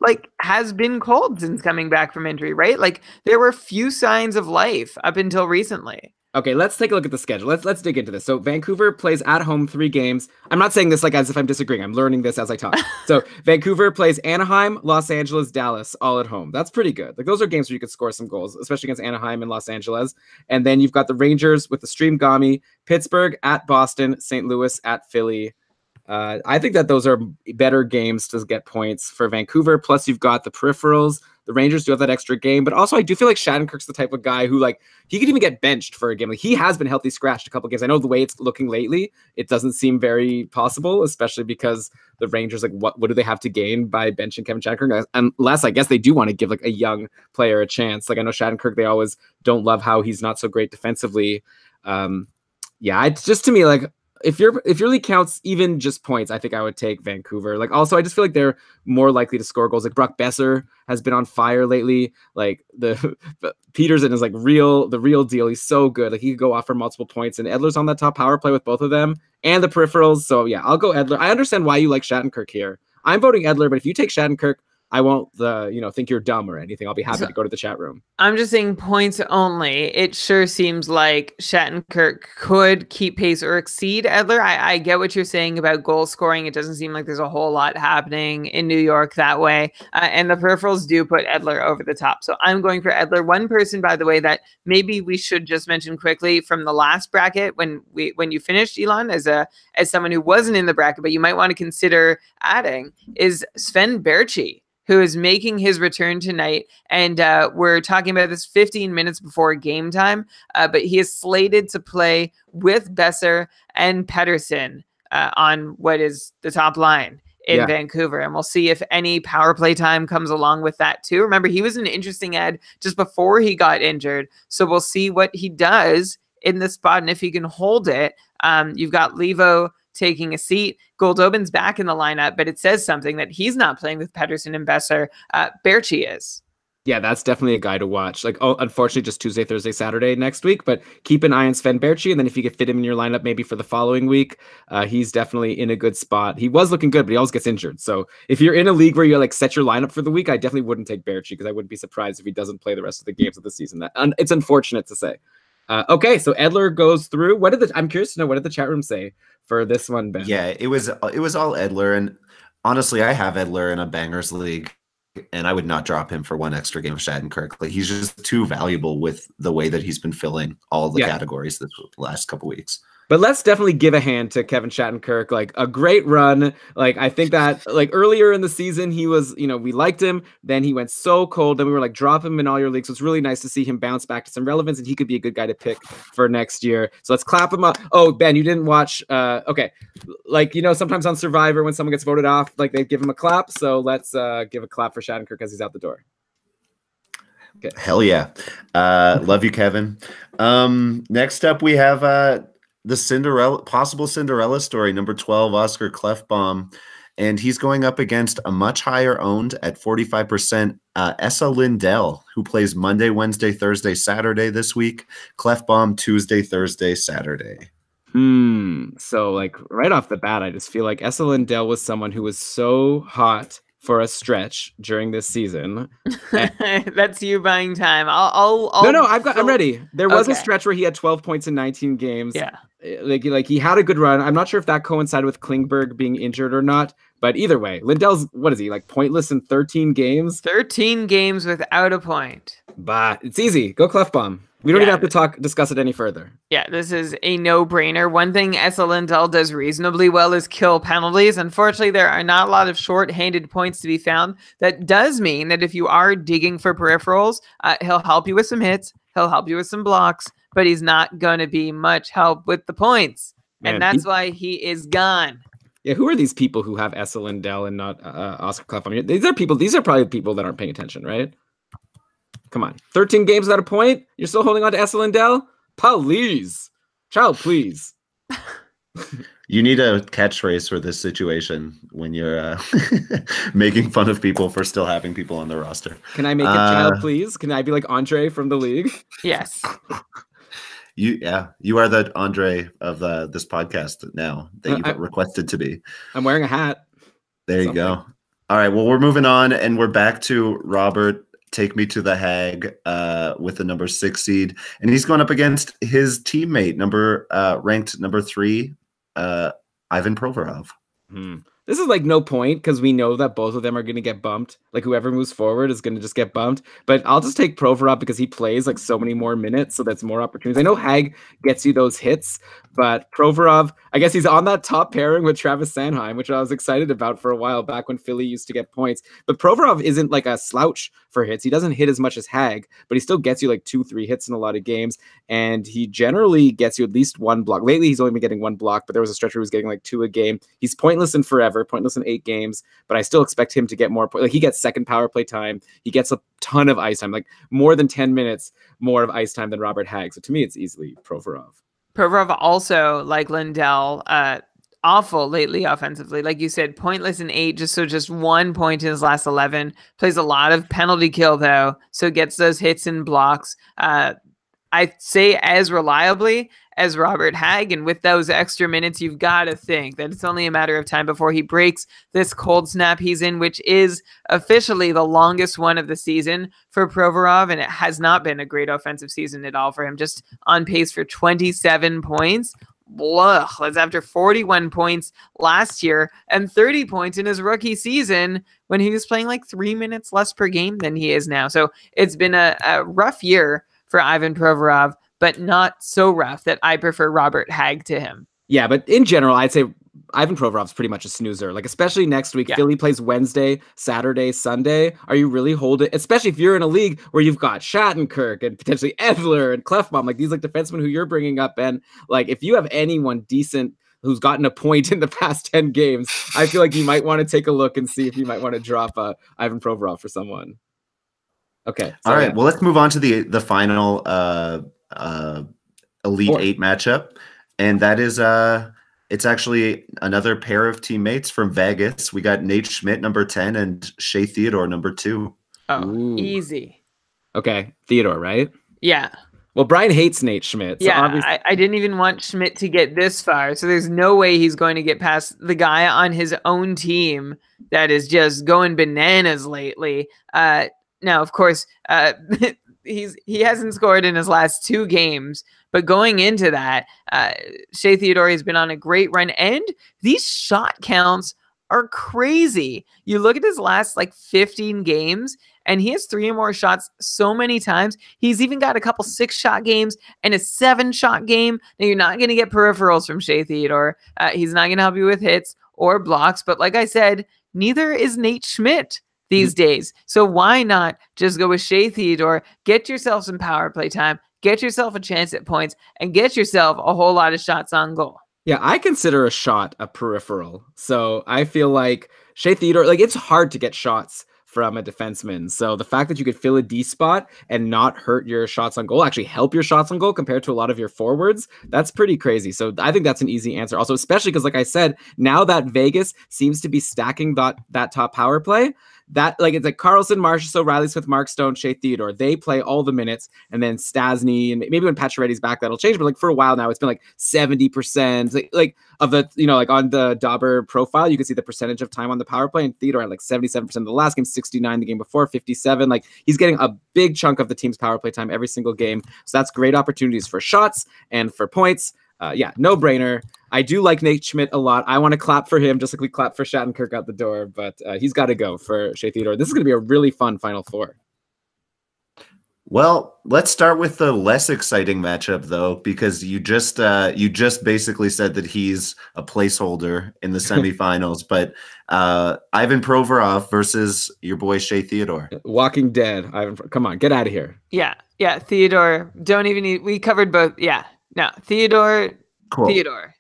has been cold since coming back from injury, right? Like there were few signs of life up until recently. Okay, let's take a look at the schedule. Let's dig into this. So Vancouver plays at home 3 games. I'm not saying this like as if I'm disagreeing. I'm learning this as I talk. So Vancouver plays Anaheim, Los Angeles, Dallas, all at home. That's pretty good. Like those are games where you could score some goals, especially against Anaheim and Los Angeles. And then you've got the Rangers with the Stream Gami, Pittsburgh at Boston, St. Louis at Philly. I think that those are better games to get points for Vancouver. Plus, you've got the peripherals. The Rangers do have that extra game, but also I do feel like Shattenkirk's the type of guy who he could even get benched for a game. Like he has been healthy scratched a couple games. I know the way it's looking lately, it doesn't seem very possible, especially because the Rangers what do they have to gain by benching Kevin Shattenkirk? Unless I guess they do want to give a young player a chance. Like I know Shattenkirk, they always don't love how he's not so great defensively. Yeah, it's just to me if your league counts even just points, I think I would take Vancouver. Also, I just feel like they're more likely to score goals. Like Brock Besser has been on fire lately. Like the Peterson is the real deal. He's so good. Like he could go off for multiple points, and Edler's on that top power play with both of them and the peripherals. So yeah, I'll go Edler. I understand why you like Shattenkirk here. I'm voting Edler, but if you take Shattenkirk, I won't think you're dumb or anything. I'll be happy to go to the chat room. I'm just saying points only. It sure seems like Shattenkirk could keep pace or exceed Edler. I get what you're saying about goal scoring. It doesn't seem like there's a whole lot happening in New York that way. And the peripherals do put Edler over the top. So I'm going for Edler. One person, by the way, that maybe we should just mention quickly from the last bracket when you finished, Elon, as someone who wasn't in the bracket, but you might want to consider adding, is Sven Berchi, who is making his return tonight. And we're talking about this 15 minutes before game time, but he is slated to play with Besser and Pettersson on what is the top line in Vancouver. And we'll see if any power play time comes along with that too. Remember, he was an interesting ad just before he got injured. So we'll see what he does in this spot and if he can hold it. You've got Levo taking a seat. Goldobin's back in the lineup, but it says something that he's not playing with Pettersson and Besser. Berchi is. Yeah, that's definitely a guy to watch. Unfortunately, just Tuesday, Thursday, Saturday next week, but keep an eye on Sven Berchi, and then if you could fit him in your lineup maybe for the following week, he's definitely in a good spot. He was looking good, but he always gets injured. So if you're in a league where you set your lineup for the week, I definitely wouldn't take Berchi because I wouldn't be surprised if he doesn't play the rest of the games of the season. It's unfortunate to say. Okay, so Edler goes through. I'm curious to know, what did the chat room say for this one, Ben? Yeah, it was all Edler, and honestly, I have Edler in a bangers league, and I would not drop him for one extra game of Shattenkirk. He's just too valuable with the way that he's been filling all the categories the last couple weeks. But let's definitely give a hand to Kevin Shattenkirk. A great run. I think that earlier in the season, he was, we liked him. Then he went so cold. Then we were drop him in all your leagues. So it's really nice to see him bounce back to some relevance, and he could be a good guy to pick for next year. So let's clap him up. Oh, Ben, you didn't watch. Okay. Sometimes on Survivor, when someone gets voted off, they give him a clap. So let's give a clap for Shattenkirk as he's out the door. Okay. Hell yeah. Love you, Kevin. Next up, we have the possible Cinderella story, number 12, Oscar Clefbaum, and he's going up against a much higher owned at 45%, Essa Lindell, who plays Monday, Wednesday, Thursday, Saturday this week. Clefbaum Tuesday, Thursday, Saturday. So right off the bat, I just feel like Essa Lindell was someone who was so hot for a stretch during this season. That's you buying time. I'm ready. There was a stretch where he had 12 points in 19 games. Yeah. He had a good run. I'm not sure if that coincided with Klingberg being injured or not, but either way, Lindell's, what is he, pointless in 13 games? 13 games without a point. But it's easy. Go Clefbaum. We don't even have to discuss it any further. Yeah, this is a no-brainer. One thing Essa Lindell does reasonably well is kill penalties. Unfortunately, there are not a lot of short-handed points to be found. That does mean that if you are digging for peripherals, he'll help you with some hits, he'll help you with some blocks, but he's not going to be much help with the points. Man, and that's why he is gone. Yeah, who are these people who have Essa Lindell and not Oscar Clefbaum? These are probably people that aren't paying attention, right? Come on. 13 games without a point? You're still holding on to Esa Lindell? Please. Child, please. You need a catchphrase for this situation when you're making fun of people for still having people on the roster. Can I make it child, please? Can I be like Andre from the league? Yes. You are the Andre of this podcast now that you've requested to be. I'm wearing a hat. There you go. All right. Well, we're moving on, and we're back to Robert. Take me to the Hag with the number 6 seed, and he's going up against his teammate, ranked number 3, Ivan Provorov. This is like no point because we know that both of them are going to get bumped. Like whoever moves forward is going to just get bumped. But I'll just take Provorov because he plays like so many more minutes, so that's more opportunities. I know Hag gets you those hits, but Provorov, I guess he's on that top pairing with Travis Sanheim, which I was excited about for a while back when Philly used to get points. But Provorov isn't like a slouch for hits. He doesn't hit as much as Hag, but he still gets you like 2-3 hits in a lot of games, and he generally gets you at least 1 block. Lately, he's only been getting 1 block, but there was a stretch where he was getting like 2 a game. He's pointless in forever, pointless in 8 games, but I still expect him to get more. Like he gets second power play time. He gets a ton of ice time, like more than 10 minutes more of ice time than Robert Hag. So to me, it's easily Provorov. Provorov also, like Lindell, awful lately offensively. Like you said, pointless in 8, just 1 point in his last 11. Plays a lot of penalty kill though, so gets those hits and blocks. I'd say as reliably as Robert Hag, and with those extra minutes, you've got to think that it's only a matter of time before he breaks this cold snap he's in, which is officially the longest one of the season for Provorov, and it has not been a great offensive season at all for him. Just on pace for 27 points. Blah. That's after 41 points last year and 30 points in his rookie season when he was playing like 3 minutes less per game than he is now. So it's been a rough year for Ivan Provorov, but not so rough that I prefer Robert Hag to him. Yeah, but in general, I'd say Ivan Provorov's pretty much a snoozer. Like, especially next week, Philly plays Wednesday, Saturday, Sunday. Are you really holding, especially if you're in a league where you've got Shattenkirk and potentially Edler and Clefbaum, like these like defensemen who you're bringing up, and like if you have anyone decent who's gotten a point in the past 10 games, I feel like you might want to take a look and see if you might want to drop Ivan Provorov for someone. Okay. All right. Well, let's move on to the final Elite 8 matchup. And that is it's actually another pair of teammates from Vegas. We got Nate Schmidt, number 10, and Shea Theodore, number 2. Oh, ooh. Easy. Okay. Theodore, right? Yeah. Well, Brian hates Nate Schmidt. So yeah, I didn't even want Schmidt to get this far. So there's no way he's going to get past the guy on his own team that is just going bananas lately. Now, of course, he hasn't scored in his last 2 games, but going into that, Shea Theodore has been on a great run, and these shot counts are crazy. You look at his last 15 games, and he has 3 or more shots so many times. He's even got a couple 6-shot games and a 7-shot game. Now, you're not going to get peripherals from Shea Theodore. He's not going to help you with hits or blocks, but like I said, neither is Nate Schmidt these days. So why not just go with Shea Theodore, get yourself some power play time, get yourself a chance at points, and get yourself a whole lot of shots on goal. Yeah, I consider a shot a peripheral. So I feel like Shea Theodore, it's hard to get shots from a defenseman. So the fact that you could fill a D spot and not hurt your shots on goal, actually help your shots on goal compared to a lot of your forwards, that's pretty crazy. So I think that's an easy answer. Also, especially because, like I said, now that Vegas seems to be stacking that top power play, that it's like Karlsson, Marchessault, Riley Smith, Mark Stone, Shea Theodore. They play all the minutes, and then Stasny, and maybe when Pacioretty's back, that'll change. But for a while now, it's been 70%. Of the on the Dauber profile, you can see the percentage of time on the power play, and Theodore had 77% of the last game, 69 the game before, 57. He's getting a big chunk of the team's power play time every single game. So that's great opportunities for shots and for points. No brainer. I do like Nate Schmidt a lot. I want to clap for him just like we clap for Shattenkirk out the door, but he's got to go for Shea Theodore. This is going to be a really fun Final Four. Well, let's start with the less exciting matchup, though, because you just basically said that he's a placeholder in the semifinals. But Ivan Provorov versus your boy Shea Theodore. Walking Dead. Ivan, come on, get out of here. Yeah. Theodore. Don't even we covered both. Yeah. No, Theodore. Cool. Theodore.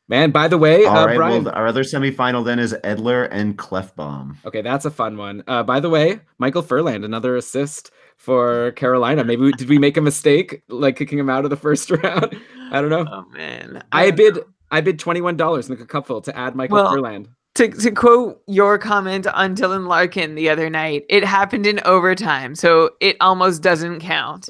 Man, by the way, All right. Brian. Well, our other semifinal then is Edler and Clefbaum. Okay, that's a fun one. By the way, Michael Furland, another assist for Carolina. Maybe did we make a mistake, like kicking him out of the first round? I don't know. Oh man, I bid $21 in the cupful to add Michael Furland. To quote your comment on Dylan Larkin the other night, it happened in overtime, so it almost doesn't count.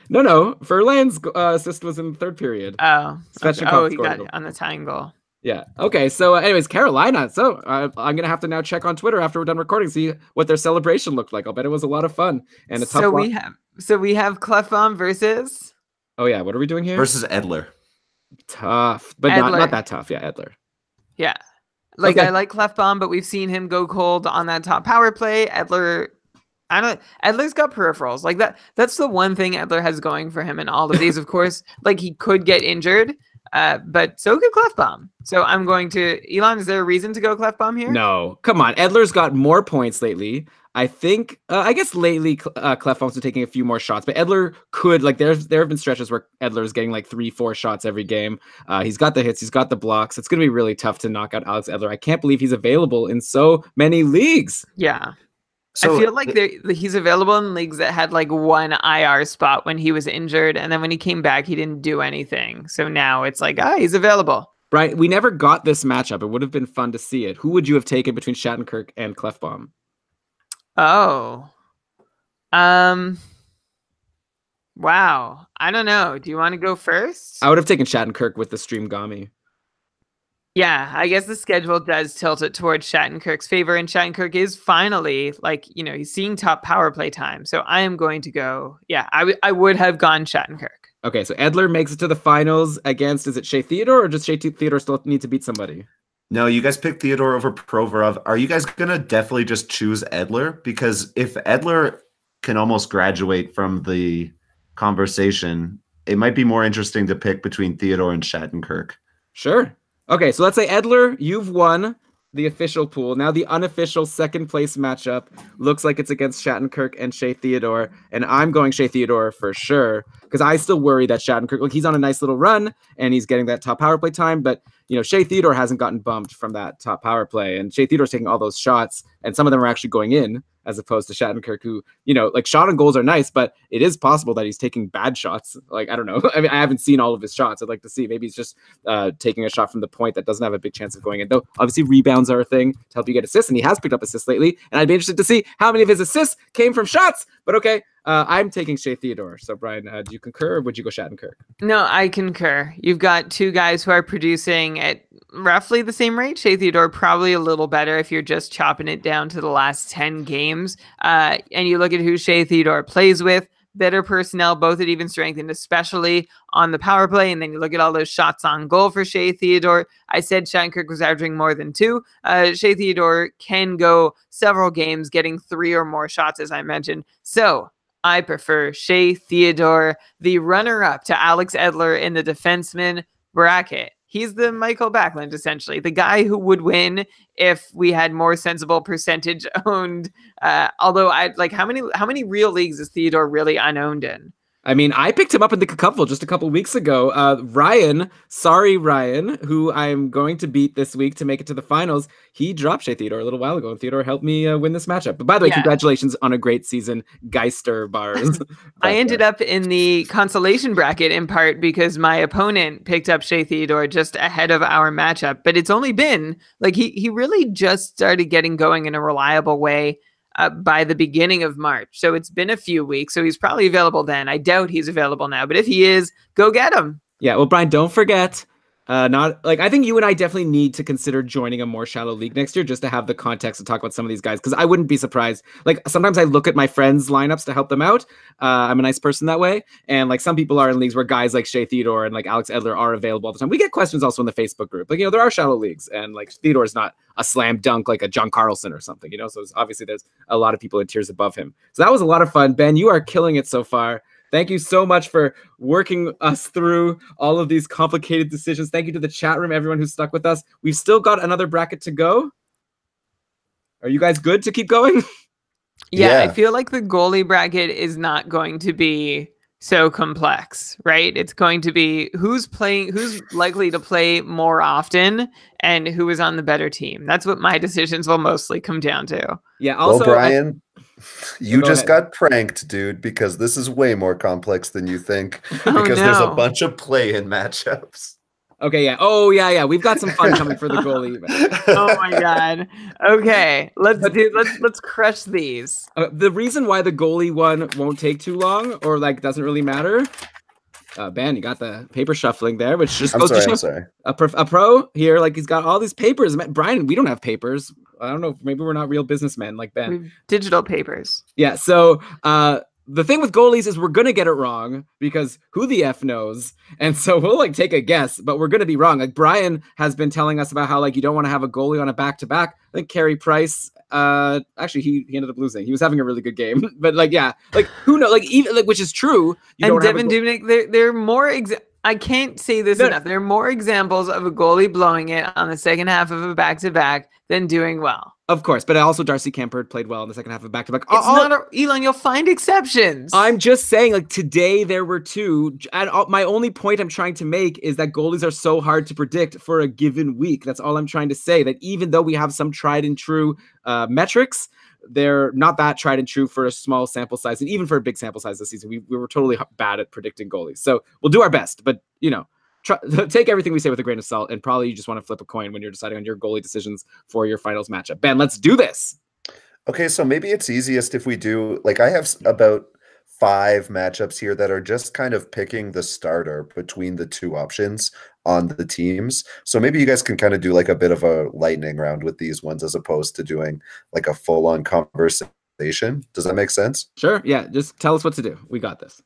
No. Furland's assist was in the third period. Oh, Svechnikov he got it on the tying goal. Yeah. Okay. So, anyways, Carolina. So I'm gonna have to now check on Twitter after we're done recording, see what their celebration looked like. I'll bet it was a lot of fun and a tough. So we have Clefbaum versus. Oh yeah, what are we doing here? Versus Edler. Tough, but not that tough. Yeah, Edler. Yeah. Like, okay. I like Clefbaum, but we've seen him go cold on that top power play. Edler's got peripherals. Like that's the one thing Edler has going for him in all of these. Of course, like he could get injured, but so could Clefbaum. So I'm going to Elon. Is there a reason to go Clefbaum here? No, come on. Edler's got more points lately. I think, I guess lately Clefbaum's been taking a few more shots, but Edler could, like, there have been stretches where Edler is getting like 3-4 shots every game. He's got the hits, he's got the blocks. It's going to be really tough to knock out Alex Edler. I can't believe he's available in so many leagues. Yeah. So I feel like he's available in leagues that had like one IR spot when he was injured. And then when he came back, he didn't do anything. So now it's like, he's available. Right. We never got this matchup. It would have been fun to see it. Who would you have taken between Shattenkirk and Clefbaum? Oh, wow. I don't know. Do you want to go first? I would have taken Shattenkirk with the Stream Gami. Yeah, I guess the schedule does tilt it towards Shattenkirk's favor, and Shattenkirk is finally, like, he's seeing top power play time. So I am going to go. Yeah, I would have gone Shattenkirk. Okay, so Edler makes it to the finals against, is it Shea Theodore, or does Shea Theodore still need to beat somebody? No, you guys picked Theodore over Provorov. Are you guys going to definitely just choose Edler? Because if Edler can almost graduate from the conversation, it might be more interesting to pick between Theodore and Shattenkirk. Sure. Okay, so let's say Edler, you've won the official pool. Now the unofficial second place matchup looks like it's against Shattenkirk and Shea Theodore, and I'm going Shea Theodore for sure because I still worry that Shattenkirk, like, he's on a nice little run and he's getting that top power play time, but Shea Theodore hasn't gotten bumped from that top power play, and Shea Theodore's taking all those shots, and some of them are actually going in, as opposed to Shattenkirk, who, like, shot on goals are nice, but it is possible that he's taking bad shots. Like, I don't know. I mean, I haven't seen all of his shots. I'd like to see. Maybe he's just taking a shot from the point that doesn't have a big chance of going in. Though, obviously, rebounds are a thing to help you get assists, and he has picked up assists lately, and I'd be interested to see how many of his assists came from shots. But okay, I'm taking Shea Theodore. So, Brian, do you concur, or would you go Shattenkirk? No, I concur. You've got two guys who are producing at roughly the same rate. Shea Theodore probably a little better if you're just chopping it down to the last 10 games. And you look at who Shea Theodore plays with, better personnel, both at even strength, and especially on the power play. And then you look at all those shots on goal for Shea Theodore. I said Shattenkirk was averaging more than 2. Shea Theodore can go several games getting 3 or more shots, as I mentioned. So I prefer Shea Theodore, the runner-up to Alex Edler in the defenseman bracket. He's the Michael Backlund, essentially, the guy who would win if we had more sensible percentage owned. Although how many real leagues is Theodore really unowned in? I mean, I picked him up in the cupful just a couple weeks ago. Ryan, who I'm going to beat this week to make it to the finals, he dropped Shea Theodore a little while ago, and Theodore helped me win this matchup. But by the way, Congratulations on a great season, Geister Bars. I ended up in the consolation bracket in part because my opponent picked up Shea Theodore just ahead of our matchup. But it's only been, like, he really just started getting going in a reliable way by the beginning of March. So it's been a few weeks. So he's probably available then. I doubt he's available now, but if he is, go get him. Yeah. Well, Brian, don't forget, I think you and I definitely need to consider joining a more shallow league next year just to have the context to talk about some of these guys. Cause I wouldn't be surprised. Like, sometimes I look at my friends' lineups to help them out. I'm a nice person that way. And like, some people are in leagues where guys like Shea Theodore and like Alex Edler are available all the time. We get questions also in the Facebook group. Like, there are shallow leagues, and like Theodore is not a slam dunk like a John Karlsson or something, so obviously there's a lot of people in tiers above him. So that was a lot of fun. Ben, you are killing it so far. Thank you so much for working us through all of these complicated decisions. Thank you to the chat room, everyone who's stuck with us. We've still got another bracket to go. Are you guys good to keep going? Yeah, I feel like the goalie bracket is not going to be so complex, right? It's going to be who's likely to play more often and who is on the better team. That's what my decisions will mostly come down to. Yeah. Also, well, Brian, you go just ahead. got pranked, dude, because this is way more complex than you think. Oh, Because there's a no. bunch of play-in matchups. Okay, yeah. Oh, yeah. We've got some fun coming for the goalie. Oh my god. Okay, let's crush these. The reason why the goalie one won't take too long, or like doesn't really matter. Ben, you got the paper shuffling there, which just goes to show I'm sorry. A pro here, like he's got all these papers. Brian, we don't have papers. I don't know. Maybe we're not real businessmen like Ben. We've digital papers. Yeah. So the thing with goalies is we're gonna get it wrong because who the F knows? And so we'll like take a guess, but we're gonna be wrong. Like Brian has been telling us about how like you don't want to have a goalie on a back-to-back. I think Carey Price. Actually, he ended up losing. He was having a really good game, but like yeah, like who knows? Like even like which is true. And Devin Dubnyk, there are more. I can't say this enough. There are more examples of a goalie blowing it on the second half of a back-to-back than doing well. Of course, but also Darcy Kemper played well in the second half of back-to-back. It's not Elon. You'll find exceptions. I'm just saying, like today there were two. And my only point I'm trying to make is that goalies are so hard to predict for a given week. That's all I'm trying to say. That even though we have some tried and true metrics, they're not that tried and true for a small sample size, and even for a big sample size this season, we were totally bad at predicting goalies. So we'll do our best, but you know. Take everything we say with a grain of salt, and probably you just want to flip a coin when you're deciding on your goalie decisions for your finals matchup. Ben, let's do this. Okay, so maybe it's easiest if we do, like I have about 5 matchups here that are just kind of picking the starter between the two options on the teams. So maybe you guys can kind of do like a bit of a lightning round with these ones as opposed to doing like a full-on conversation. Does that make sense? Sure. Yeah, just tell us what to do. We got this.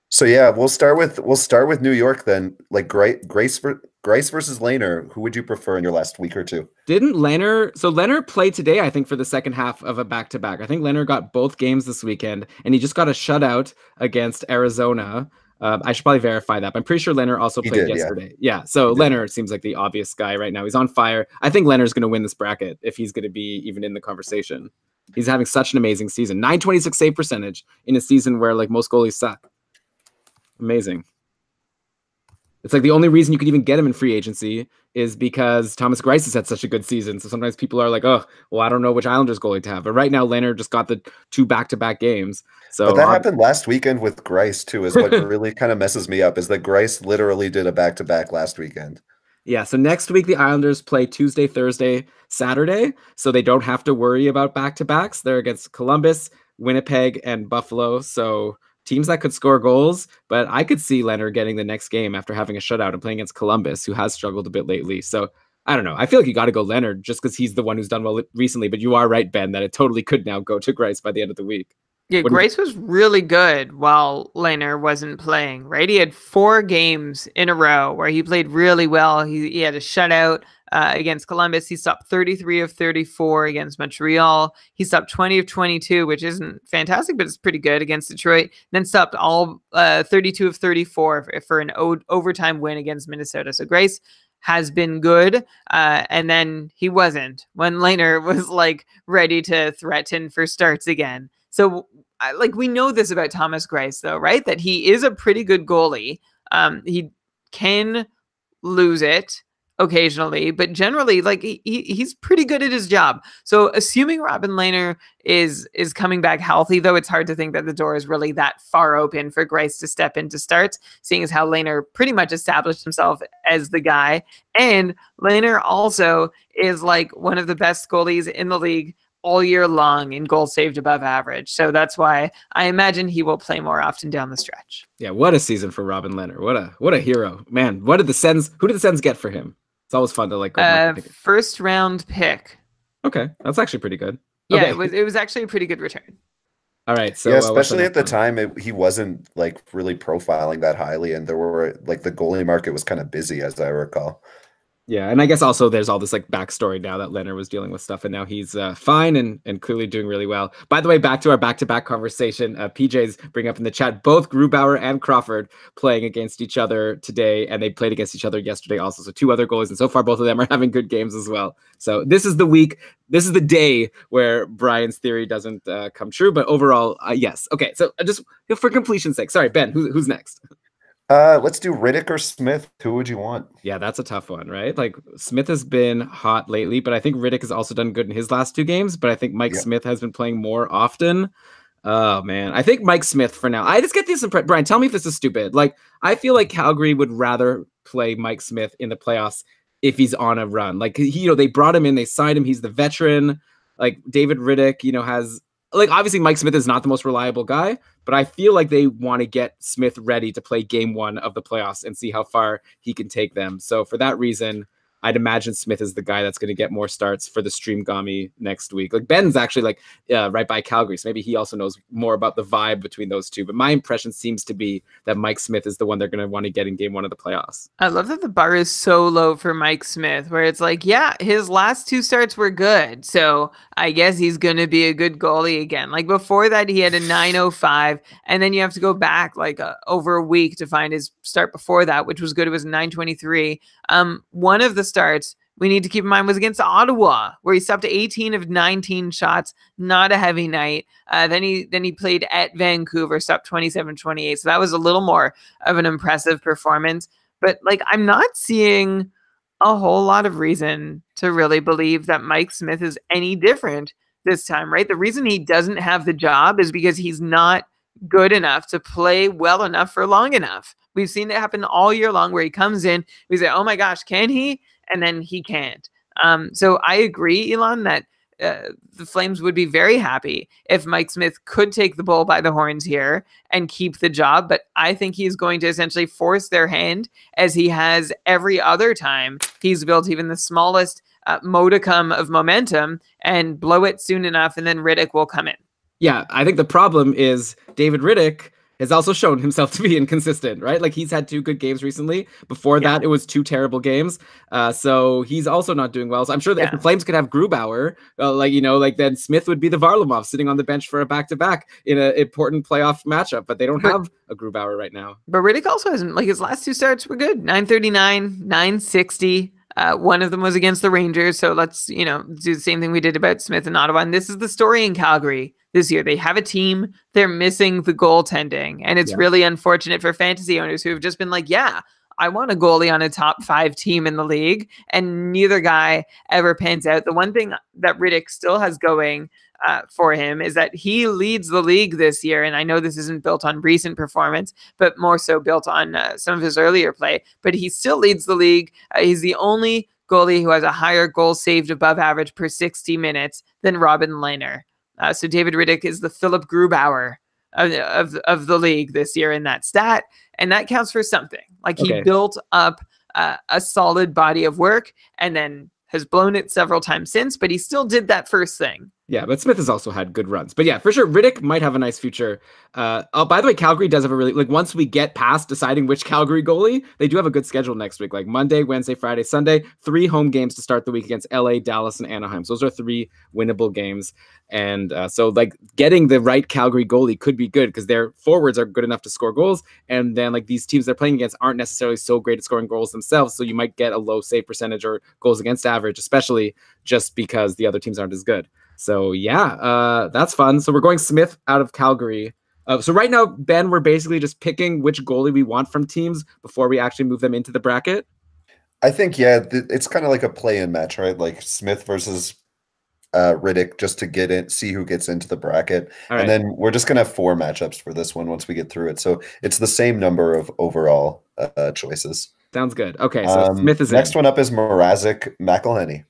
So yeah, we'll start with New York then. Like Grace versus Lehner. Who would you prefer in your last week or two? Didn't Lehner play today, I think, for the second half of a back-to-back. I think Lehner got both games this weekend, and he just got a shutout against Arizona. I should probably verify that, but I'm pretty sure Lehner also played yesterday. Yeah, so Lehner seems like the obvious guy right now. He's on fire. I think Lehner's going to win this bracket if he's going to be even in the conversation. He's having such an amazing season. 926 save percentage in a season where like most goalies suck. Amazing. It's like the only reason you could even get him in free agency is because Thomas Greiss has had such a good season. So sometimes people are like, oh, well, I don't know which Islanders goalie to have. But right now, Lehner just got the 2 back-to-back games. So but that happened last weekend with Greiss too, is what really kind of messes me up, is that Greiss literally did a back-to-back last weekend. Yeah, so next week the Islanders play Tuesday, Thursday, Saturday. So they don't have to worry about back-to-backs. They're against Columbus, Winnipeg, and Buffalo. So teams that could score goals, but I could see Lehner getting the next game after having a shutout and playing against Columbus, who has struggled a bit lately. So I don't know. I feel like you got to go Lehner just because he's the one who's done well recently. But you are right, Ben, that it totally could now go to Greiss by the end of the week. Yeah, Greiss was really good while Lehner wasn't playing, right? He had 4 games in a row where he played really well. He had a shutout against Columbus. He stopped 33 of 34 against Montreal. He stopped 20 of 22, which isn't fantastic, but it's pretty good against Detroit. Then stopped all 32 of 34 for an overtime win against Minnesota. So Greiss has been good, and then he wasn't when Lehner was like ready to threaten for starts again. So like we know this about Thomas Greiss though, right? That he is a pretty good goalie. He can lose it occasionally, but generally like he's pretty good at his job. So assuming Robin Lehner is coming back healthy, though it's hard to think that the door is really that far open for Greiss to step into starts, seeing as how Lehner pretty much established himself as the guy. And Lehner also is like one of the best goalies in the league all year long in goals saved above average. So that's why I imagine he will play more often down the stretch. Yeah, what a season for Robin Lehner. What a hero. Man, who did the Sens get for him? It's always fun to like go first round pick. Okay, that's actually pretty good. Yeah, okay. it was actually a pretty good return. All right, so yeah, especially at the time, he wasn't like really profiling that highly, and there were like the goalie market was kind of busy, as I recall. Yeah, and I guess also there's all this like backstory now that Leonard was dealing with stuff, and now he's fine and clearly doing really well. By the way, back to our back-to-back conversation. PJ's bring up in the chat both Grubauer and Crawford playing against each other today, and they played against each other yesterday also. So two other goalies, and so far both of them are having good games as well. So this is the week, this is the day where Brian's theory doesn't come true. But overall, yes. Okay, so just for completion's sake, sorry, Ben, who's next? Let's do Riddick or Smith. Who would you want? Yeah, that's a tough one, right? Like Smith has been hot lately, but I think Riddick has also done good in his last two games. But I think Mike Smith has been playing more often. Oh man, I think Mike Smith for now. I just get this impression. Brian, tell me if this is stupid. Like I feel like Calgary would rather play Mike Smith in the playoffs if he's on a run. Like he, they brought him in, they signed him. He's the veteran. Like David Riddick, has like obviously Mike Smith is not the most reliable guy, but I feel like they want to get Smith ready to play game one of the playoffs and see how far he can take them. So for that reason, I'd imagine Smith is the guy that's going to get more starts for the Streamgami next week. Like Ben's actually like right by Calgary, so maybe he also knows more about the vibe between those two. But my impression seems to be that Mike Smith is the one they're going to want to get in game one of the playoffs. I love that the bar is so low for Mike Smith, where it's like, yeah, his last two starts were good, so I guess he's going to be a good goalie again. Like before that, he had a 905, and then you have to go back like over a week to find his start before that, which was good. It was 923. One of the starts we need to keep in mind was against Ottawa, where he stopped 18 of 19 shots, not a heavy night. Then he played at Vancouver, stopped 27-28. So that was a little more of an impressive performance. But like, I'm not seeing a whole lot of reason to really believe that Mike Smith is any different this time, right? The reason he doesn't have the job is because he's not good enough to play well enough for long enough. We've seen it happen all year long where he comes in, we say, oh my gosh, can he? And then he can't. So I agree, Elon, that the Flames would be very happy if Mike Smith could take the bull by the horns here and keep the job. But I think he's going to essentially force their hand, as he has every other time he's built even the smallest modicum of momentum, and blow it soon enough, and then Riddick will come in. Yeah, I think the problem is David Riddick has also shown himself to be inconsistent, right? Like he's had two good games recently. Before that, it was two terrible games. So he's also not doing well. So I'm sure that if the Flames could have Grubauer, then Smith would be the Varlamov sitting on the bench for a back-to-back in an important playoff matchup. But they don't have a Grubauer right now. But Riddick also hasn't, like his last two starts were good. 939, 960. One of them was against the Rangers. So let's, do the same thing we did about Smith and Ottawa. And this is the story in Calgary this year. They have a team. They're missing the goaltending. And it's really unfortunate for fantasy owners who have just been like, yeah, I want a goalie on a top 5 team in the league. And neither guy ever pans out. The one thing that Riddick still has going for him is that he leads the league this year. And I know this isn't built on recent performance, but more so built on some of his earlier play. But he still leads the league. He's the only goalie who has a higher goal saved above average per 60 minutes than Robin Lehner. So David Riddick is the Philip Grubauer of the league this year in that stat. And that counts for something. Like he built up a solid body of work and then has blown it several times since, but he still did that first thing. Yeah, but Smith has also had good runs. But yeah, for sure, Riddick might have a nice future. By the way, Calgary does have a really, once we get past deciding which Calgary goalie, they do have a good schedule next week. Like Monday, Wednesday, Friday, Sunday, 3 home games to start the week against LA, Dallas, and Anaheim. So those are 3 winnable games. And so getting the right Calgary goalie could be good because their forwards are good enough to score goals. And then these teams they're playing against aren't necessarily so great at scoring goals themselves. So you might get a low save percentage or goals against average, especially just because the other teams aren't as good. So yeah, that's fun. So we're going Smith out of Calgary. So right now, Ben, we're basically just picking which goalie we want from teams before we actually move them into the bracket. I think, it's kind of like a play-in match, right? Like Smith versus Riddick, just to get in, see who gets into the bracket. And then we're just going to have 4 matchups for this one once we get through it. So it's the same number of overall choices. Sounds good. Okay, so Smith is next one up is Mrazek McElhinney.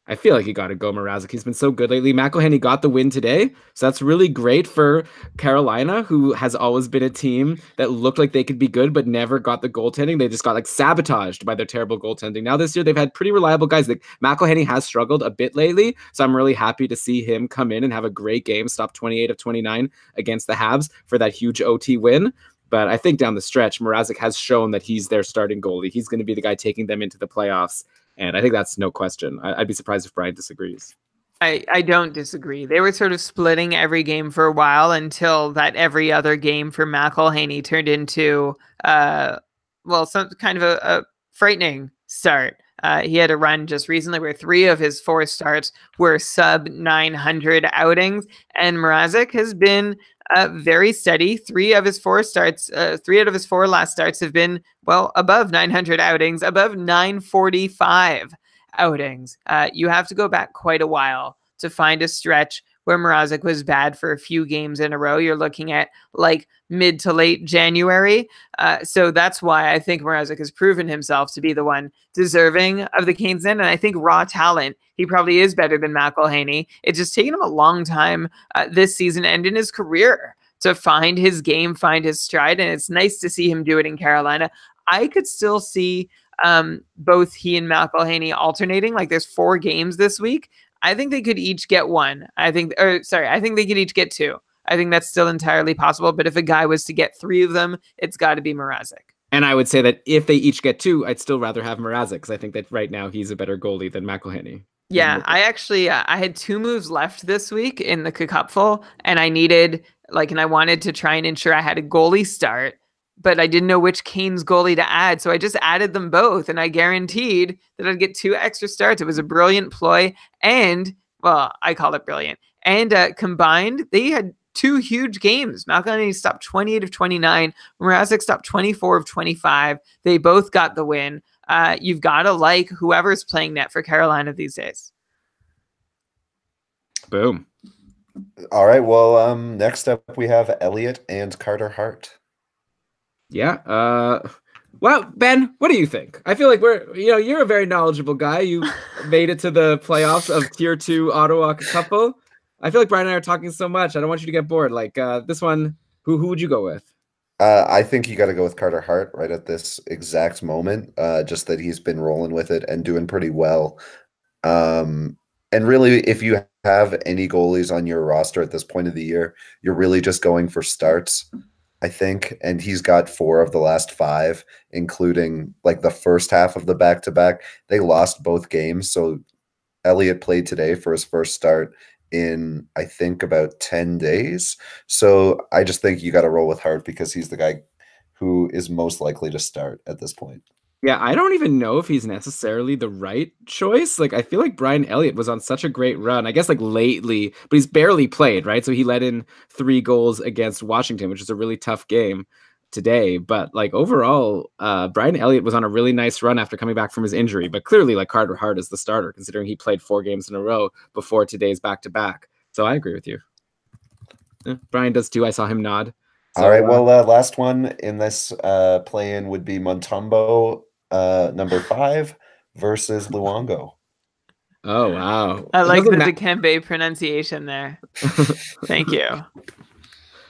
I feel like you got to go Mrazek. He's been so good lately. McElhinney got the win today, so that's really great for Carolina, who has always been a team that looked like they could be good, but never got the goaltending. They just got sabotaged by their terrible goaltending. Now this year, they've had pretty reliable guys. McElhinney has struggled a bit lately, so I'm really happy to see him come in and have a great game, stop 28 of 29 against the Habs for that huge OT win. But I think down the stretch, Mrazek has shown that he's their starting goalie. He's going to be the guy taking them into the playoffs. And I think that's no question. I'd be surprised if Brian disagrees. I don't disagree. They were sort of splitting every game for a while until that every other game for McElhaney turned into, some kind of a frightening start. He had a run just recently where 3 of his 4 starts were sub 900 outings, and Mrazek has been very steady. 3 out of his 4 last starts have been above 900 outings, above 945 outings. You have to go back quite a while to find a stretch where Mrazek was bad for a few games in a row. You're looking at like mid to late January. So that's why I think Mrazek has proven himself to be the one deserving of the Canes then. And I think raw talent, he probably is better than McElhaney. It's just taken him a long time this season and in his career to find his game, find his stride. And it's nice to see him do it in Carolina. I could still see both he and McElhaney alternating. Like there's 4 games this week. I think they could each get 1. I think they could each get 2. I think that's still entirely possible. But if a guy was to get 3 of them, it's got to be Mrazek. And I would say that if they each get 2, I'd still rather have Mrazek because I think that right now he's a better goalie than McElhaney. Yeah, I actually I had 2 moves left this week in the cupful, and I needed and I wanted to try and ensure I had a goalie start. But I didn't know which Canes goalie to add. So I just added them both. And I guaranteed that I'd get 2 extra starts. It was a brilliant ploy. And, I call it brilliant. And combined, they had 2 huge games. McElhaney stopped 28 of 29. Mrazek stopped 24 of 25. They both got the win. You've got to like whoever's playing net for Carolina these days. Boom. All right. Well, next up we have Elliot and Carter Hart. Yeah. Well, Ben, what do you think? I feel like you're a very knowledgeable guy. You made it to the playoffs of Tier 2 Ottawa couple. I feel like Brian and I are talking so much. I don't want you to get bored. Like this one, who would you go with? I think you got to go with Carter Hart right at this exact moment. Just that he's been rolling with it and doing pretty well. And really, if you have any goalies on your roster at this point of the year, you're really just going for starts, I think. And he's got 4 of the last 5, including like the first half of the back-to-back. They lost both games. So Elliott played today for his first start in, I think, about 10 days. So I just think you got to roll with Hart because he's the guy who is most likely to start at this point. Yeah, I don't even know if he's necessarily the right choice. Like, I feel like Brian Elliott was on such a great run, I guess, like lately, but he's barely played, right? So he let in 3 goals against Washington, which is a really tough game today. But like overall, Brian Elliott was on a really nice run after coming back from his injury. But clearly, like Carter Hart is the starter, considering he played 4 games in a row before today's back-to-back. So I agree with you. Yeah, Brian does too. I saw him nod. So, all right. Well, last one in this play-in would be Montembeault, number 5 versus Luongo. Oh wow! I like the Dikembe pronunciation there. Thank you.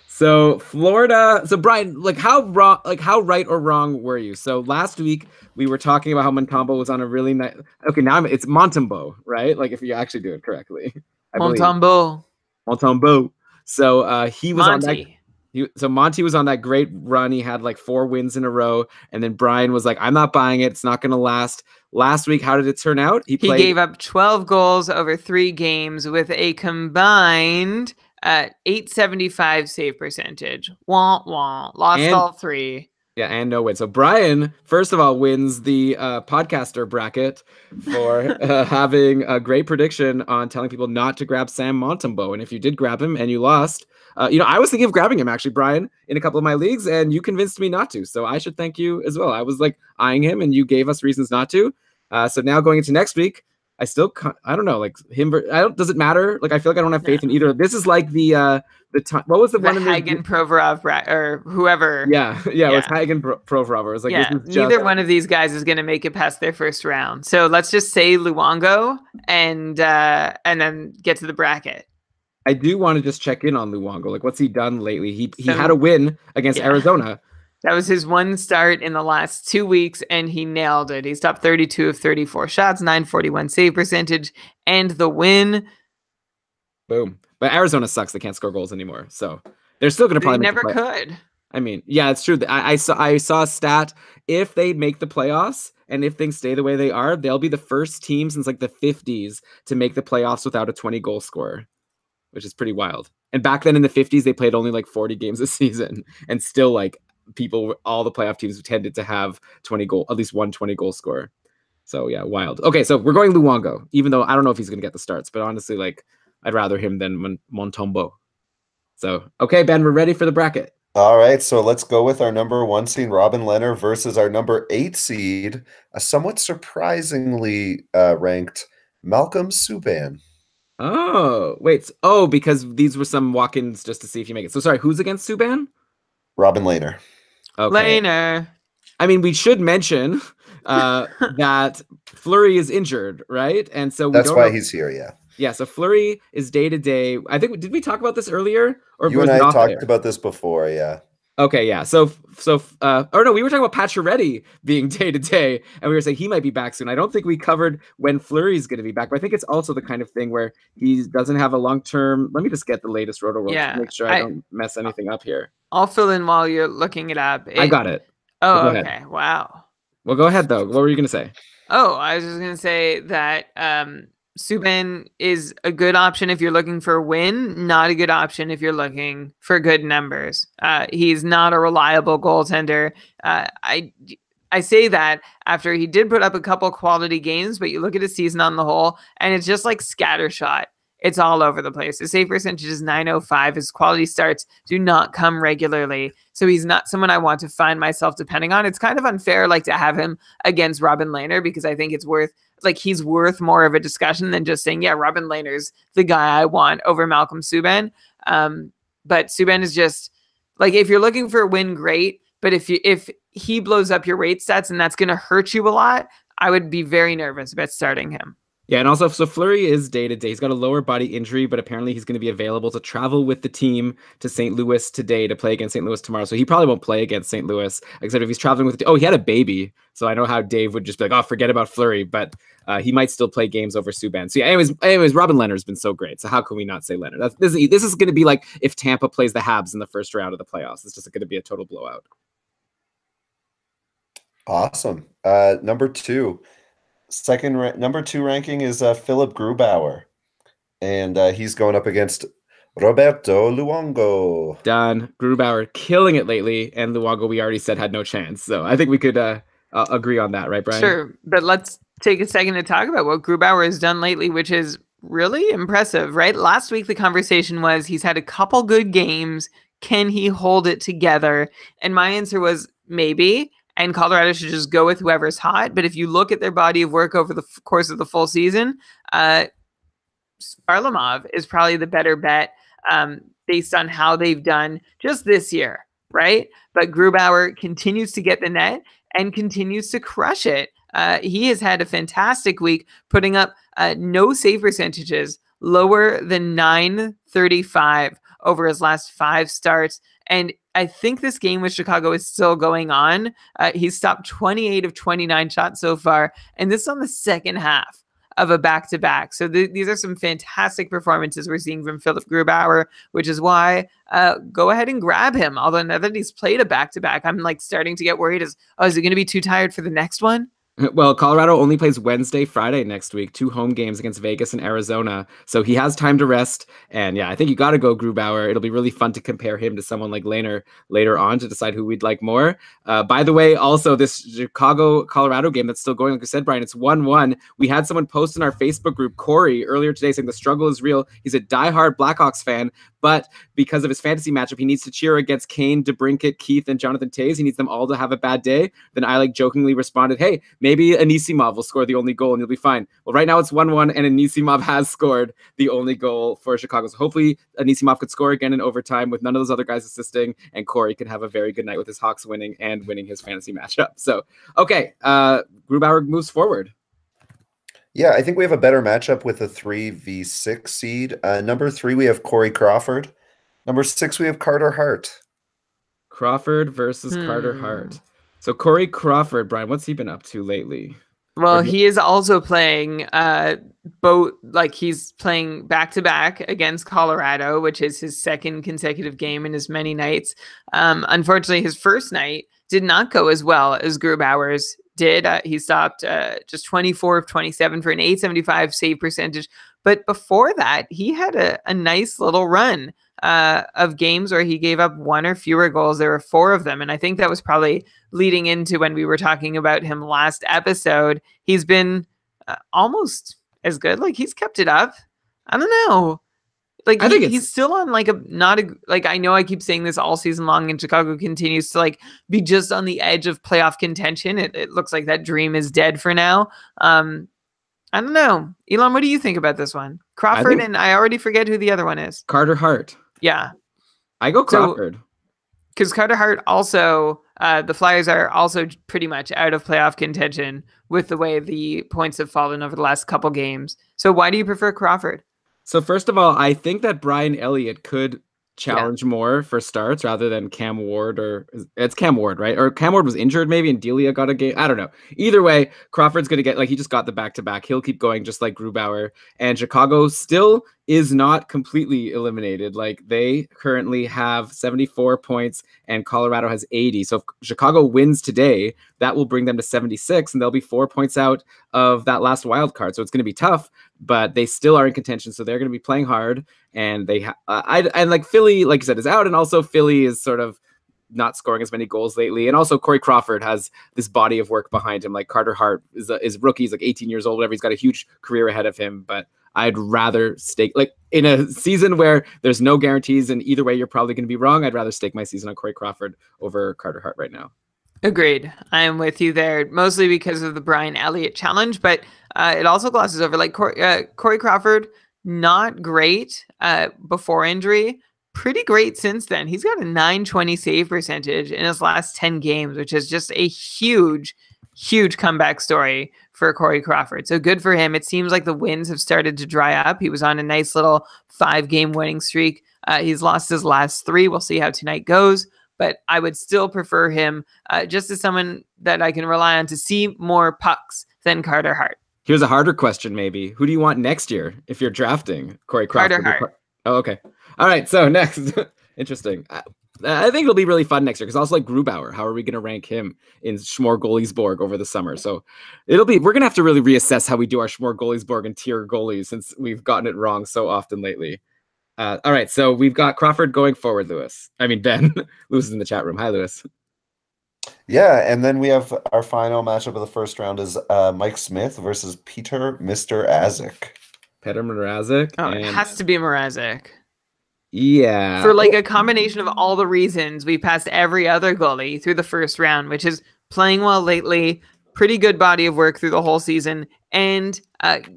So Florida. So Brian, like how right or wrong were you? So last week we were talking about how Montembeault was on a really nice. Okay, now it's Montembeault, right? Like if you actually do it correctly. Montembeault. So he was Monty. on that. So Monty was on that great run. He had like 4 wins in a row. And then Brian was like, I'm not buying it. It's not going to last. Last week, how did it turn out? He gave up 12 goals over 3 games with a combined 875 save percentage. Wah, wah. Lost all 3. Yeah, and no win. So Brian, first of all, wins the podcaster bracket for having a great prediction on telling people not to grab Sam Montembeault. And if you did grab him and you lost, I was thinking of grabbing him, actually, Brian, in a couple of my leagues, and you convinced me not to. So I should thank you as well. I was like eyeing him, and you gave us reasons not to. So now going into next week, I don't know, like him. Does it matter? Like I feel like I don't have faith in either. This is like the time. What was the one? Hagen Provorov or whoever. Yeah. It was Hagen Provorov. It was like neither one of these guys is going to make it past their first round. So let's just say Luongo and then get to the bracket. I do want to just check in on Luongo. Like, what's he done lately? He had a win against Arizona. That was his one start in the last 2 weeks, and he nailed it. He stopped 32 of 34 shots, 941 save percentage, and the win. Boom. But Arizona sucks. They can't score goals anymore. So they're still going to probably never could. I mean, yeah, it's true. I saw a stat. If they make the playoffs And if things stay the way they are, they'll be the first team since like the 50s to make the playoffs without a 20-goal scorer, which is pretty wild. And back then in the 50s, they played only like 40 games a season, and still like all the playoff teams tended to have at least one 20-goal scorer. So yeah, wild. Okay, so we're going Luongo, even though I don't know if he's going to get the starts, but honestly, like I'd rather him than Montembeault. So, okay, Ben, we're ready for the bracket. All right, so let's go with our number 1 seed, Robin Lehner, versus our number 8 seed, a somewhat surprisingly ranked Malcolm Subban. Oh, wait. Oh, because these were some walk-ins just to see if you make it. So sorry, who's against Subban? Robin Lehner. Okay. Lehner. I mean, we should mention that Fleury is injured, right? And so that's why he's here, yeah. Yeah, so Fleury is day-to-day. I think, did we talk about this earlier? Or you and I talked about this before, yeah. Okay, yeah. So, or no, we were talking about Pacioretty being day-to-day, and we were saying he might be back soon. I don't think we covered when Fleury's going to be back, but I think it's also the kind of thing where he doesn't have a long-term. Let me just get the latest Roto-World to make sure I don't mess anything up here. I'll fill in while you're looking it up. I got it. Oh, okay. Ahead. Wow. Well, go ahead, though. What were you going to say? Oh, I was just going to say that Subban is a good option if you're looking for a win, not a good option if you're looking for good numbers. He's not a reliable goaltender. I say that after he did put up a couple quality games, but you look at his season on the whole, and it's just like scattershot. It's all over the place. His save percentage is .905. His quality starts do not come regularly. So he's not someone I want to find myself depending on. It's kind of unfair like to have him against Robin Lehner, because I think it's worth he's worth more of a discussion than just saying, yeah, Robin Lehner's the guy I want over Malcolm Subban. But Subban is just like, if you're looking for a win, great. But if he blows up your rate stats and that's going to hurt you a lot, I would be very nervous about starting him. Yeah, and also, so Fleury is day-to-day. He's got a lower body injury, but apparently he's going to be available to travel with the team to St. Louis today to play against St. Louis tomorrow. So he probably won't play against St. Louis, except if he's traveling with he had a baby. So I know how Dave would just be like, oh, forget about Fleury, but he might still play games over Subban. So yeah, anyways, Robin Lehner's been so great. So how can we not say Lehner? This is going to be like if Tampa plays the Habs in the first round of the playoffs. It's just going to be a total blowout. Awesome. Number 2. Number 2 ranking is Philip Grubauer, and he's going up against Roberto Luongo. Done. Grubauer killing it lately, and Luongo we already said had no chance. So I think we could agree on that, right, Brian? Sure, but let's take a second to talk about what Grubauer has done lately, which is really impressive, right? Last week the conversation was he's had a couple good games. Can he hold it together? And my answer was maybe. And Colorado should just go with whoever's hot. But if you look at their body of work over the course of the full season, Varlamov is probably the better bet based on how they've done just this year, right? But Grubauer continues to get the net and continues to crush it. He has had a fantastic week, putting up no save percentages lower than .935 over his last 5 starts. And I think this game with Chicago is still going on. He's stopped 28 of 29 shots so far, and this is on the second half of a back-to-back. So these are some fantastic performances we're seeing from Philip Grubauer, which is why go ahead and grab him. Although now that he's played a back-to-back, I'm like starting to get worried. Is he going to be too tired for the next one? Well, Colorado only plays Wednesday, Friday next week, 2 home games against Vegas and Arizona. So he has time to rest. And yeah, I think you got to go Grubauer. It'll be really fun to compare him to someone like Lehner later on to decide who we'd like more. By the way, also this Chicago-Colorado game that's still going, like I said, Brian, it's 1-1. We had someone post in our Facebook group, Corey, earlier today saying the struggle is real. He's a diehard Blackhawks fan, but because of his fantasy matchup, he needs to cheer against Kane, DeBrincat, Keith, and Jonathan Toews. He needs them all to have a bad day. Then I jokingly responded, hey, maybe Anisimov will score the only goal and you'll be fine. Well, right now it's 1-1 and Anisimov has scored the only goal for Chicago. So hopefully Anisimov could score again in overtime with none of those other guys assisting, and Corey can have a very good night with his Hawks winning and winning his fantasy matchup. So, okay, Grubauer moves forward. Yeah, I think we have a better matchup with a 3v6 seed. Number 3, we have Corey Crawford. Number 6, we have Carter Hart. Crawford versus Carter Hart. So Corey Crawford, Brian, what's he been up to lately? Well, he is also playing he's playing back-to-back against Colorado, which is his second consecutive game in as many nights. Unfortunately, his first night did not go as well as Grubauer's did. He stopped just 24 of 27 for an 875 save percentage. But before that, he had a nice little run of games where he gave up one or fewer goals. There were 4 of them. And I think that was probably leading into when we were talking about him last episode. He's been almost as good. Like, he's kept it up. I don't know. Like, I think he's still on like I know I keep saying this all season long, and Chicago continues to like be just on the edge of playoff contention. It looks like that dream is dead for now. I don't know. Elon, what do you think about this one? Crawford, and I already forget who the other one is. Carter Hart. Yeah. I go Crawford. Because Carter Hart also, the Flyers are also pretty much out of playoff contention with the way the points have fallen over the last couple games. So why do you prefer Crawford? So first of all, I think that Brian Elliott could challenge more for starts rather than Cam Ward, or it's Cam Ward, right? Or Cam Ward was injured maybe and Delia got a game. I don't know. Either way, Crawford's going to get, like, he just got the back-to-back. He'll keep going just like Grubauer. And Chicago still is not completely eliminated. Like, they currently have 74 points and Colorado has 80. So if Chicago wins today, that will bring them to 76 and they'll be 4 points out of that last wild card. So it's going to be tough, but they still are in contention. So they're going to be playing hard. And they, and like Philly, like you said, is out. And also Philly is sort of not scoring as many goals lately. And also Corey Crawford has this body of work behind him. Like Carter Hart is rookie. He's like 18 years old, whatever. He's got a huge career ahead of him, but I'd rather stake, like, in a season where there's no guarantees and either way you're probably going to be wrong, I'd rather stake my season on Corey Crawford over Carter Hart right now. Agreed. I'm with you there, mostly because of the Brian Elliott challenge, but it also glosses over, like, Corey Crawford, not great before injury, pretty great since then. He's got a .920 save percentage in his last 10 games, which is just a huge comeback story for Corey Crawford. So good for him. It seems like the wins have started to dry up. He was on a nice little 5-game winning streak. He's lost his last 3. We'll see how tonight goes, but I would still prefer him just as someone that I can rely on to see more pucks than Carter Hart. Here's a harder question, maybe. Who do you want next year if you're drafting Corey Crawford? Carter Hart. Oh, okay. All right, so next. Interesting. I think it'll be really fun next year because also, like, Grubauer, how are we going to rank him in Schmorgolisborg over the summer? So we're going to have to really reassess how we do our Schmorgolisborg and tier goalies since we've gotten it wrong so often lately. All right, so we've got Crawford going forward, Ben. Lewis is in the chat room. Hi, Lewis. Yeah, and then we have our final matchup of the first round is Mike Smith versus Peter Mr. Azik. Peter Mrazek. Oh, it has to be Mrazek. Yeah. For like a combination of all the reasons we passed every other goalie through the first round, which is playing well lately, pretty good body of work through the whole season, and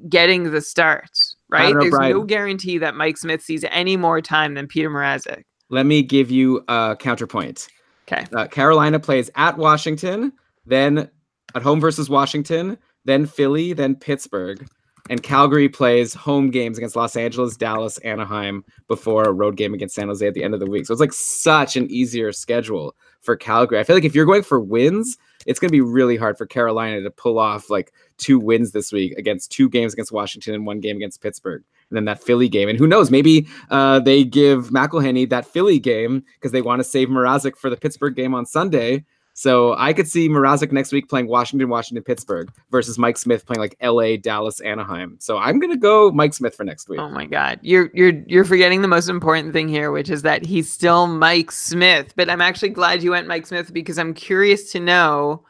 getting the starts, right? There's no guarantee that Mike Smith sees any more time than Peter Mrazek. Let me give you a counterpoint. Okay. Carolina plays at Washington, then at home versus Washington, then Philly, then Pittsburgh. And Calgary plays home games against Los Angeles, Dallas, Anaheim before a road game against San Jose at the end of the week. So it's like such an easier schedule for Calgary. I feel like if you're going for wins, it's going to be really hard for Carolina to pull off like 2 wins this week against 2 games against Washington and 1 game against Pittsburgh. And then that Philly game. And who knows, maybe they give McElhinney that Philly game because they want to save Mrazek for the Pittsburgh game on Sunday. So I could see Mrazek next week playing Washington, Pittsburgh versus Mike Smith playing like LA, Dallas, Anaheim. So I'm going to go Mike Smith for next week. Oh my God. You're forgetting the most important thing here, which is that he's still Mike Smith. But I'm actually glad you went Mike Smith because I'm curious to know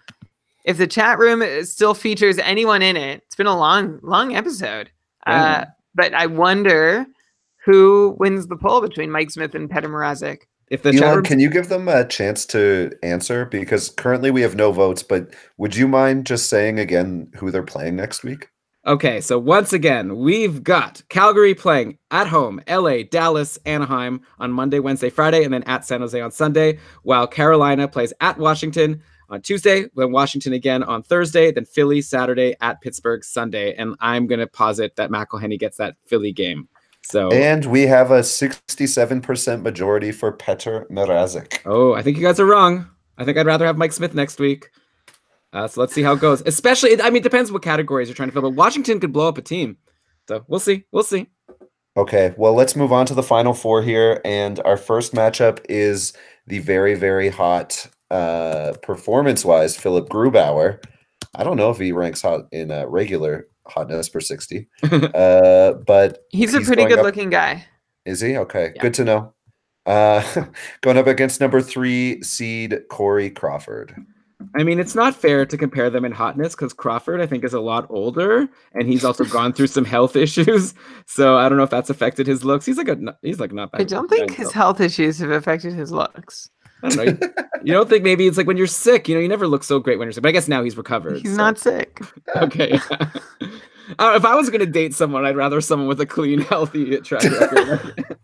if the chat room still features anyone in it. It's been a long episode. Yeah. But I wonder who wins the poll between Mike Smith and Petr Mrazek. If the Elon, can you give them a chance to answer? Because currently we have no votes, but would you mind just saying again who they're playing next week? Okay, so once again, we've got Calgary playing at home, LA, Dallas, Anaheim on Monday, Wednesday, Friday, and then at San Jose on Sunday, while Carolina plays at Washington on Tuesday, then Washington again on Thursday, then Philly Saturday, at Pittsburgh Sunday. And I'm going to posit that McElhinney gets that Philly game. And we have a 67% majority for Petr Mrazek. Oh, I think you guys are wrong. I think I'd rather have Mike Smith next week. So let's see how it goes. Especially, I mean, it depends what categories you're trying to fill, but Washington could blow up a team. So we'll see. We'll see. Okay, well, let's move on to the final 4 here. And our first matchup is the very, very hot, performance-wise, Philip Grubauer I don't know if he ranks hot in regular hotness per 60, but He's a pretty going up. good-looking guy. Is he? Okay, Yeah. good to know. Going up against number 3 seed Corey Crawford. I mean, it's not fair to compare them in hotness because Crawford, I think, is a lot older, and he's also gone through some health issues. So I don't know if that's affected his looks. He's like not bad. I don't think his health issues have affected his looks. I don't know. You don't think maybe it's like when you're sick, you never look so great when you're sick. But I guess now he's recovered. He's not sick. Okay. If I was going to date someone, I'd rather someone with a clean, healthy track record.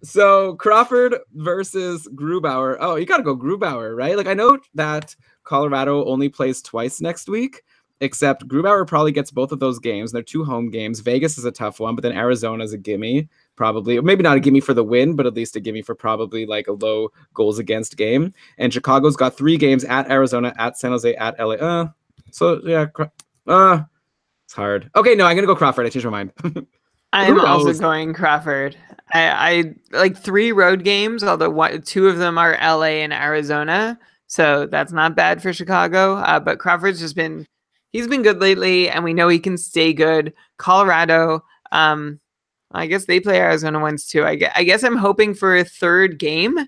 So Crawford versus Grubauer. Oh, you got to go Grubauer, right? Like, I know that Colorado only plays twice next week, except Grubauer probably gets both of those games. They're 2 home games. Vegas is a tough one, but then Arizona's a gimme, probably. Maybe not a gimme for the win, but at least a gimme for probably like a low goals against game. And Chicago's got 3 games at Arizona, at San Jose, at LA. So yeah, it's hard. Okay, no, I'm gonna go Crawford. I changed my mind. I'm also going Crawford. I like 3 road games, although 2 of them are LA and Arizona, so that's not bad for Chicago. But Crawford's he's been good lately, and we know he can stay good. Colorado, I guess they play Arizona once too. I guess I'm hoping for a 3rd game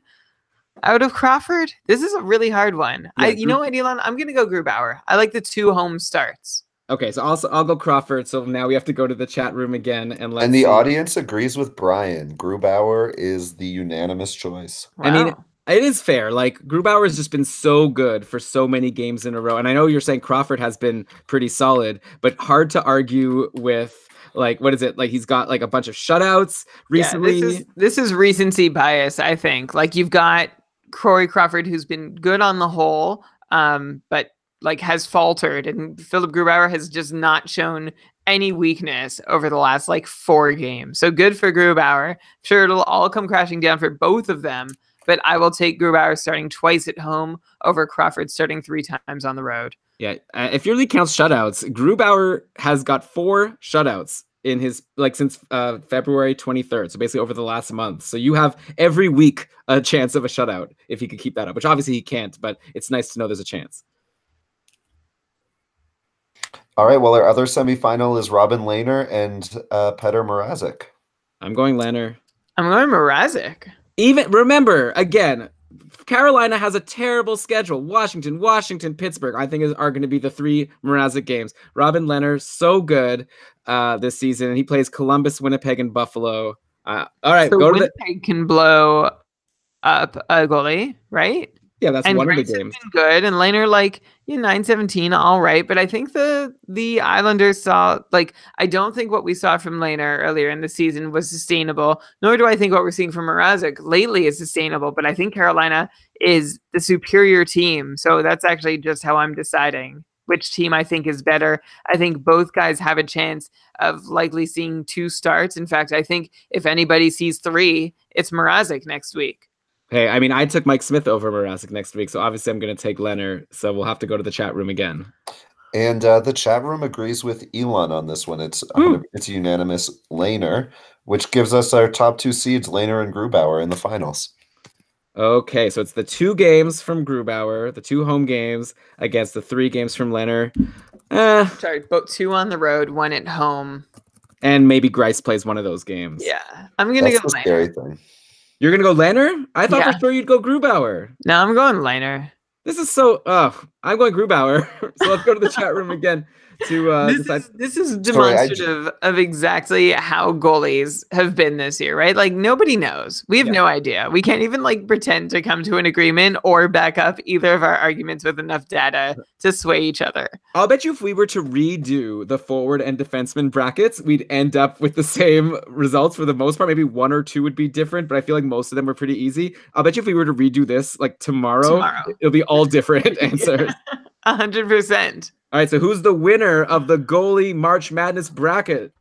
out of Crawford. This is a really hard one. Yeah, you know what, Elon? I'm gonna go Grubauer. I like the 2 home starts. Okay, so I'll go Crawford. So now we have to go to the chat room again and let's And the see. audience agrees with Brian. Grubauer is the unanimous choice. Wow. I mean, it is fair. Like, Grubauer has just been so good for so many games in a row. And I know you're saying Crawford has been pretty solid, but hard to argue with, like, what is it? Like, he's got like a bunch of shutouts recently. Yeah, this is recency bias, I think. Like, you've got Corey Crawford, who's been good on the whole, but like has faltered, and Philip Grubauer has just not shown any weakness over the last like 4 games. So good for Grubauer. Sure, it'll all come crashing down for both of them, but I will take Grubauer starting twice at home over Crawford starting 3 times on the road. Yeah, if your league counts shutouts, Grubauer has got 4 shutouts in his since February 23rd. So basically over the last month. So you have every week a chance of a shutout if he could keep that up, which obviously he can't, but it's nice to know there's a chance. All right. Well, our other semifinal is Robin Lehner and Petr Mrazek. I'm going Lehner. I'm going Mrazek. Even remember, again, Carolina has a terrible schedule. Washington, Pittsburgh, I think are going to be the 3 Mrazek games. Robin Lehner, so good this season. He plays Columbus, Winnipeg, and Buffalo. All right, so Winnipeg can blow up a goalie, right? Yeah, that's and one Grace of the games. Been good, and Lehner 917, all right. But I think the Islanders saw I don't think what we saw from Lehner earlier in the season was sustainable. Nor do I think what we're seeing from Mrazek lately is sustainable. But I think Carolina is the superior team, so that's actually just how I'm deciding which team I think is better. I think both guys have a chance of likely seeing 2 starts. In fact, I think if anybody sees 3, it's Mrazek next week. Hey, I mean, I took Mike Smith over Mrazek next week, so obviously I'm going to take Lehner, so we'll have to go to the chat room again. And the chat room agrees with Elon on this one. It's a unanimous Lehner, which gives us our top 2 seeds, Lehner and Grubauer, in the finals. Okay, so it's the 2 games from Grubauer, the 2 home games against the 3 games from Lehner. Sorry, both 2 on the road, 1 at home. And maybe Grice plays one of those games. Yeah, I'm going to go Lehner. Scary thing. You're going to go Lehner? I thought for sure you'd go Grubauer. No, I'm going Lehner. This is so... I'm going Grubauer. So let's go to the chat room again to decide. This is demonstrative of exactly how goalies have been this year, right? Nobody knows. We have no idea. We can't even pretend to come to an agreement or back up either of our arguments with enough data to sway each other. I'll bet you if we were to redo the forward and defenseman brackets, we'd end up with the same results for the most part. Maybe 1 or 2 would be different, but I feel like most of them are pretty easy. I'll bet you if we were to redo this tomorrow. It'll be all different answers. 100%. All right, so who's the winner of the goalie March Madness bracket?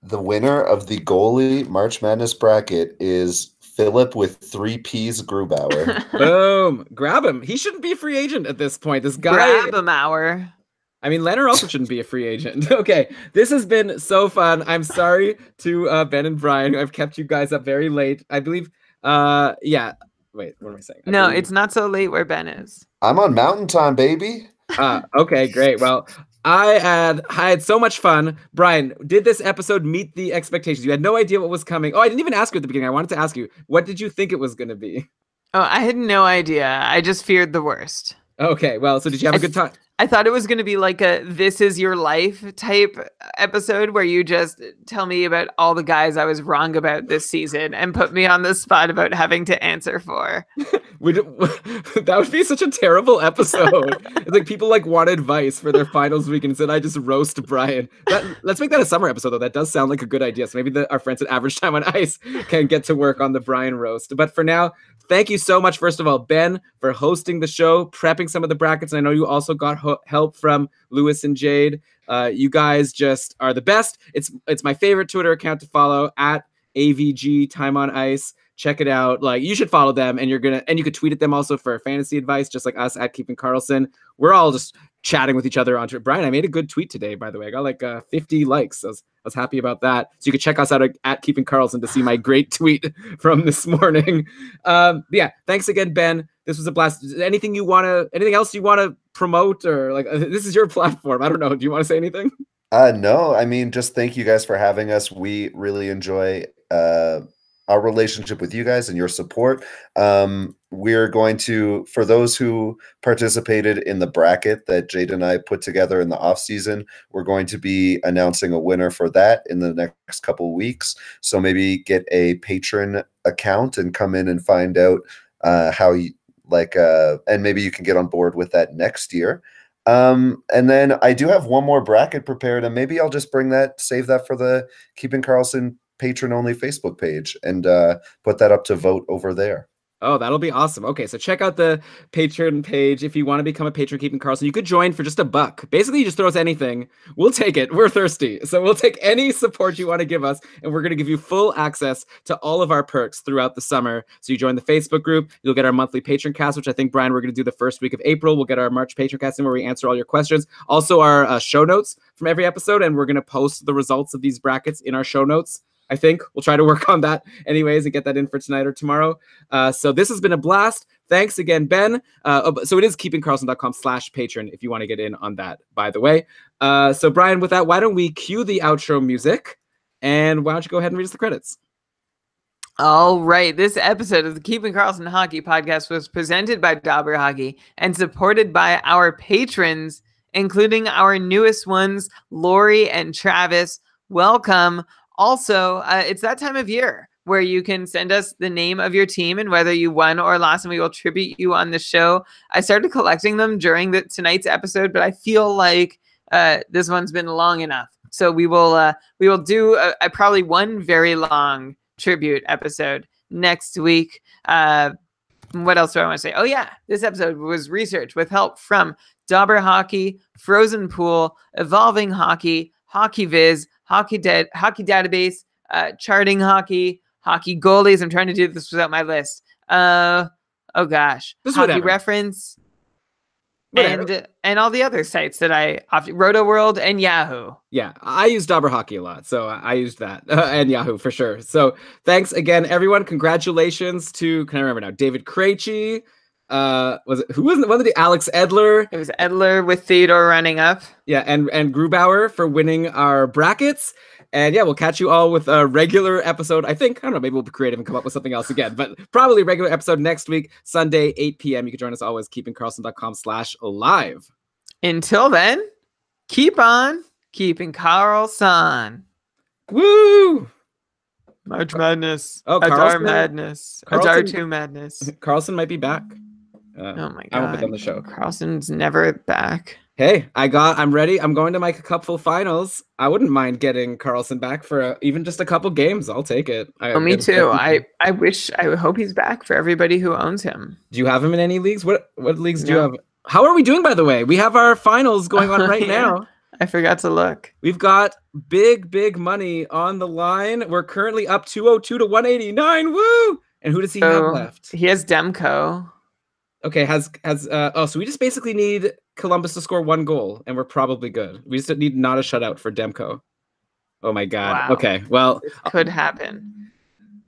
The winner of the goalie March Madness bracket is Philip with 3 P's Grubauer. Boom. Grab him. He shouldn't be a free agent at this point. This guy... Grab him, hour. I mean, Lehner also shouldn't be a free agent. Okay, this has been so fun. I'm sorry to Ben and Brian. I've kept you guys up very late. I believe... yeah. Wait, what am I saying? No, it's not so late where Ben is. I'm on mountain time, baby. Okay, great. Well, I had so much fun. Brian, did this episode meet the expectations? You had no idea what was coming. Oh, I didn't even ask you at the beginning. I wanted to ask you, what did you think it was going to be? Oh, I had no idea. I just feared the worst. Okay, well, so did you have a good time? I thought it was going to be like a "This Is Your Life" type episode where you just tell me about all the guys I was wrong about this season and put me on the spot about having to answer for. That would be such a terrible episode. It's like people like want advice for their finals week and said I just roast Brian. Let's make that a summer episode though. That does sound like a good idea. So maybe our friends at Average Time on Ice can get to work on the Brian roast. But for now, thank you so much, first of all, Ben, for hosting the show, prepping some of the brackets. And I know you also got help from Lewis and Jade. You guys just are the best. It's my favorite Twitter account to follow, at AVG Time on Ice. Check it out. Like, you should follow them, and you could tweet at them also for fantasy advice, just like us at Keeping Karlsson. We're all just chatting with each other on Twitter. Brian, I made a good tweet today, by the way. I got like 50 likes. I was happy about that. So you can check us out at Keeping Karlsson to see my great tweet from this morning. Yeah, thanks again, Ben. This was a blast. Anything else you want to promote, or like this is your platform? I don't know. Do you want to say anything? No, I mean, just thank you guys for having us. We really enjoy our relationship with you guys and your support. We're going to, for those who participated in the bracket that Jade and I put together in the off season, we're going to be announcing a winner for that in the next couple of weeks. So maybe get a patron account and come in and find out how you like, and maybe you can get on board with that next year. And then I do have one more bracket prepared, and maybe I'll just save that for the Keeping Karlsson patron only Facebook page and put that up to vote over there. Oh, that'll be awesome. Okay, so check out the Patreon page if you want to become a patron Keeping Karlsson. You could join for just $1. Basically, you just throw us anything. We'll take it. We're thirsty. So we'll take any support you want to give us, and we're going to give you full access to all of our perks throughout the summer. So you join the Facebook group, you'll get our monthly patron cast, which I think, Brian, we're going to do the first week of April. We'll get our March patron cast in where we answer all your questions. Also, our show notes from every episode, and we're going to post the results of these brackets in our show notes. I think we'll try to work on that anyways and get that in for tonight or tomorrow. So this has been a blast. Thanks again, Ben. So it is keepingkarlsson.com/patron if you want to get in on that, by the way. So Brian, with that, why don't we cue the outro music, and why don't you go ahead and read us the credits? All right. This episode of the Keeping Karlsson Hockey podcast was presented by Dauber Hockey and supported by our patrons, including our newest ones, Lori and Travis. Welcome. Also, it's that time of year where you can send us the name of your team and whether you won or lost, and we will tribute you on the show. I started collecting them during tonight's episode, but I feel like this one's been long enough. So we will do probably one very long tribute episode next week. What else do I want to say? Oh yeah, this episode was researched with help from Dauber Hockey, Frozen Pool, Evolving Hockey, Hockey Viz, Hockey Database, Charting Hockey, Hockey Goalies. I'm trying to do this without my list. Oh gosh, Just Hockey whatever. Reference, Whatever. and all the other sites that Roto World and Yahoo. Yeah, I use Dauber Hockey a lot, so I used that and Yahoo for sure. So thanks again, everyone. Congratulations to, can I remember now, David Krejci. Who was it? Alex Edler. It was Edler with Theodore running up. Yeah, and Grubauer for winning our brackets. And yeah, we'll catch you all with a regular episode. I don't know, maybe we'll be creative and come up with something else again, but probably a regular episode next week, Sunday, 8 p.m. You can join us always, keepingkarlsson.com/live. Until then, keep on keeping Karlsson. Woo! March Madness. Oh, Adar Karlsson? Madness. Karlsson? Adar 2 Madness. Karlsson might be back. Oh my I won't god. be on the show. Karlsson's never back. Hey, I'm ready. I'm going to my cupful finals. I wouldn't mind getting Karlsson back for even just a couple games. I'll take it. Me too. I hope he's back for everybody who owns him. Do you have him in any leagues? What leagues do you have? How are we doing, by the way? We have our finals going on right now. I forgot to look. We've got big money on the line. We're currently up 202 to 189. Woo! And who does he have left? He has Demko. Okay, so we just basically need Columbus to score 1 goal, and we're probably good. We just need not a shutout for Demko. Oh my god. Wow. Okay, well, This could happen.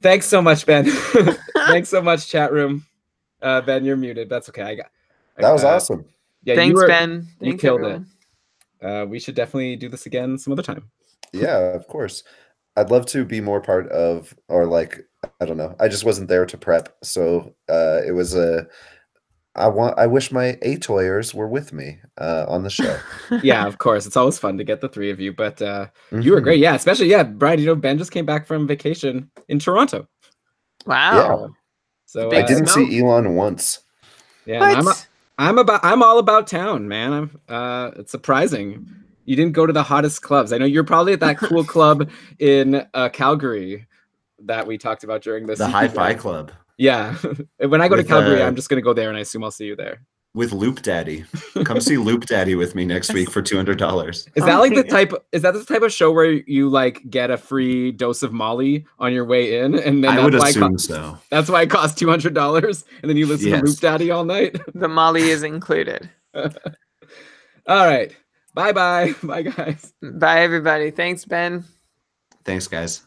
Thanks so much, Ben. Thanks so much, chat room. Ben, you're muted. That's okay. That was awesome. Yeah, Thanks, Ben. You Thanks, killed everyone. it. We should definitely do this again some other time. Yeah, of course. I'd love to be more part of, or like, I don't know. I just wasn't there to prep, so it was a. I wish my A-toyers were with me on the show. Yeah, of course. It's always fun to get the three of you, but you were great. Yeah, especially Brian. You know, Ben just came back from vacation in Toronto. Wow. So I didn't see Elon once. Yeah, and I'm all about town, man. It's surprising you didn't go to the hottest clubs. I know you're probably at that cool club in Calgary that we talked about during this. The Hi-Fi Club. Yeah. When I go to Calgary, I'm just going to go there, and I assume I'll see you there. With Loop Daddy. Come see Loop Daddy with me next week for $200. Is that like the type of show where you like get a free dose of Molly on your way in? And then I would assume so. That's why it costs $200, and then you listen to Loop Daddy all night? The Molly is included. All right. Bye, guys. Bye, everybody. Thanks, Ben. Thanks, guys.